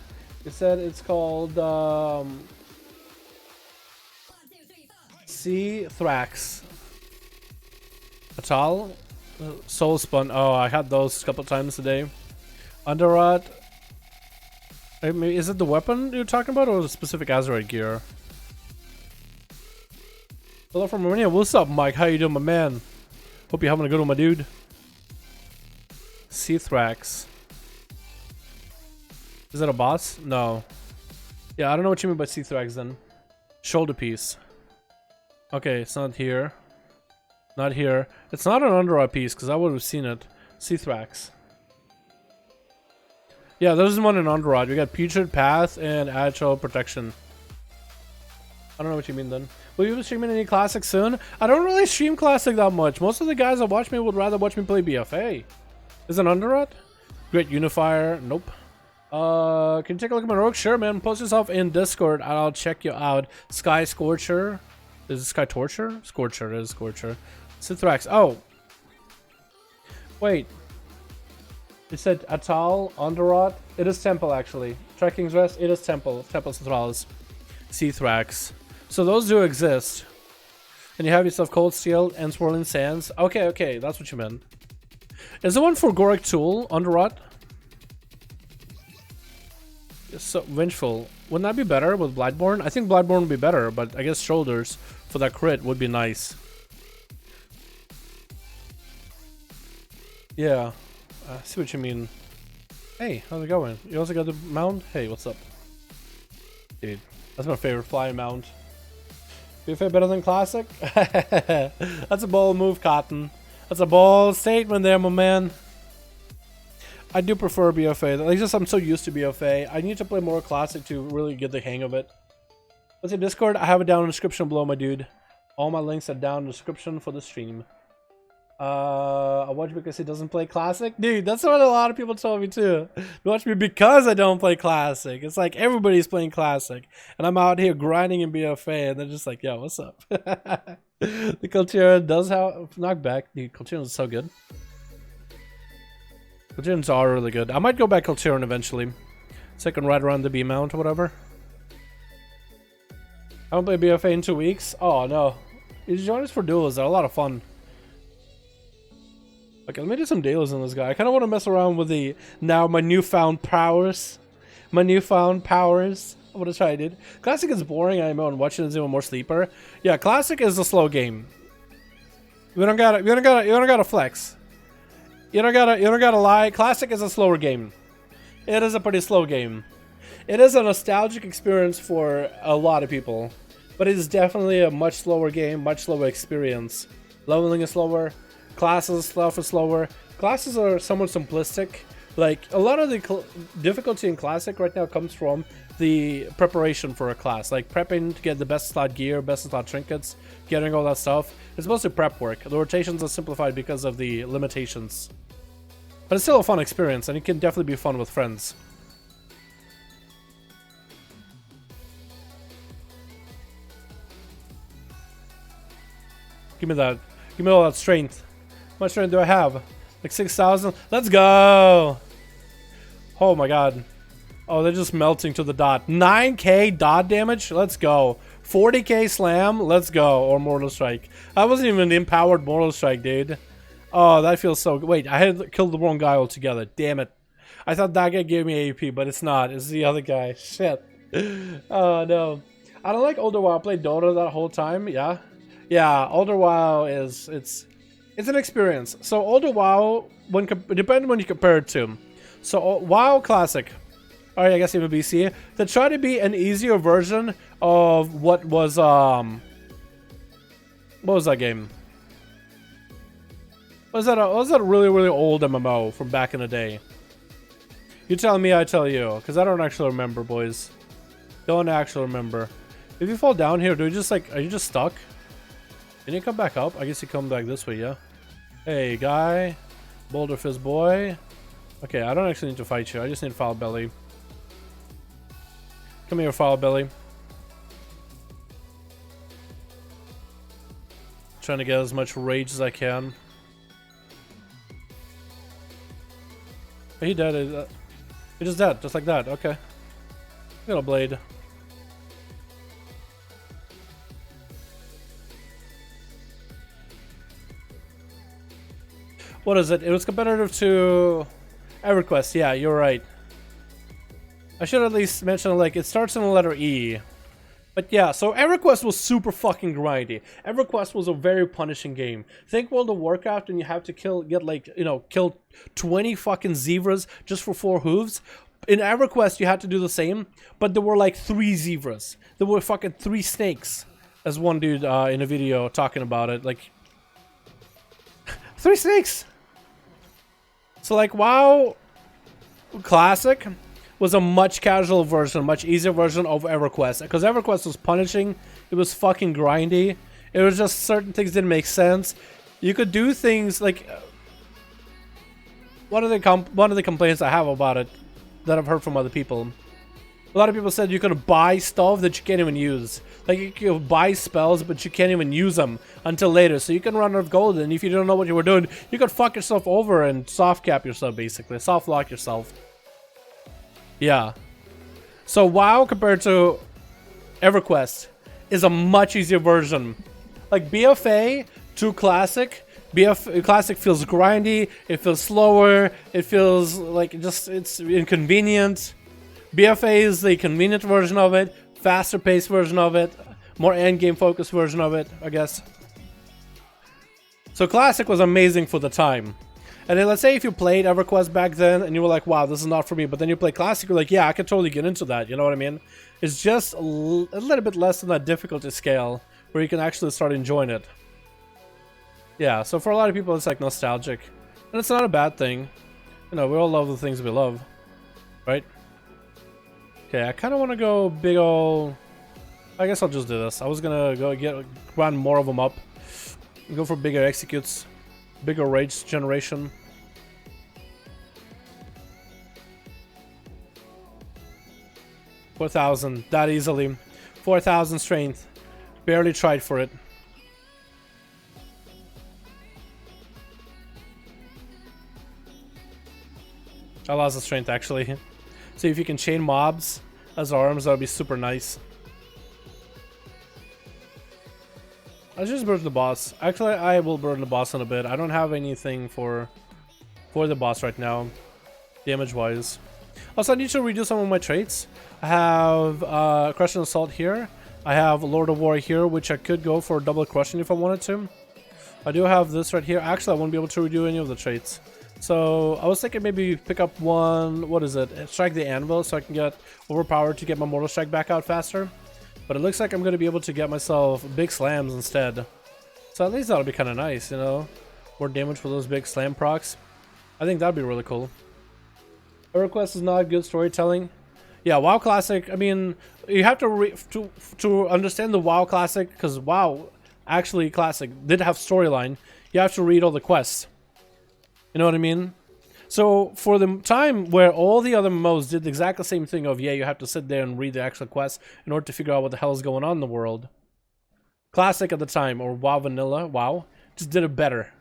It said it's called Sea Thrax. A towel? Soul Spun. Oh, I had those a couple times today. Underrot. Is it the weapon you're talking about or the specific Azeroth gear? Hello from Romania. What's up, Mike? How you doing, my man? Hope you're having a good one, my dude. Sea Thrax. Is that a boss? No. Yeah, I don't know what you mean by C-Thrax then. Shoulder piece. Okay, it's not here. Not here. It's not an under-eye piece, because I would have seen it. C-Thrax. Yeah, there's one in Underrod. We got Putrid Path and Agile Protection. I don't know what you mean then. Will you be streaming any Classic soon? I don't really stream Classic that much. Most of the guys that watch me would rather watch me play BFA. Is it Underrod? Great Unifier. Nope. Can you take a look at my rogue? Sure, man. Post yourself in Discord and I'll check you out. Sky Scorcher. Is it Sky Torture? Scorcher is Scorcher. Cithrax. Oh. Wait. You said Atal, Underrot. It is Temple actually. Trekking's Rest. It is Temple. Temple Citralis. Cithrax. So those do exist. And you have yourself Cold Steel and Swirling Sands. Okay, okay. That's what you meant. Is the one for Goric Tool, Underrot? So Vengeful. Wouldn't that be better with Bloodborne? I think Bloodborne would be better, but I guess Shoulders for that crit would be nice. Yeah. I see what you mean. Hey, how's it going? You also got the mount? Hey, what's up? Dude, that's my favorite flying mount. BFA better than Classic? That's a bold move, Cotton. That's a bold statement there, my man. I do prefer BFA. Like just I'm so used to BFA. I need to play more Classic to really get the hang of it. What's your Discord? I have it down in the description below, my dude. All my links are down in the description for the stream. I watch because he doesn't play Classic. Dude, that's what a lot of people told me too. You watch me because I don't play Classic. It's like everybody's playing Classic. And I'm out here grinding in BFA and they're just like, yo, what's up? The Cultura does have knockback. Dude, Cultura is so good. Culturans are really good. I might go back Culturan eventually. So I can ride around the B mount or whatever. I haven't played BFA in 2 weeks. Oh no. You join us for duels, they're a lot of fun. Okay, let me do some dailies on this guy. I kind of want to mess around with the my newfound powers. My newfound powers. I'm gonna try, dude. Classic is boring. I'm on watching is even more sleeper. Yeah, Classic is a slow game. You don't gotta flex. You don't gotta lie. Classic is a slower game. It is a pretty slow game. It is a nostalgic experience for a lot of people, but it is definitely a much slower game, much slower experience. Leveling is slower. Classes stuff is slower. Classes are somewhat simplistic. Like a lot of the difficulty in Classic right now comes from the preparation for a class, like prepping to get the best slot gear, best slot trinkets, getting all that stuff. It's mostly prep work. The rotations are simplified because of the limitations, but it's still a fun experience, and it can definitely be fun with friends. Give me that. Give me all that strength. How much strength do I have? Like 6,000? Let's go! Oh my god. Oh, they're just melting to the dot. 9k dot damage? Let's go. 40k slam? Let's go. Or Mortal Strike. I wasn't even empowered Mortal Strike, dude. Oh, that feels so good. Wait, I had killed the wrong guy altogether. Damn it. I thought that guy gave me AP, but it's not. It's the other guy. Shit. Oh, no. I don't like Older WoW. I played Dota that whole time. Yeah. Yeah, Older WoW is... It's an experience. So Older WoW, depending when you compare it to. So WoW Classic, or I guess even BC, they try to be an easier version of what was that game? Was that a really old MMO from back in the day? You tell me, I tell you, because I don't actually remember, boys. Don't actually remember. If you fall down here, do you just like, are you just stuck? Can you come back up? I guess you come back this way, yeah? Hey, guy. Boulder Fizz boy. Okay, I don't actually need to fight you. I just need Foul Belly. Come here, Foul Belly. Trying to get as much rage as I can. He dead. He just dead, just like that. Okay. Little blade. What is it? It was competitive to EverQuest. Yeah, you're right. I should at least mention, like, it starts in the letter E. But yeah, so EverQuest was super fucking grindy. EverQuest was a very punishing game. Think World of Warcraft and you have to kill 20 fucking zebras just for 4 hooves. In EverQuest, you had to do the same, but there were like 3 zebras. There were fucking 3 snakes, as one dude in a video talking about it. Like, 3 snakes! So like, WoW Classic was a much casual version, much easier version of EverQuest. Because EverQuest was punishing, it was fucking grindy. It was just certain things didn't make sense. You could do things like... One of the complaints I have about it that I've heard from other people. A lot of people said you could buy stuff that you can't even use. Like you could buy spells, but you can't even use them until later. So you can run out of gold, and if you don't know what you were doing, you could fuck yourself over and soft cap yourself, basically. Soft lock yourself. Yeah. So WoW compared to EverQuest is a much easier version. Like BFA to Classic. Classic feels grindy, it feels slower, it feels like it's inconvenient. BFA is the convenient version of it, faster paced version of it, more endgame focused version of it, I guess. So Classic was amazing for the time. And then let's say if you played EverQuest back then and you were like, wow, this is not for me, but then you play Classic, you're like, yeah, I could totally get into that, you know what I mean? It's just a little bit less than that difficulty scale where you can actually start enjoying it. Yeah, so for a lot of people it's like nostalgic. And it's not a bad thing. You know, we all love the things we love. Right? Okay, I kind of want to go big ol'... I guess I'll just do this. I was gonna go run more of them up. Go for bigger executes. Bigger rage generation. $4,000, that easily. 4,000 strength. Barely tried for it. I lost the strength actually. So if you can chain mobs as arms, that would be super nice. I'll just burn the boss. Actually, I will burn the boss in a bit. I don't have anything for the boss right now, damage wise. Also, I need to redo some of my traits. I have Crushing Assault here. I have Lord of War here, which I could go for double crushing if I wanted to. I do have this right here. Actually, I won't be able to redo any of the traits. So I was thinking maybe pick up one, what is it? Strike the Anvil so I can get overpowered to get my Mortal Strike back out faster. But it looks like I'm going to be able to get myself big slams instead. So at least that'll be kind of nice, you know? More damage for those big slam procs. I think that'd be really cool. EverQuest is not good storytelling. Yeah, WoW Classic, I mean, you have to understand the WoW Classic, because WoW, actually Classic, did have storyline. You have to read all the quests. You know what I mean? So for the time where all the other MMOs did the exact same thing of, yeah, you have to sit there and read the actual quest in order to figure out what the hell is going on in the world. Classic at the time, or WoW Vanilla, WoW, just did it better.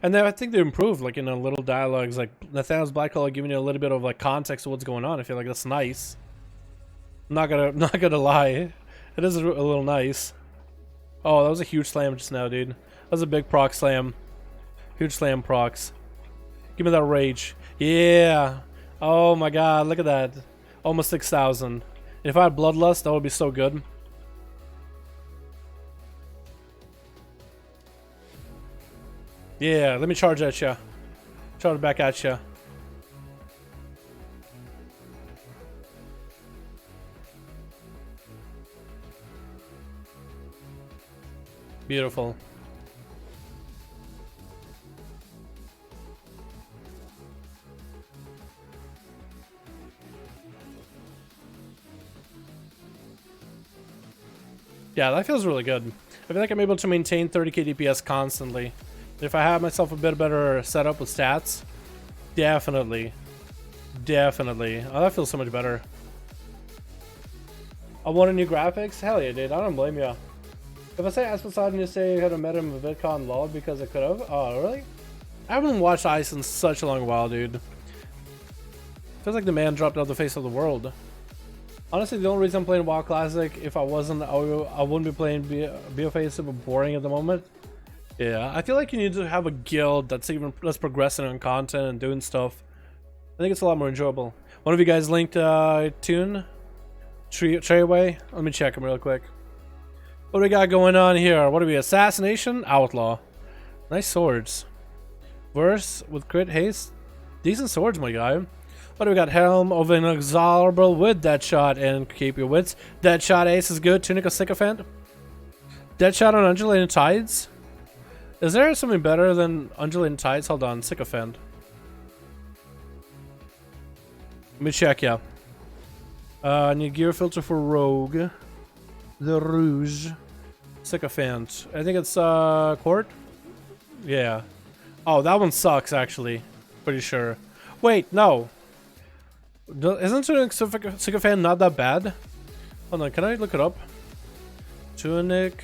And then I think they improved, like in a little dialogues, like Nathaniel's Black Color giving you a little bit of like context of what's going on. I feel like that's nice. I'm not gonna lie, it is a little nice. Oh, that was a huge slam just now, dude. That was a big proc slam. Huge slam procs. Give me that rage. Yeah. Oh my god, look at that. Almost 6,000. If I had Bloodlust, that would be so good. Yeah, let me charge at ya. Charge back at ya. Beautiful. Yeah, that feels really good. I feel like I'm able to maintain 30k DPS constantly. If I have myself a bit better setup with stats, definitely. Definitely. Oh, that feels so much better. I want new graphics? Hell yeah, dude. I don't blame you. If I say Aspasad and you say you had met him at VidCon LOL because I could have? Oh, really? I haven't watched Ice in such a long while, dude. Feels like the man dropped out the face of the world. Honestly, the only reason I'm playing WoW Classic, if I wasn't, I wouldn't be playing BFA. It's super boring at the moment. Yeah, I feel like you need to have a guild that's progressing on content and doing stuff. I think it's a lot more enjoyable. One of you guys linked Tune? Treyway? Let me check him real quick. What do we got going on here? What are we? Assassination? Outlaw. Nice swords. Verse with crit haste? Decent swords, my guy. What do we got? Helm of Inexorable with Deadshot and Keep Your Wits. Deadshot Ace is good. Tunic of Sycophant. Deadshot on Undulating Tides. Is there something better than Undulating Tides? Hold on, Sycophant. Let me check, yeah. I need gear filter for Rogue. The Rouge. Sycophant. I think it's Court? Yeah. Oh, that one sucks, actually. Pretty sure. Wait, no. Isn't Tunic Sycophant not that bad? Hold on, can I look it up? Tunic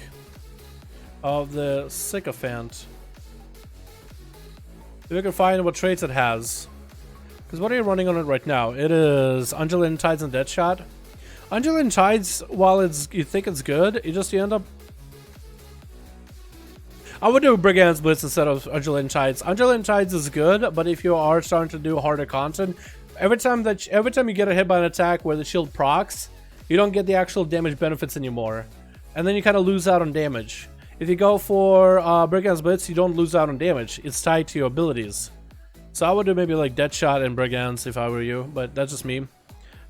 of the Sycophant. If we can find what traits it has. Because what are you running on it right now? It is Undulating Tides and Deadshot. Undulating Tides, while you think it's good, you end up... I would do Brigand's Blitz instead of Undulating Tides. Undulating Tides is good, but if you are starting to do harder content, every time you get a hit by an attack where the shield procs, you don't get the actual damage benefits anymore. And then you kind of lose out on damage. If you go for Brigand's Blitz, you don't lose out on damage. It's tied to your abilities. So I would do maybe like Deadshot and Brigands if I were you, but that's just me.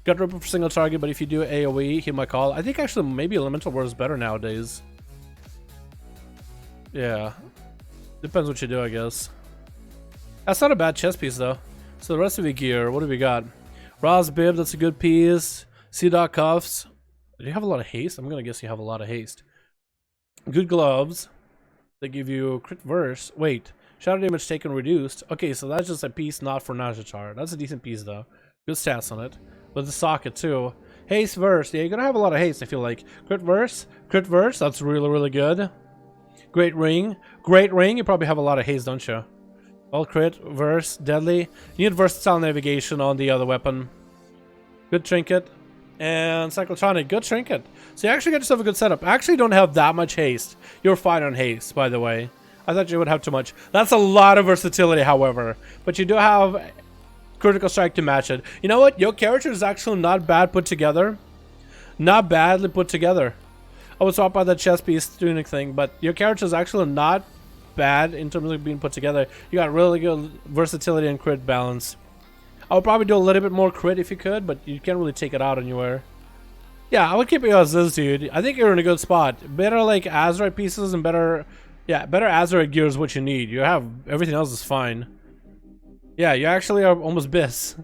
Gut Ripper for single target, but if you do AoE, he might call. I think actually maybe Elemental War is better nowadays. Yeah. Depends what you do, I guess. That's not a bad chest piece though. So the rest of the gear, what do we got? Ra's Bib, that's a good piece. Sea-Dog Cuffs. Do you have a lot of haste? I'm gonna guess you have a lot of haste. Good gloves. They give you crit verse. Wait. Shadow damage taken reduced. Okay, so that's just a piece not for Najatar. That's a decent piece though. Good stats on it. With the socket too. Haste verse. Yeah, you're gonna have a lot of haste, I feel like. Crit verse. Crit verse. That's really, really good. Great ring. Great ring. You probably have a lot of haste, don't you? All crit. Verse. Deadly. You need versatile navigation on the other weapon. Good trinket. And cyclotronic. Good trinket. So you actually get yourself a good setup. I actually don't have that much haste. You're fine on haste, by the way. I thought you would have too much. That's a lot of versatility, however. But you do have critical strike to match it. You know what? Your character is actually not bad put together. Not badly put together. I would swap by that chest piece tunic thing, but your character is actually not bad in terms of being put together. You got really good versatility and crit balance. I would probably do a little bit more crit if you could, but you can't really take it out anywhere. Yeah, I would keep it as this, dude. I think you're in a good spot. Better like Azeroth pieces and better... Yeah, better Azeroth gear is what you need. You have... Everything else is fine. Yeah, you actually are almost Biss.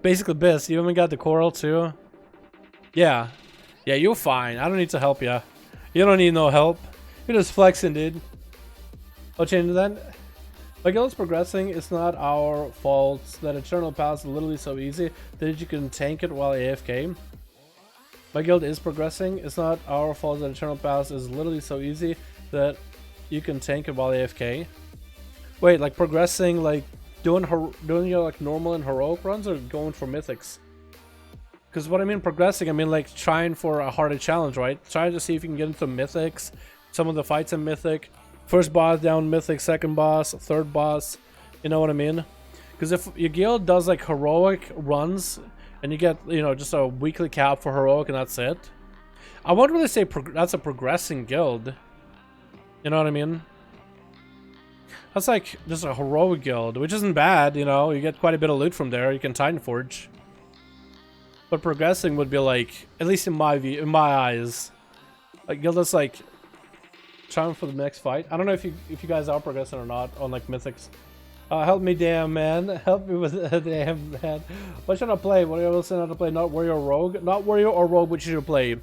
Basically Biss. You even got the coral too. Yeah. Yeah, you're fine. I don't need to help you. You don't need no help. You're just flexing, dude. I'll change that. My guild is progressing. It's not our fault that Eternal Pass is literally so easy that you can tank it while AFK. My guild is progressing. It's not our fault that Eternal Pass is literally so easy that you can tank it while AFK. Wait, like progressing, like doing your like normal and heroic runs, or going for mythics? Because what I mean progressing, I mean like trying for a harder challenge, right? Trying to see if you can get into mythics, some of the fights in mythic, first boss down mythic, second boss, third boss, you know what I mean? Because if your guild does like heroic runs and you get, you know, just a weekly cap for heroic and that's it, I won't really say that's a progressing guild. You know what I mean? That's like just a heroic guild, which isn't bad, you know, you get quite a bit of loot from there, you can Titan Forge. But progressing would be like, at least in my view, in my eyes, like guild that's like trying for the next fight. I don't know if you guys are progressing or not on like mythics. Help me, damn man. Help me with damn man. What should I play? What are you listening how to play? Not warrior or rogue? Not warrior or rogue, which you should play?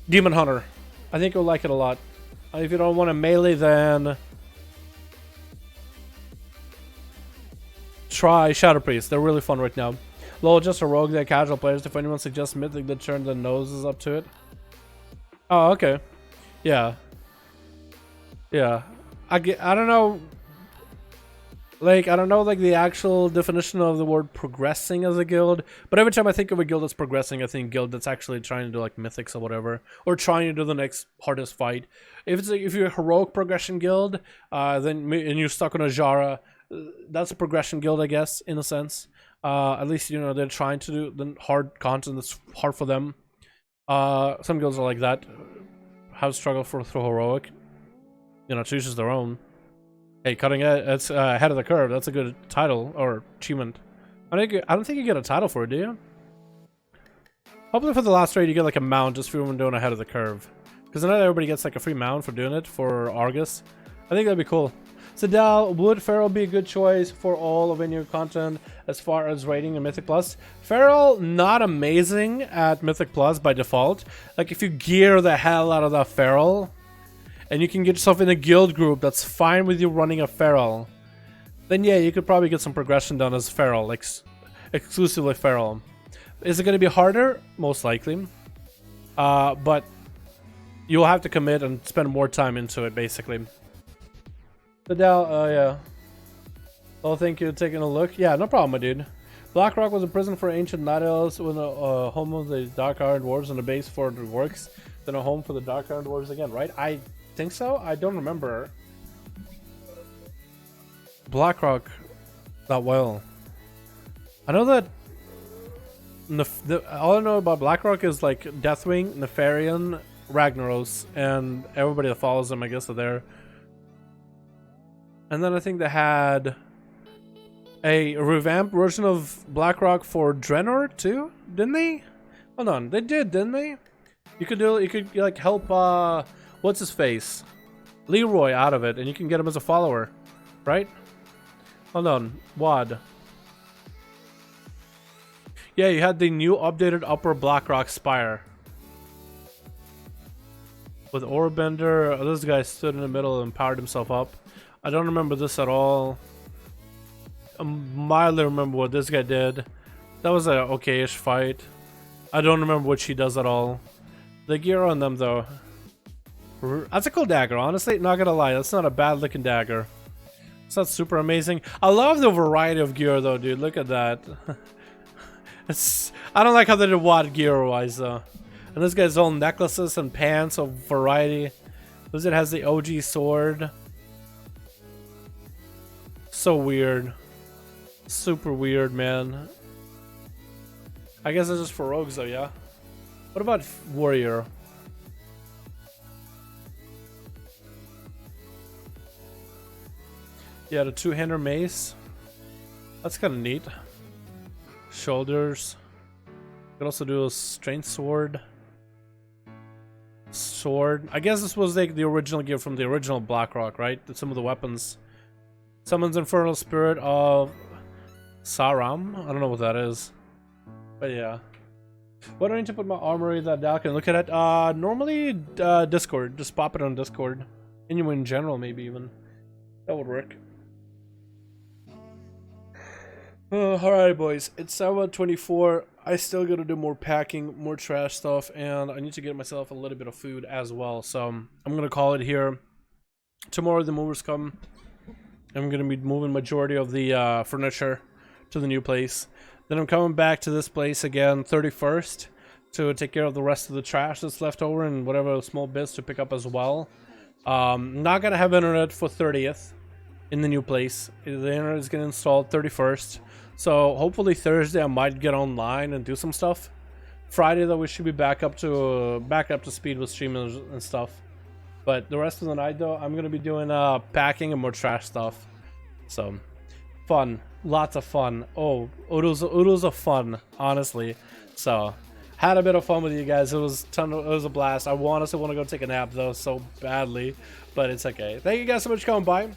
Demon Hunter. I think you'll like it a lot. If you don't want to melee, then try Shadow Priest. They're really fun right now. Lol, just a rogue that casual players. If anyone suggests mythic, that turn the noses up to it. Oh, okay. Yeah. Yeah. I don't know. Like, I don't know like the actual definition of the word progressing as a guild, but every time I think of a guild that's progressing, I think guild that's actually trying to do like mythics or whatever, or trying to do the next hardest fight. If you're a heroic progression guild, then and you're stuck on a Jara, that's a progression guild, I guess, in a sense. At least, you know, they're trying to do the hard content that's hard for them. Some guilds are like that, have struggle through heroic. You know, chooses their own. Hey, cutting edge, that's ahead of the curve. That's a good title or achievement. I don't think you get a title for it, do you? Hopefully for the last raid you get like a mount just for doing ahead of the curve. Because not everybody gets like a free mount for doing it for Argus. I think that'd be cool. So Dal, would Feral be a good choice for all of your content as far as rating in Mythic Plus? Feral, not amazing at Mythic Plus by default. Like if you gear the hell out of that Feral, and you can get yourself in a guild group that's fine with you running a Feral, then yeah, you could probably get some progression done as Feral, like exclusively Feral. Is it going to be harder? Most likely. But you'll have to commit and spend more time into it, basically. The Dal, yeah. Oh, thank you for taking a look. Yeah, no problem, my dude. Blackrock was a prison for ancient night elves, with a home of the Dark Iron Dwarves and a base for the works, then a home for the Dark Iron Dwarves again, right? I think so? I don't remember Blackrock that well. I know that all I know about Blackrock is like Deathwing, Nefarian, Ragnaros, and everybody that follows them, I guess, are there. And then I think they had a revamped version of Blackrock for Draenor too, didn't they? Hold on, they did, didn't they? You could like help what's his face? Leroy out of it, and you can get him as a follower, right? Hold on, WAD. Yeah, you had the new updated upper Blackrock Spire. With Orbender, this guy stood in the middle and powered himself up. I don't remember this at all. I mildly remember what this guy did. That was a okay-ish fight. I don't remember what she does at all. The gear on them, though. That's a cool dagger, honestly. Not gonna lie, that's not a bad-looking dagger. It's not super amazing. I love the variety of gear, though, dude. Look at that. I don't like how they did WAD gear-wise, though. And this guy's all necklaces and pants of variety. Blizzard has the OG sword. So weird. Super weird, man. I guess it's just for rogues, though, yeah? What about warrior? Yeah, the two-hander mace. That's kind of neat. Shoulders. You could also do a strength sword. Sword. I guess this was like the original gear from the original Blackrock, right? Some of the weapons. Summons Infernal Spirit of Saram. I don't know what that is. But yeah. What do I need to put my armory that Dal can look at it? Normally Discord. Just pop it on Discord. In general, maybe even. That would work. Alright, boys. It's 7:24. I still gotta do more packing, more trash stuff, and I need to get myself a little bit of food as well. So I'm gonna call it here. Tomorrow the movers come. I'm gonna be moving majority of the furniture to the new place. Then I'm coming back to this place again 31st to take care of the rest of the trash that's left over and whatever small bits to pick up as well. Not gonna have internet for 30th in the new place. The internet is getting installed 31st. So hopefully Thursday I might get online and do some stuff. Friday though we should be back up to speed with streaming and stuff. But the rest of the night though I'm gonna be doing packing and more trash stuff. So fun, lots of fun. Oh, oodles of fun, honestly. So had a bit of fun with you guys. It was a blast. I honestly want to go take a nap though so badly, but it's okay. Thank you guys so much for coming by.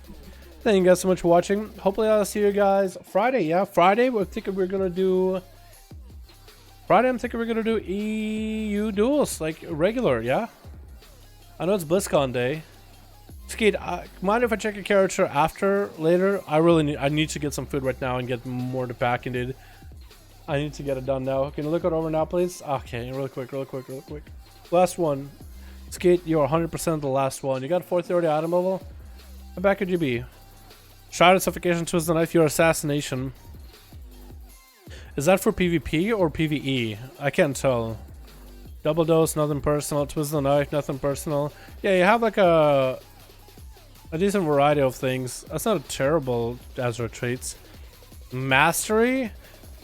Thank you guys so much for watching. Hopefully I'll see you guys Friday. Yeah, Friday we're thinking we're gonna do. I'm thinking we're gonna do EU duels like regular. Yeah, I know it's BlizzCon day. Skeet, mind if I check your character after later? I need to get some food right now and get more to packing, dude. I need to get it done now. Can you look it over now, please? Okay, real quick. Last one. Skeet, you're 100% the last one. You got 430 item level. How bad could you be? Shrouded Suffocation, Twist the Knife, your assassination. Is that for PvP or PvE? I can't tell. Double dose, nothing personal. Twist the Knife, nothing personal. Yeah, you have like a decent variety of things. That's not a terrible Azeroth traits. Mastery?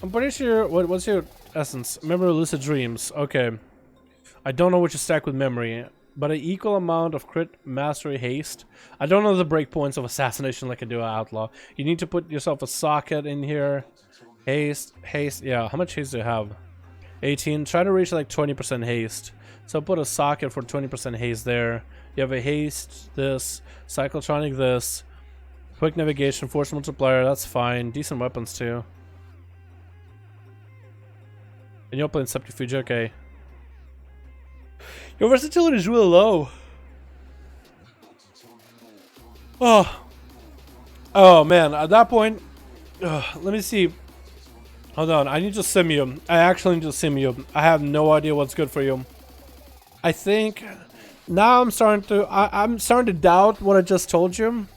I'm pretty sure. What's your essence? Memory, lucid dreams. Okay. I don't know what you stack with memory. but an equal amount of crit, mastery, haste. I don't know the breakpoints of assassination like I do at outlaw. You need to put yourself a socket in here. Haste, yeah, how much haste do you have? 18. Try to reach like 20% haste. So put a socket for 20% haste there. You have a haste, this, cyclotronic, this, quick navigation, force multiplier, that's fine. Decent weapons too. And you're playing Subterfuge, okay. Your versatility is really low. Oh man, at that point, let me see. Hold on, I need to sim you. I actually need to sim you. I have no idea what's good for you. I think now I'm starting to doubt what I just told you.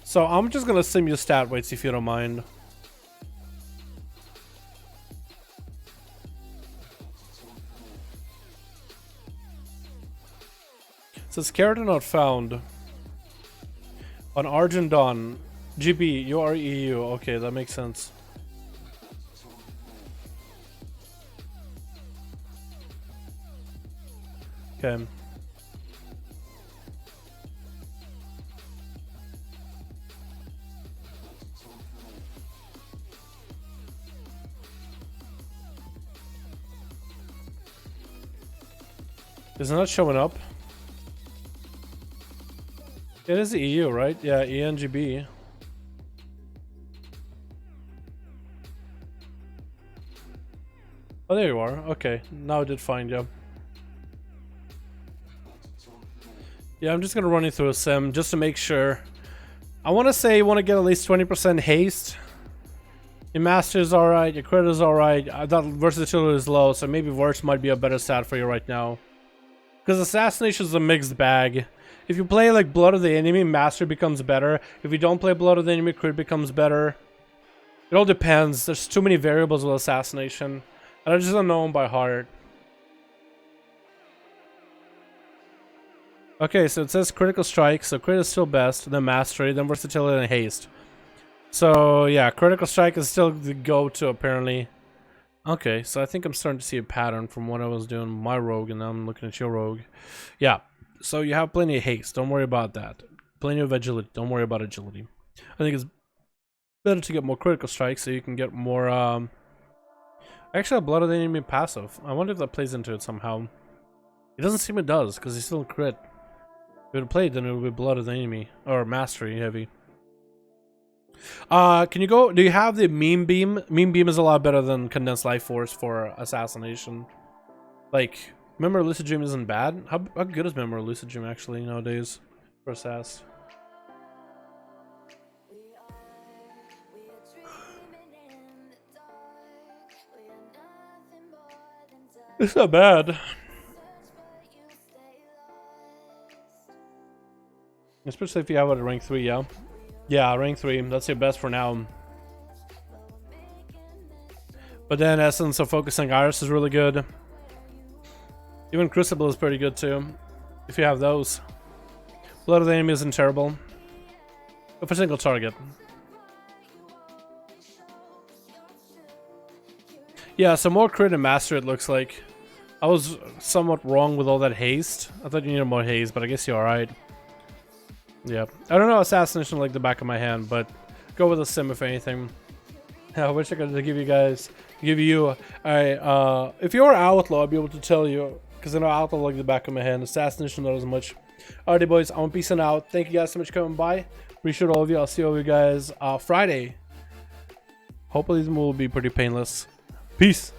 So I'm just gonna sim you stat weights if you don't mind. It says character not found. On Argent Dawn. GB, you are EU. Okay, that makes sense. Okay. Is it not showing up? It is the EU, right? Yeah, ENGB. Oh, there you are. Okay, now I did find you. Yeah, I'm just gonna run you through a sim just to make sure. I want to say you want to get at least 20% haste. Your master is alright, your crit is alright. I thought versatility is low, so maybe Verse might be a better stat for you right now. Because assassination is a mixed bag. If you play like Blood of the Enemy, master becomes better. If you don't play Blood of the Enemy, crit becomes better. It all depends. There's too many variables with assassination. And I just don't know them by heart. Okay, so it says critical strike, so crit is still best, then mastery, then versatility, and haste. So yeah, critical strike is still the go-to apparently. Okay, so I think I'm starting to see a pattern from what I was doing my rogue, and now I'm looking at your rogue. Yeah, so you have plenty of haste, don't worry about that. Plenty of agility, don't worry about agility. I think it's better to get more critical strikes so you can get more actually, Blood of the Enemy passive. I wonder if that plays into it somehow. It doesn't seem it does, because he's still crit. If it played, then it would be Blood of the Enemy. Or Mastery heavy. Can you go... Do you have the Meme Beam? Meme Beam is a lot better than Condensed Life Force for Assassination. Like, Memory Lucid Dream isn't bad. How good is Memory Lucid Dream actually nowadays for Assass? It's not bad. Especially if you have it at rank 3, yeah? Yeah, rank 3. That's your best for now. But then Essence of Focusing Iris is really good. Even Crucible is pretty good too. If you have those. Blood of the Enemy isn't terrible. Go for single target. Yeah, so more crit and master it looks like. I was somewhat wrong with all that haste. I thought you needed more haste, but I guess you're alright. Yeah. I don't know Assassination like the back of my hand, but go with a sim if anything. I wish I could give you alright, if you're Outlaw, I'd be able to tell you, because I know Outlaw like the back of my hand. Assassination not as much. Alrighty boys, I'm peacing out. Thank you guys so much for coming by. Appreciate all of you. I'll see all of you guys Friday. Hopefully this will be pretty painless. Peace.